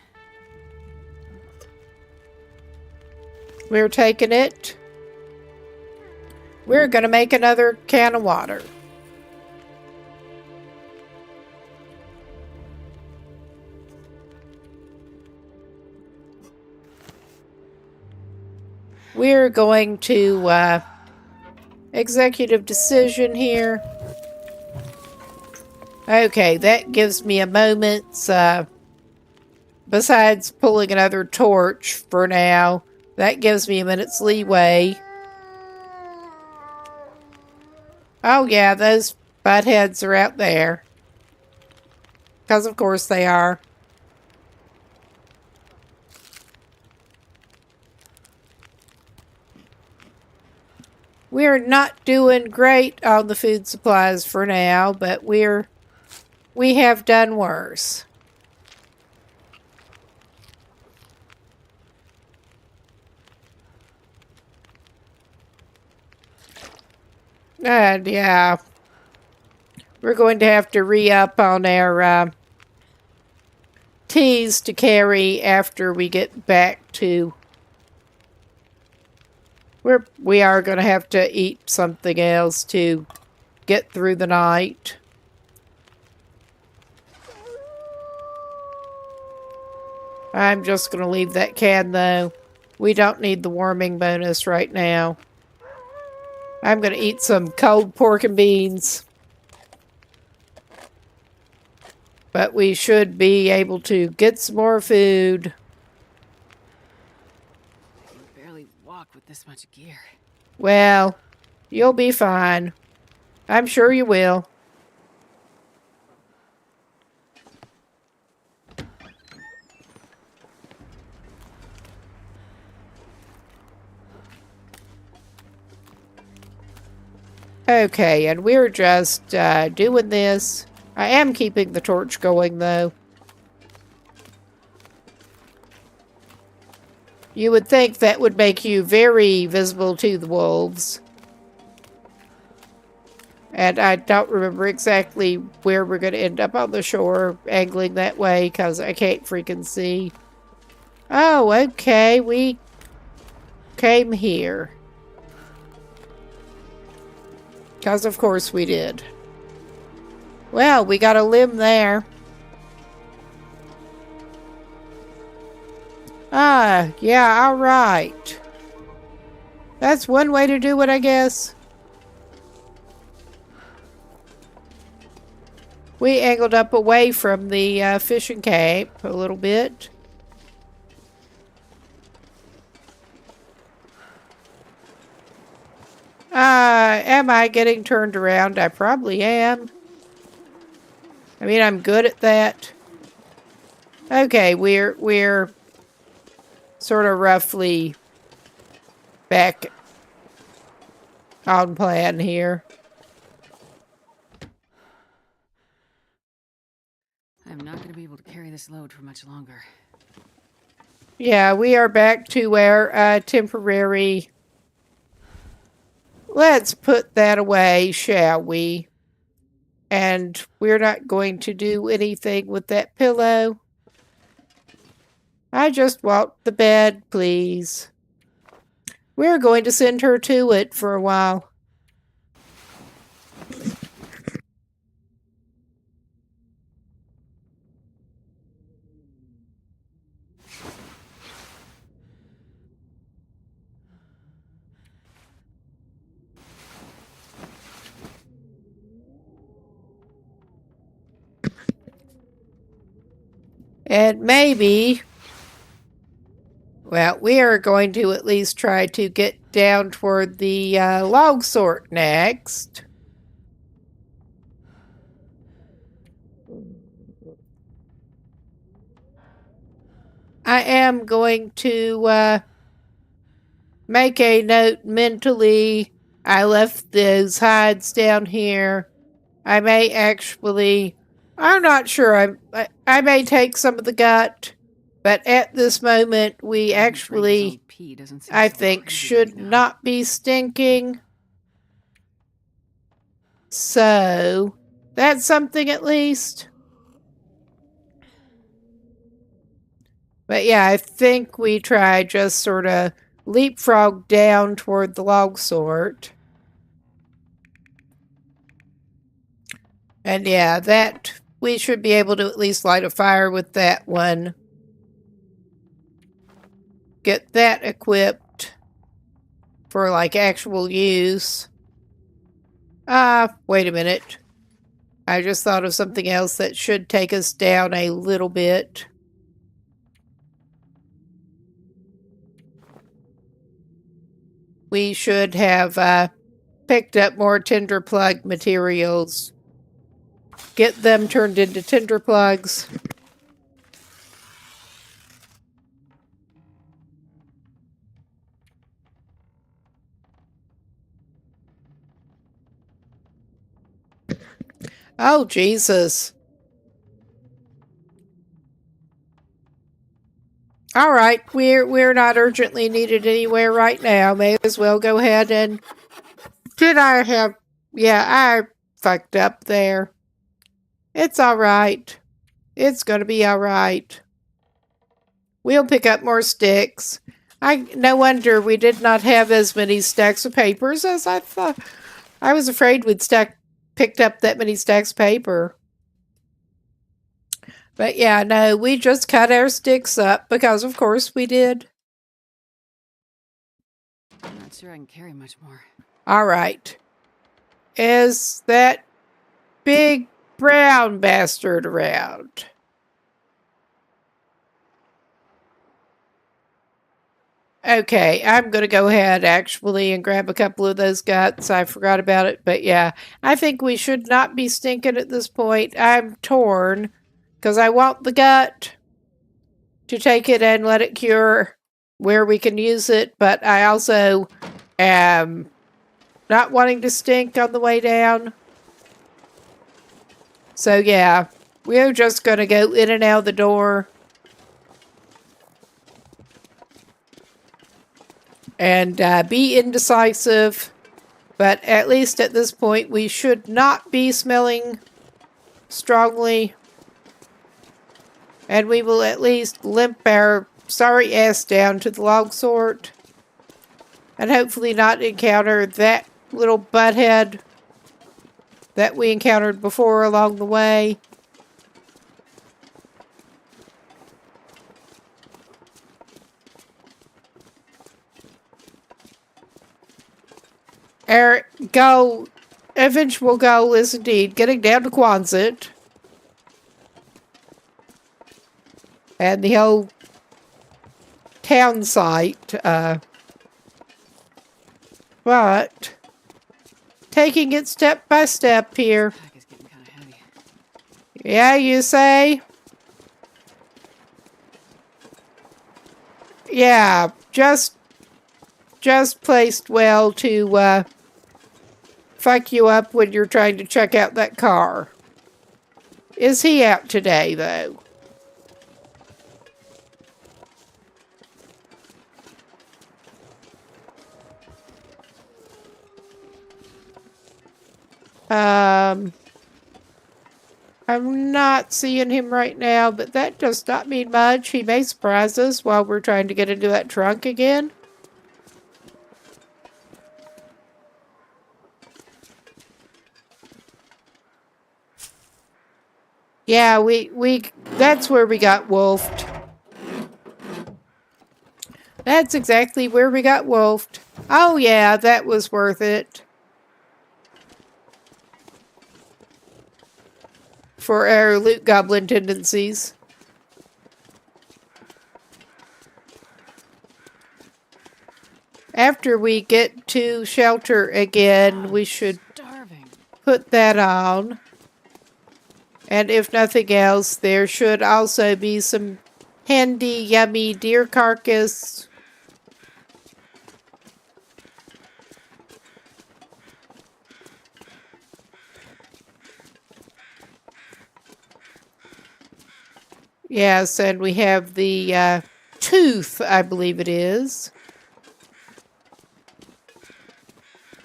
We're taking it. We're gonna make another can of water. We're going to executive decision here. Okay, that gives me a moment's besides pulling another torch for now, that gives me a minute's leeway. Oh yeah, those buttheads are out there. Because of course they are. We're not doing great on the food supplies for now, but we have done worse. And yeah, we're going to have to re-up on our teas to carry after we get back to... We are going to have to eat something else to get through the night. I'm just going to leave that can though. We don't need the warming bonus right now. I'm going to eat some cold pork and beans. But we should be able to get some more food. I can barely walk with this much gear. Well, you'll be fine. I'm sure you will. Okay, and we're just doing this. I am keeping the torch going, though. You would think that would make you very visible to the wolves. And I don't remember exactly where we're going to end up on the shore angling that way, because I can't freaking see. Oh, okay, we came here. Because of course we did. Well, we got a limb there. Ah, yeah, alright. That's one way to do it, I guess. We angled up away from the fishing camp a little bit. Am I getting turned around? I probably am. I mean, I'm good at that. Okay, we're sort of roughly back on plan here. I'm not going to be able to carry this load for much longer. Yeah, we are back to our temporary... Let's put that away, shall we? And we're not going to do anything with that pillow. I just want the bed, please. We're going to send her to it for a while. And maybe, well, we are going to at least try to get down toward the log sort next. I am going to make a note mentally. I left those hides down here. I may actually... I'm not sure. I may take some of the gut, but at this moment, we actually, I think, should not be stinking. So, that's something at least. But yeah, I think we try just sort of leapfrog down toward the log sort. And yeah, that... we should be able to at least light a fire with that one. Get that equipped for, like, actual use. Wait a minute. I just thought of something else that should take us down a little bit. We should have picked up more tinder plug materials. Get them turned into tinder plugs. Oh, Jesus. All right, we're not urgently needed anywhere right now. May as well go ahead and... Yeah, I fucked up there. It's all right. It's going to be all right. We'll pick up more sticks. No wonder we did not have as many stacks of papers as I thought. I was afraid we'd picked up that many stacks of paper. But yeah, no, we just cut our sticks up because of course we did. I'm not sure I can carry much more. All right. Is that big brown bastard around? Okay, I'm going to go ahead actually and grab a couple of those guts. I forgot about it, but yeah, I think we should not be stinking at this point. I'm torn because I want the gut to take it and let it cure where we can use it, but I also am not wanting to stink on the way down. So yeah, we're just going to go in and out the door. And be indecisive. But at least at this point, we should not be smelling strongly. And we will at least limp our sorry ass down to the log sort. And hopefully not encounter that little butthead that we encountered before along the way. Our goal, eventual goal is indeed getting down to Quonset. And the whole town site, but taking it step by step here. Pack is getting kind of heavy. Yeah, you say? Yeah, just placed well to fuck you up when you're trying to check out that car. Is he out today, though? I'm not seeing him right now, but that does not mean much. He may surprise us while we're trying to get into that trunk again. Yeah, that's where we got wolfed. That's exactly where we got wolfed. Oh yeah, that was worth it. For our loot goblin tendencies. After we get to shelter again, we should Starving. put that on. And if nothing else, there should also be some handy, yummy deer carcass. Yes, and we have the tooth, I believe it is.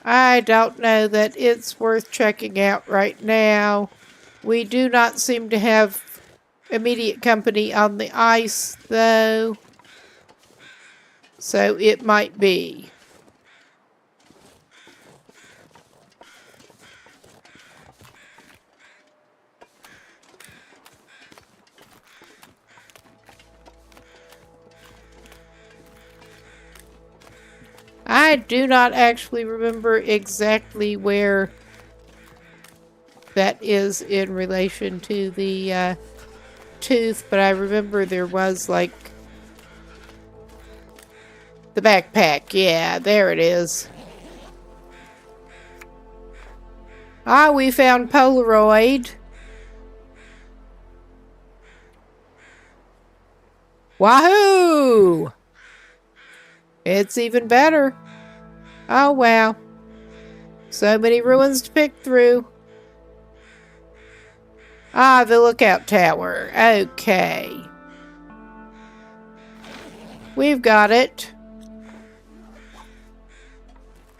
I don't know that it's worth checking out right now. We do not seem to have immediate company on the ice, though. So it might be. I do not actually remember exactly where that is in relation to the tooth, but I remember there was like the backpack. Yeah, there it is. Ah, we found Polaroid. Wahoo! It's even better. Oh, wow. So many ruins to pick through. Ah, the lookout tower. Okay. We've got it.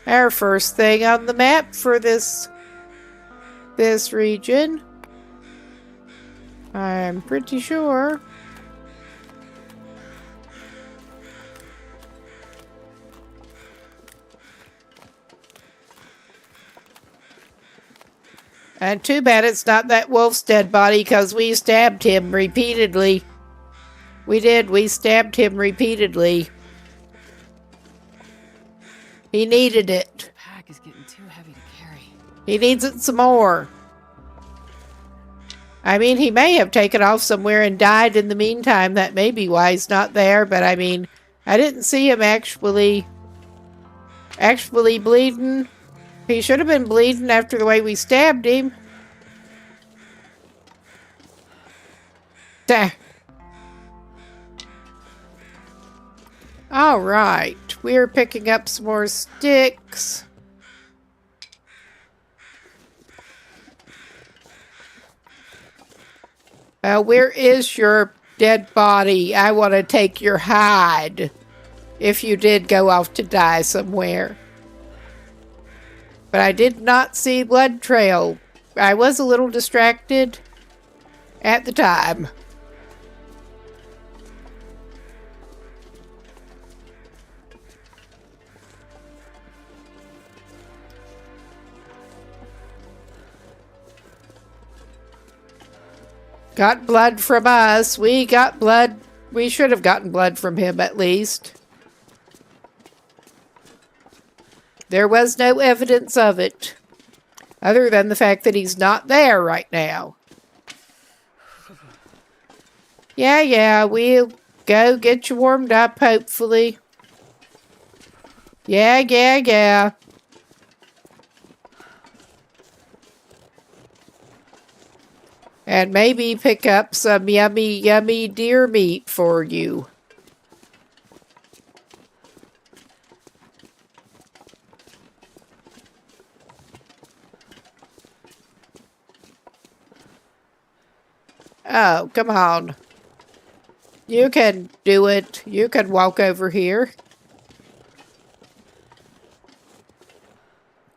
Our first thing on the map for this region. I'm pretty sure. And too bad it's not that wolf's dead body, because we stabbed him repeatedly. We did. We stabbed him repeatedly. He needed it. The pack is getting too heavy to carry. He needs it some more. I mean, he may have taken off somewhere and died in the meantime. That may be why he's not there. But I mean, I didn't see him actually bleeding. He should have been bleeding after the way we stabbed him. Duh. All right, we're picking up some more sticks. Where is your dead body? I want to take your hide. If you did go off to die somewhere. But I did not see blood trail. I was a little distracted at the time. Got blood from us. We got blood. We should have gotten blood from him at least. There was no evidence of it, other than the fact that he's not there right now. Yeah, we'll go get you warmed up, hopefully. Yeah. And maybe pick up some yummy deer meat for you. Oh, come on. You can do it. You can walk over here.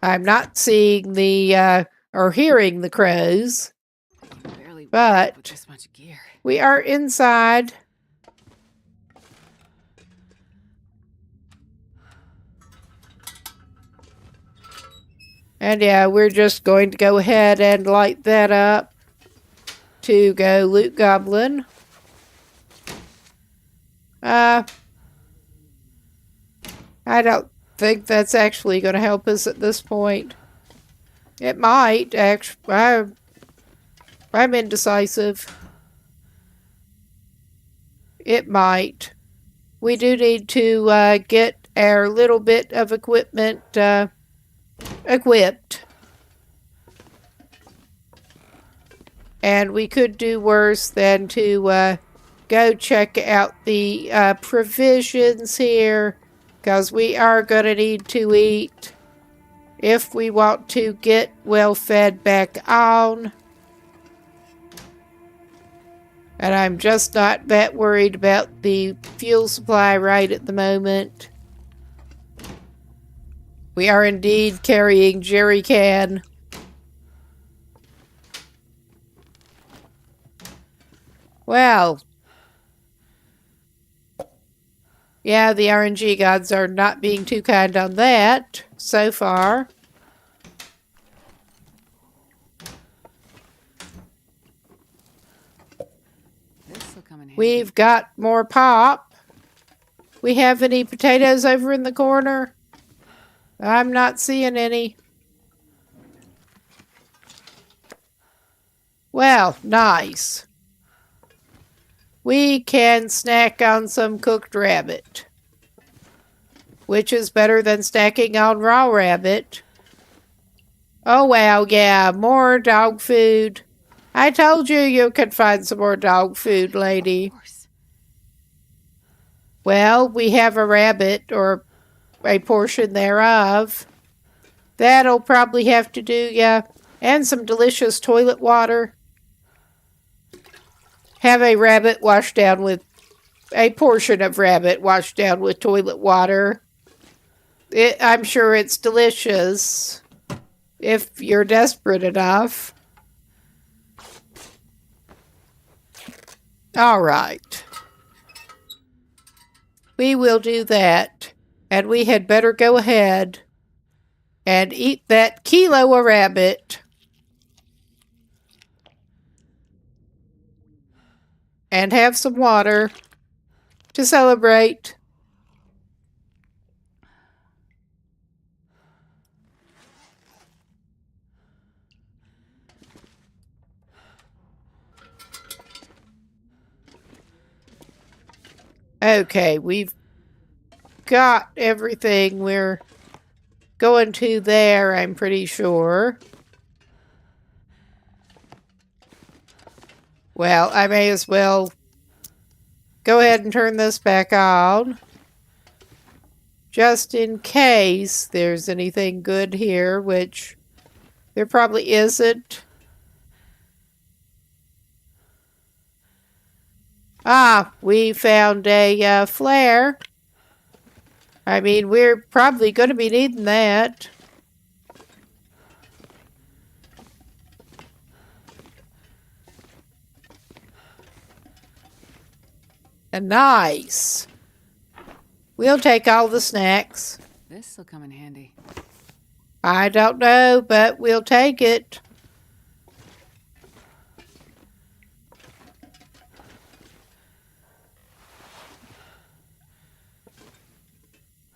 I'm not seeing the, or hearing the crows. Barely But with this much gear. we are inside. And yeah, we're just going to go ahead and light that up to go loot goblin. I don't think that's actually going to help us at this point. It might, actually. I'm indecisive. It might. We do need to get our little bit of equipment equipped. And we could do worse than to go check out the provisions here, because we are going to need to eat if we want to get well fed back on. And I'm just not that worried about the fuel supply right at the moment. We are indeed carrying jerry can. Well, yeah, the RNG gods are not being too kind on that so far. This'll come in handy. We've got more pop. We have any potatoes over in the corner? I'm not seeing any. Well, nice. We can snack on some cooked rabbit, which is better than snacking on raw rabbit. Oh, wow, yeah, more dog food. I told you could find some more dog food, lady. Of course. Well, we have a rabbit, or a portion thereof. That'll probably have to do, yeah. And some delicious toilet water. Have a rabbit washed down with, a portion of rabbit washed down with toilet water. I'm sure it's delicious, if you're desperate enough. All right. We will do that. And we had better go ahead and eat that kilo of rabbit. And have some water to celebrate. Okay, we've got everything. We're going to there, I'm pretty sure. Well, I may as well go ahead and turn this back on, just in case there's anything good here, which there probably isn't. Ah, we found a flare. I mean, we're probably going to be needing that. Nice. We'll take all the snacks. This'll come in handy. I don't know, but we'll take it.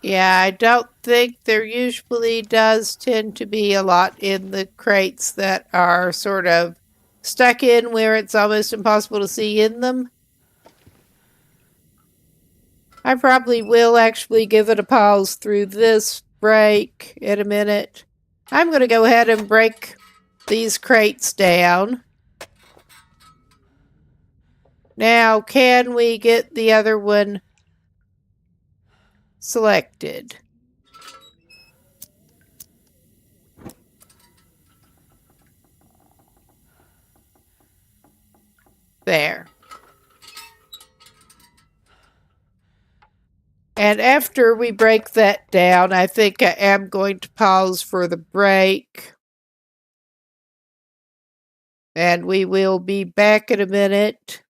Yeah, I don't think there usually does tend to be a lot in the crates that are sort of stuck in where it's almost impossible to see in them. I probably will actually give it a pause through this break in a minute. I'm going to go ahead and break these crates down. Now, can we get the other one selected? There. And after we break that down, I think I am going to pause for the break. And we will be back in a minute.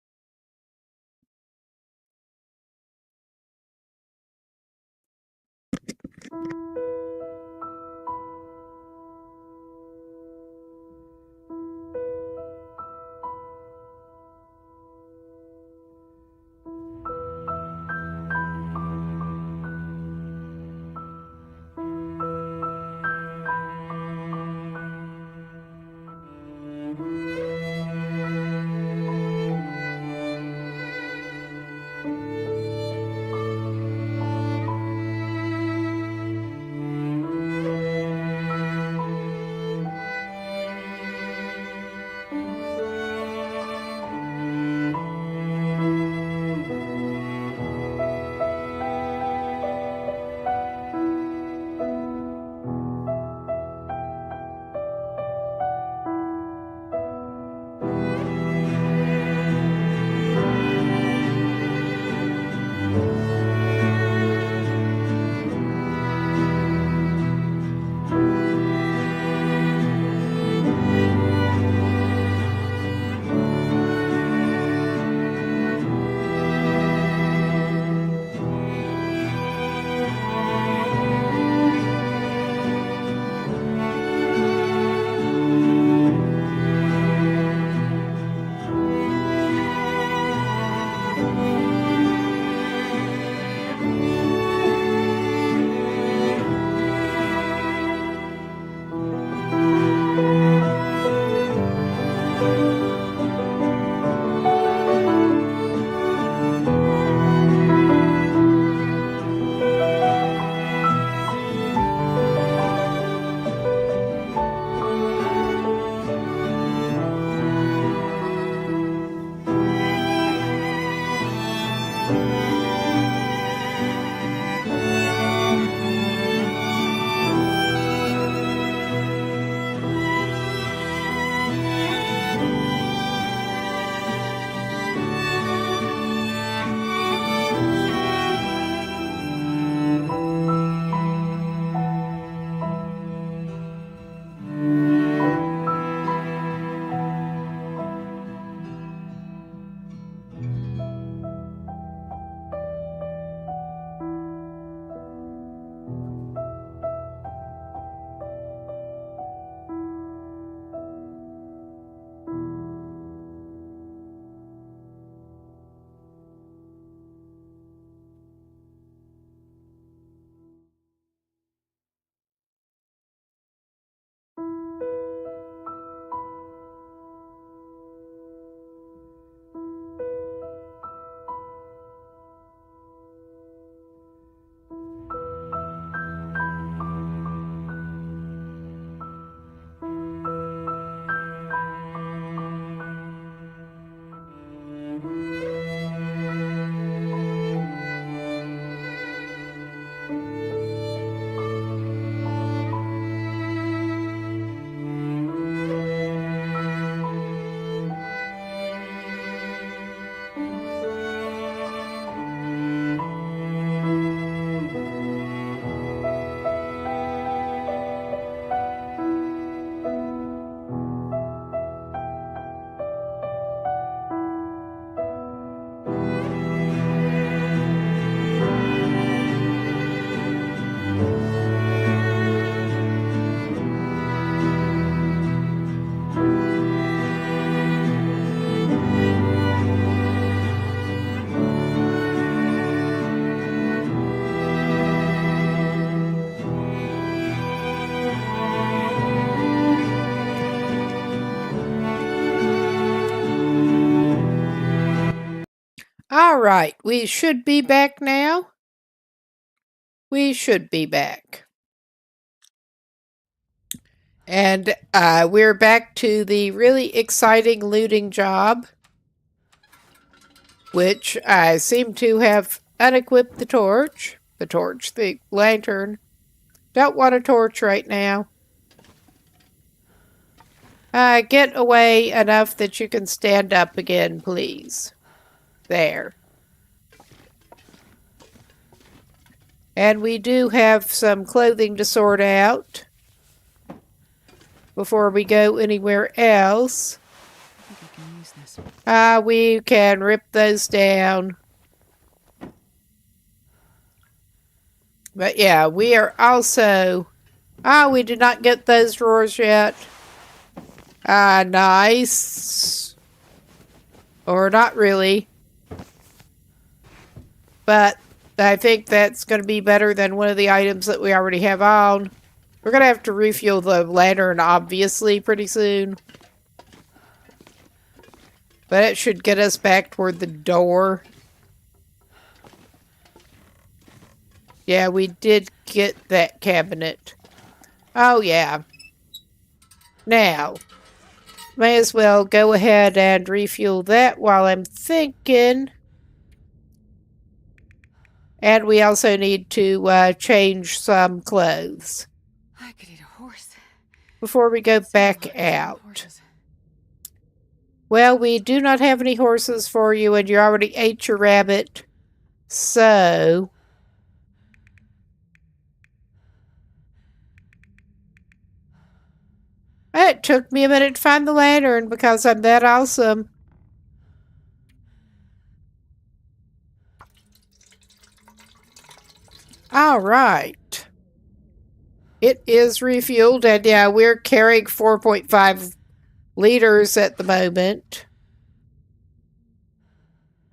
All right, we should be back now. We should be back. And we're back to the really exciting looting job, which I seem to have unequipped the torch. The lantern. Don't want a torch right now. Get away enough that you can stand up again, please. There. And we do have some clothing to sort out before we go anywhere else. I think I can use this. We can rip those down. But yeah, we are also... we did not get those drawers yet. Nice. Or not really. But I think that's going to be better than one of the items that we already have on. We're going to have to refuel the lantern, obviously, pretty soon. But it should get us back toward the door. Yeah, we did get that cabinet. Oh, yeah. Now, may as well go ahead and refuel that while I'm thinking. And we also need to change some clothes I could eat a horse. before we go back out. Horses. Well, we do not have any horses for you, and you already ate your rabbit. So... it took me a minute to find the lantern because I'm that awesome. Alright. It is refueled, and yeah, we're carrying 4.5 liters at the moment.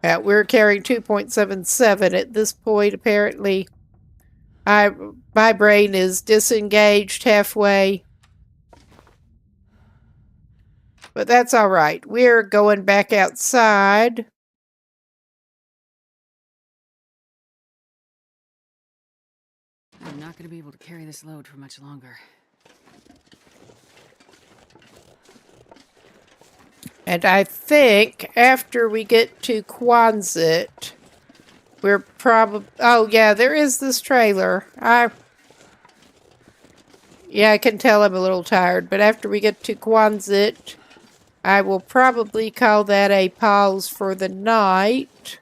We're carrying 2.77 at this point, apparently. My brain is disengaged halfway. But that's alright. We're going back outside. I'm not going to be able to carry this load for much longer. And I think after we get to Quonset, we're probably... oh, yeah, there is this trailer. Yeah, I can tell I'm a little tired. But after we get to Quonset, I will probably call that a pause for the night.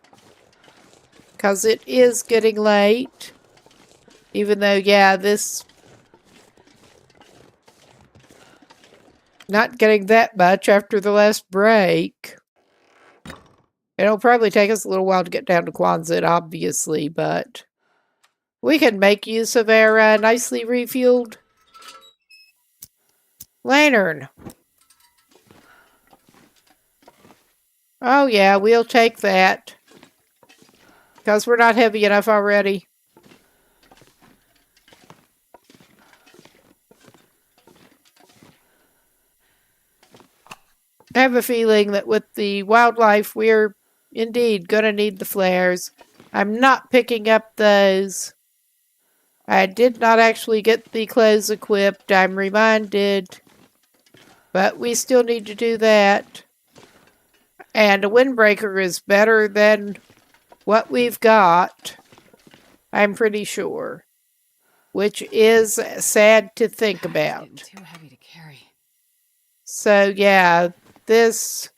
Because it is getting late. Even though, yeah, this... not getting that much after the last break. It'll probably take us a little while to get down to Quonset, obviously, but... we can make use of our nicely refueled lantern. Oh yeah, we'll take that. Because we're not heavy enough already. I have a feeling that with the wildlife, we're indeed going to need the flares. I'm not picking up those. I did not actually get the clothes equipped, I'm reminded. But we still need to do that. And a windbreaker is better than what we've got. I'm pretty sure. Which is sad to think about. It's getting too heavy to carry. So yeah, this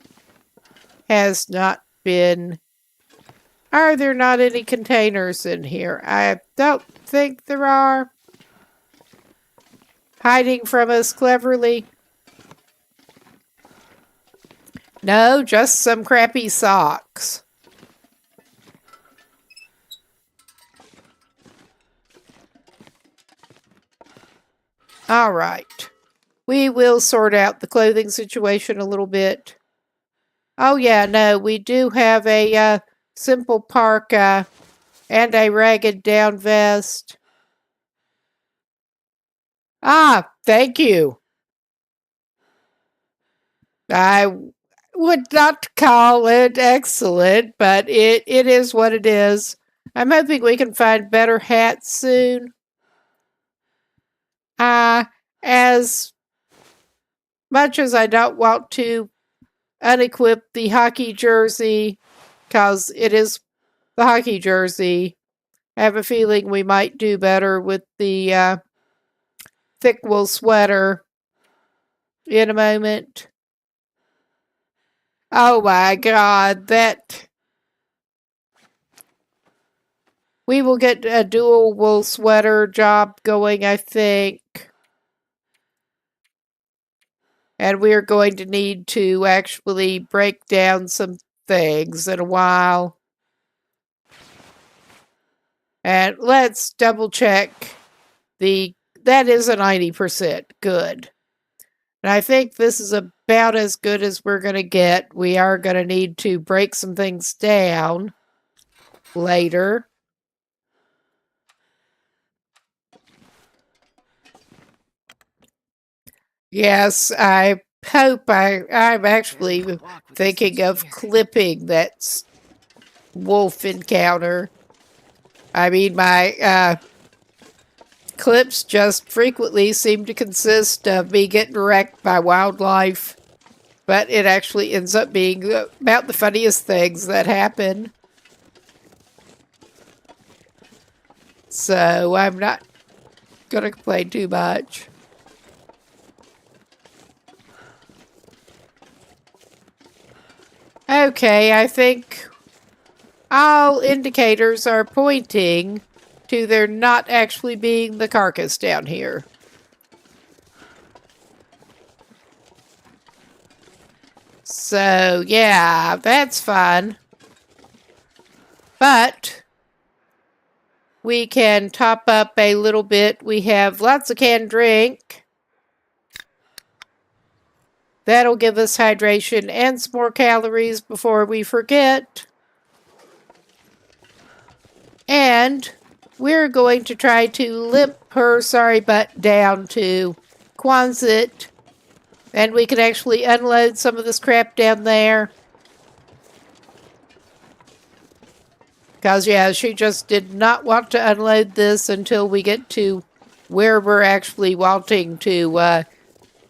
has not been... are there not any containers in here? I don't think there are. Hiding from us cleverly. No, just some crappy socks. All right. We will sort out the clothing situation a little bit. Oh yeah, no, we do have a simple parka and a ragged down vest. Ah, thank you. would not call it excellent, but it is what it is. I'm hoping we can find better hats soon. As much as I don't want to unequip the hockey jersey, because it is the hockey jersey, I have a feeling we might do better with the thick wool sweater in a moment. Oh my god, that... We will get a dual wool sweater job going, I think. And we're going to need to actually break down some things in a while. And let's double check that is a 90%. Good. And I think this is about as good as we're going to get. We are going to need to break some things down later. Yes, I hope I'm actually thinking of clipping that wolf encounter. I mean, my clips just frequently seem to consist of me getting wrecked by wildlife, but it actually ends up being about the funniest things that happen. So I'm not going to complain too much. Okay, I think all indicators are pointing to there not actually being the carcass down here. So, yeah, that's fun. But we can top up a little bit. We have lots of canned drink. That'll give us hydration and some more calories before we forget. And we're going to try to limp her sorry butt down to Quonset. And we can actually unload some of this crap down there. Because, yeah, she just did not want to unload this until we get to where we're actually wanting to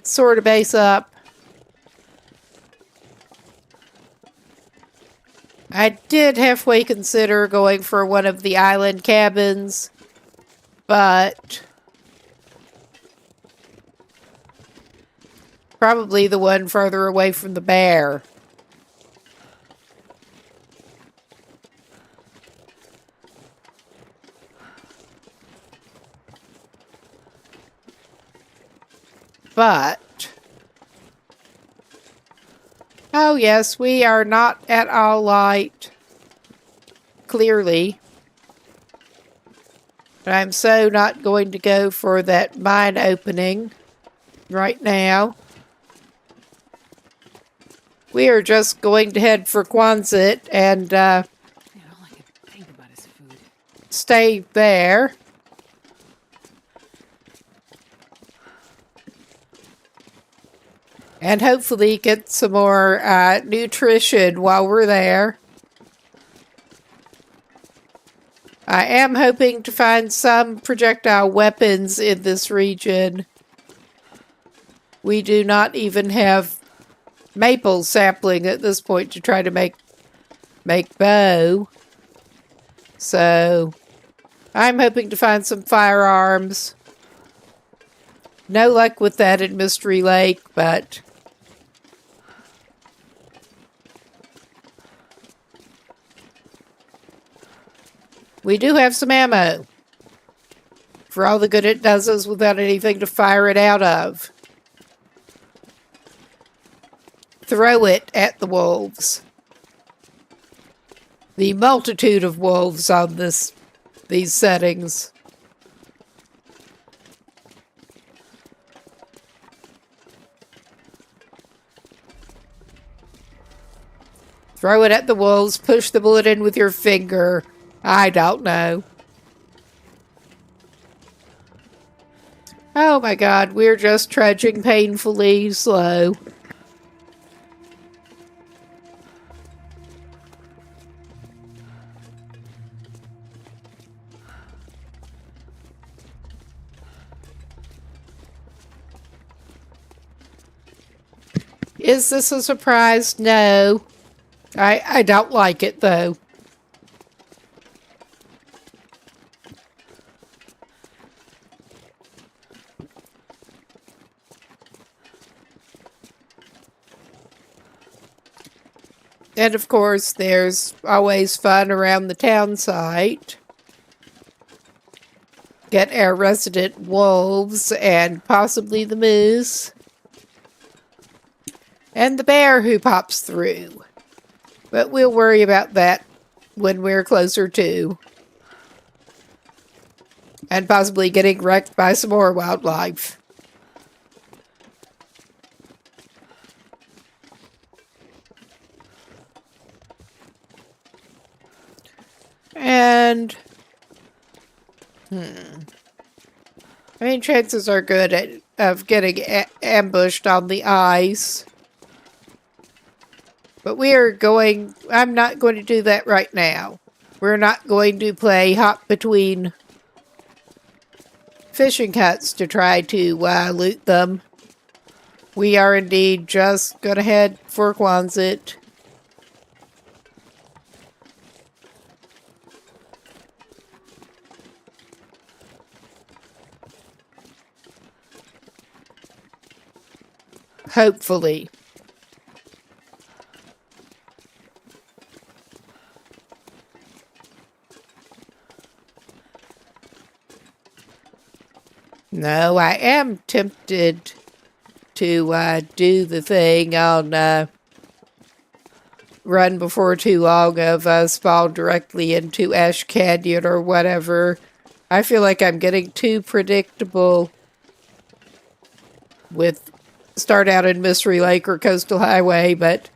sort of base up. I did halfway consider going for one of the island cabins, but probably the one further away from the bear. But oh yes, we are not at all light, clearly. But I'm so not going to go for that mine opening right now. We are just going to head for Quonset and Man, all I can think about is food. stay there. And hopefully get some more nutrition while we're there. I am hoping to find some projectile weapons in this region. We do not even have maple sapling at this point to try to make bow. So I'm hoping to find some firearms. No luck with that in Mystery Lake, but we do have some ammo. For all the good it does us without anything to fire it out of. Throw it at the wolves. The multitude of wolves on these settings. Throw it at the wolves, push the bullet in with your finger. I don't know. Oh my god, we're just trudging painfully slow. Is this a surprise? No. I don't like it, though. And of course, there's always fun around the town site. Get our resident wolves and possibly the moose. And the bear who pops through. But we'll worry about that when we're closer to. And possibly getting wrecked by some more wildlife. And... I mean, chances are good of getting ambushed on the ice. But we are going... I'm not going to do that right now. We're not going to play hop between fishing huts to try to loot them. We are indeed just going to head for Quonset. Hopefully. No, I am tempted to do the thing on Run Before Too Long of spawn directly into Ash Canyon or whatever. I feel like I'm getting too predictable with start out in Mystery Lake or Coastal Highway, but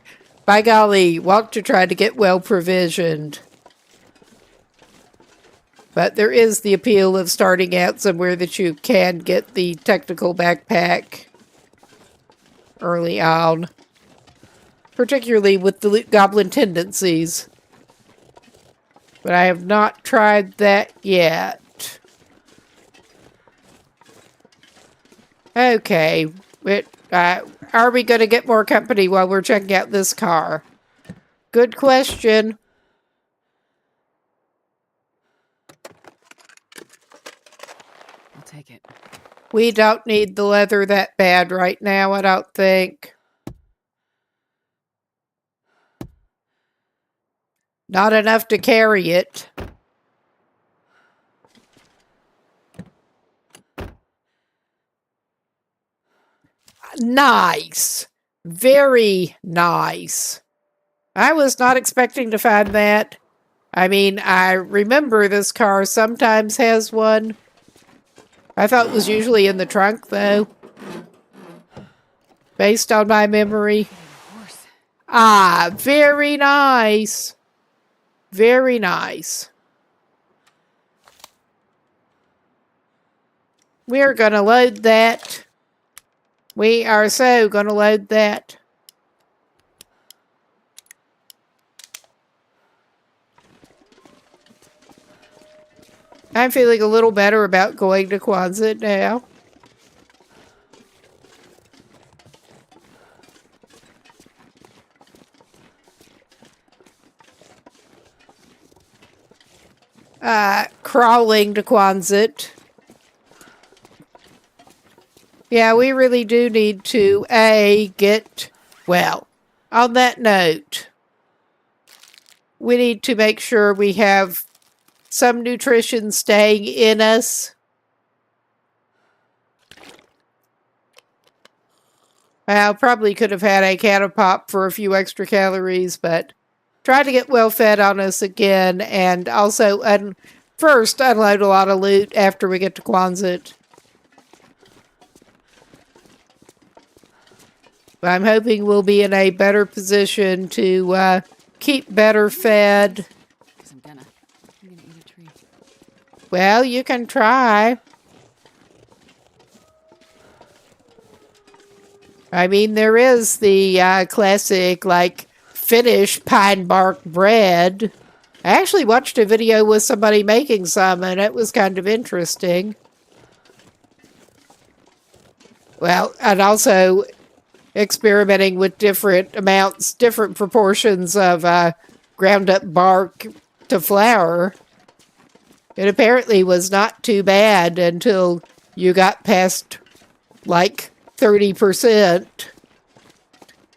by golly, want to try to get well provisioned. But there is the appeal of starting out somewhere that you can get the technical backpack early on. Particularly with the loot goblin tendencies. But I have not tried that yet. Okay. Are we going to get more company while we're checking out this car? Good question. I'll take it. We don't need the leather that bad right now, I don't think. Not enough to carry it. Nice. Very nice. I was not expecting to find that. I mean, I remember this car sometimes has one. I thought it was usually in the trunk, though. Based on my memory. Ah, very nice. Very nice. We're going to load that. We are so going to load that. I'm feeling a little better about going to Quonset now. Crawling to Quonset. Yeah, we really do need to, well, on that note, we need to make sure we have some nutrition staying in us. Well, probably could have had a can of pop for a few extra calories, but try to get well fed on us again, and also first unload a lot of loot after we get to Quonset. I'm hoping we'll be in a better position to keep better fed. I'm gonna eat a tree. Well, you can try. I mean, there is the classic, Finnish pine bark bread. I actually watched a video with somebody making some, and it was kind of interesting. Well, and also, experimenting with different amounts, different proportions of ground up bark to flour. It apparently was not too bad until you got past like 30%.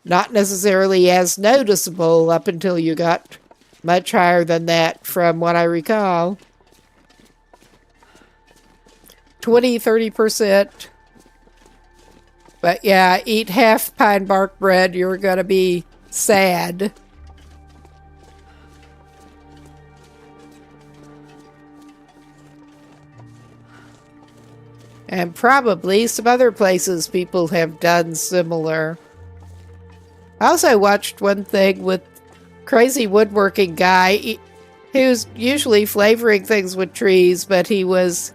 Not necessarily as noticeable up until you got much higher than that, from what I recall. 20-30%. But yeah, eat half pine bark bread, you're going to be sad. And probably some other places people have done similar. I also watched one thing with crazy woodworking guy who's usually flavoring things with trees, but he was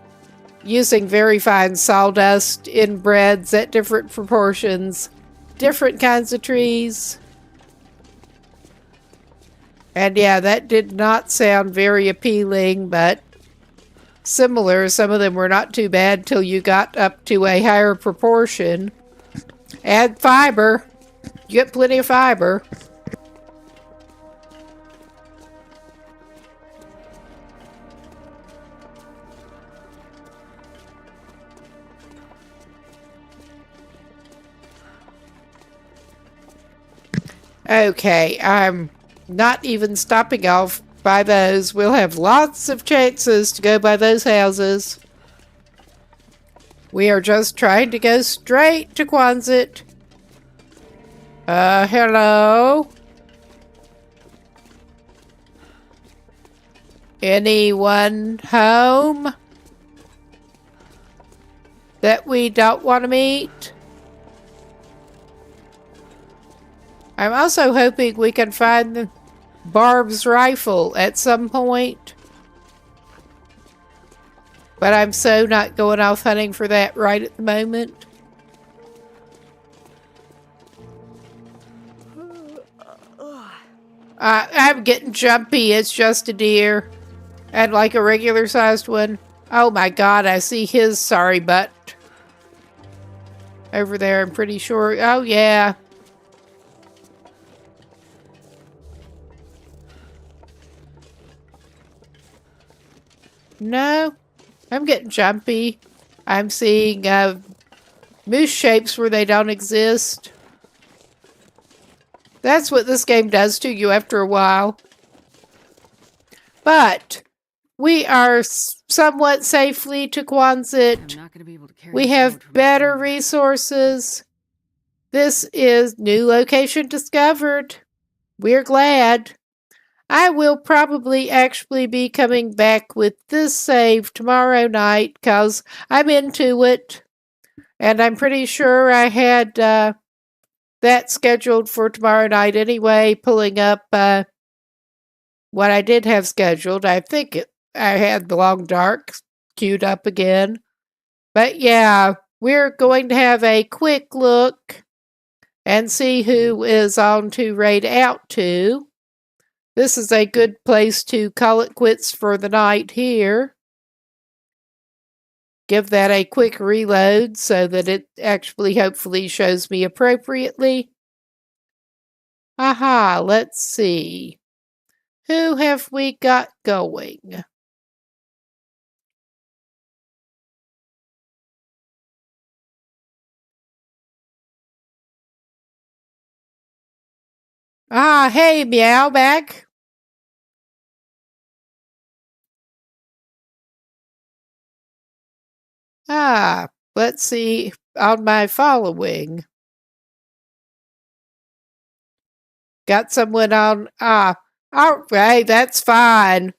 using very fine sawdust in breads at different proportions, different kinds of trees. And yeah, that did not sound very appealing, but similar. Some of them were not too bad till you got up to a higher proportion. Add fiber. You get plenty of fiber. Okay, I'm not even stopping off by those. We'll have lots of chances to go by those houses. We are just trying to go straight to Quonset. Hello? Anyone home that we don't want to meet? I'm also hoping we can find the Barb's rifle at some point. But I'm so not going off hunting for that right at the moment. I'm getting jumpy. It's just a deer. And like a regular sized one. Oh my god, I see his sorry butt. Over there, I'm pretty sure. Oh yeah. No, I'm getting jumpy. I'm seeing moose shapes where they don't exist. That's what this game does to you after a while. But we are somewhat safely to Quonset. We have better resources. This is new location discovered. We're glad. I will probably actually be coming back with this save tomorrow night because I'm into it. And I'm pretty sure I had that scheduled for tomorrow night anyway, pulling up what I did have scheduled. I think I had The Long Dark queued up again. But yeah, we're going to have a quick look and see who is on to raid out to. This is a good place to call it quits for the night here. Give that a quick reload so that it actually hopefully shows me appropriately. Aha, let's see. Who have we got going? Ah, hey, Meowback. Ah, let's see on my following. Got someone on. All right, that's fine.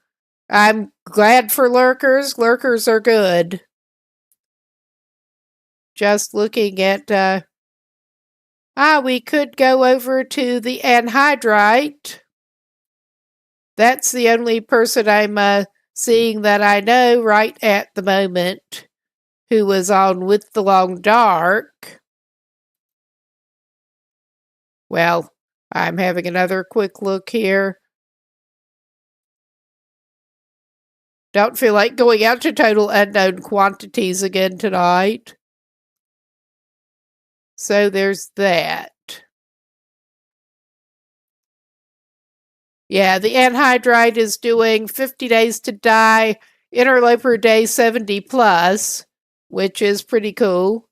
I'm glad for lurkers. Lurkers are good. Just looking at. We could go over to the anhydrite. That's the only person I'm seeing that I know right at the moment who was on with the Long Dark. Well, I'm having another quick look here. Don't feel like going out to total unknown quantities again tonight. So there's that. Yeah, the anhydrite is doing 50 days to die, interloper day 70 plus, which is pretty cool.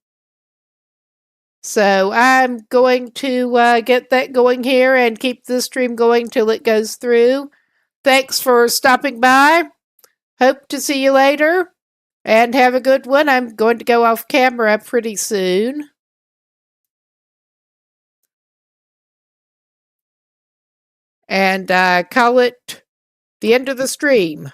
So I'm going to get that going here and keep this stream going till it goes through. Thanks for stopping by. Hope to see you later. And have a good one. I'm going to go off camera pretty soon. And call it the end of the stream.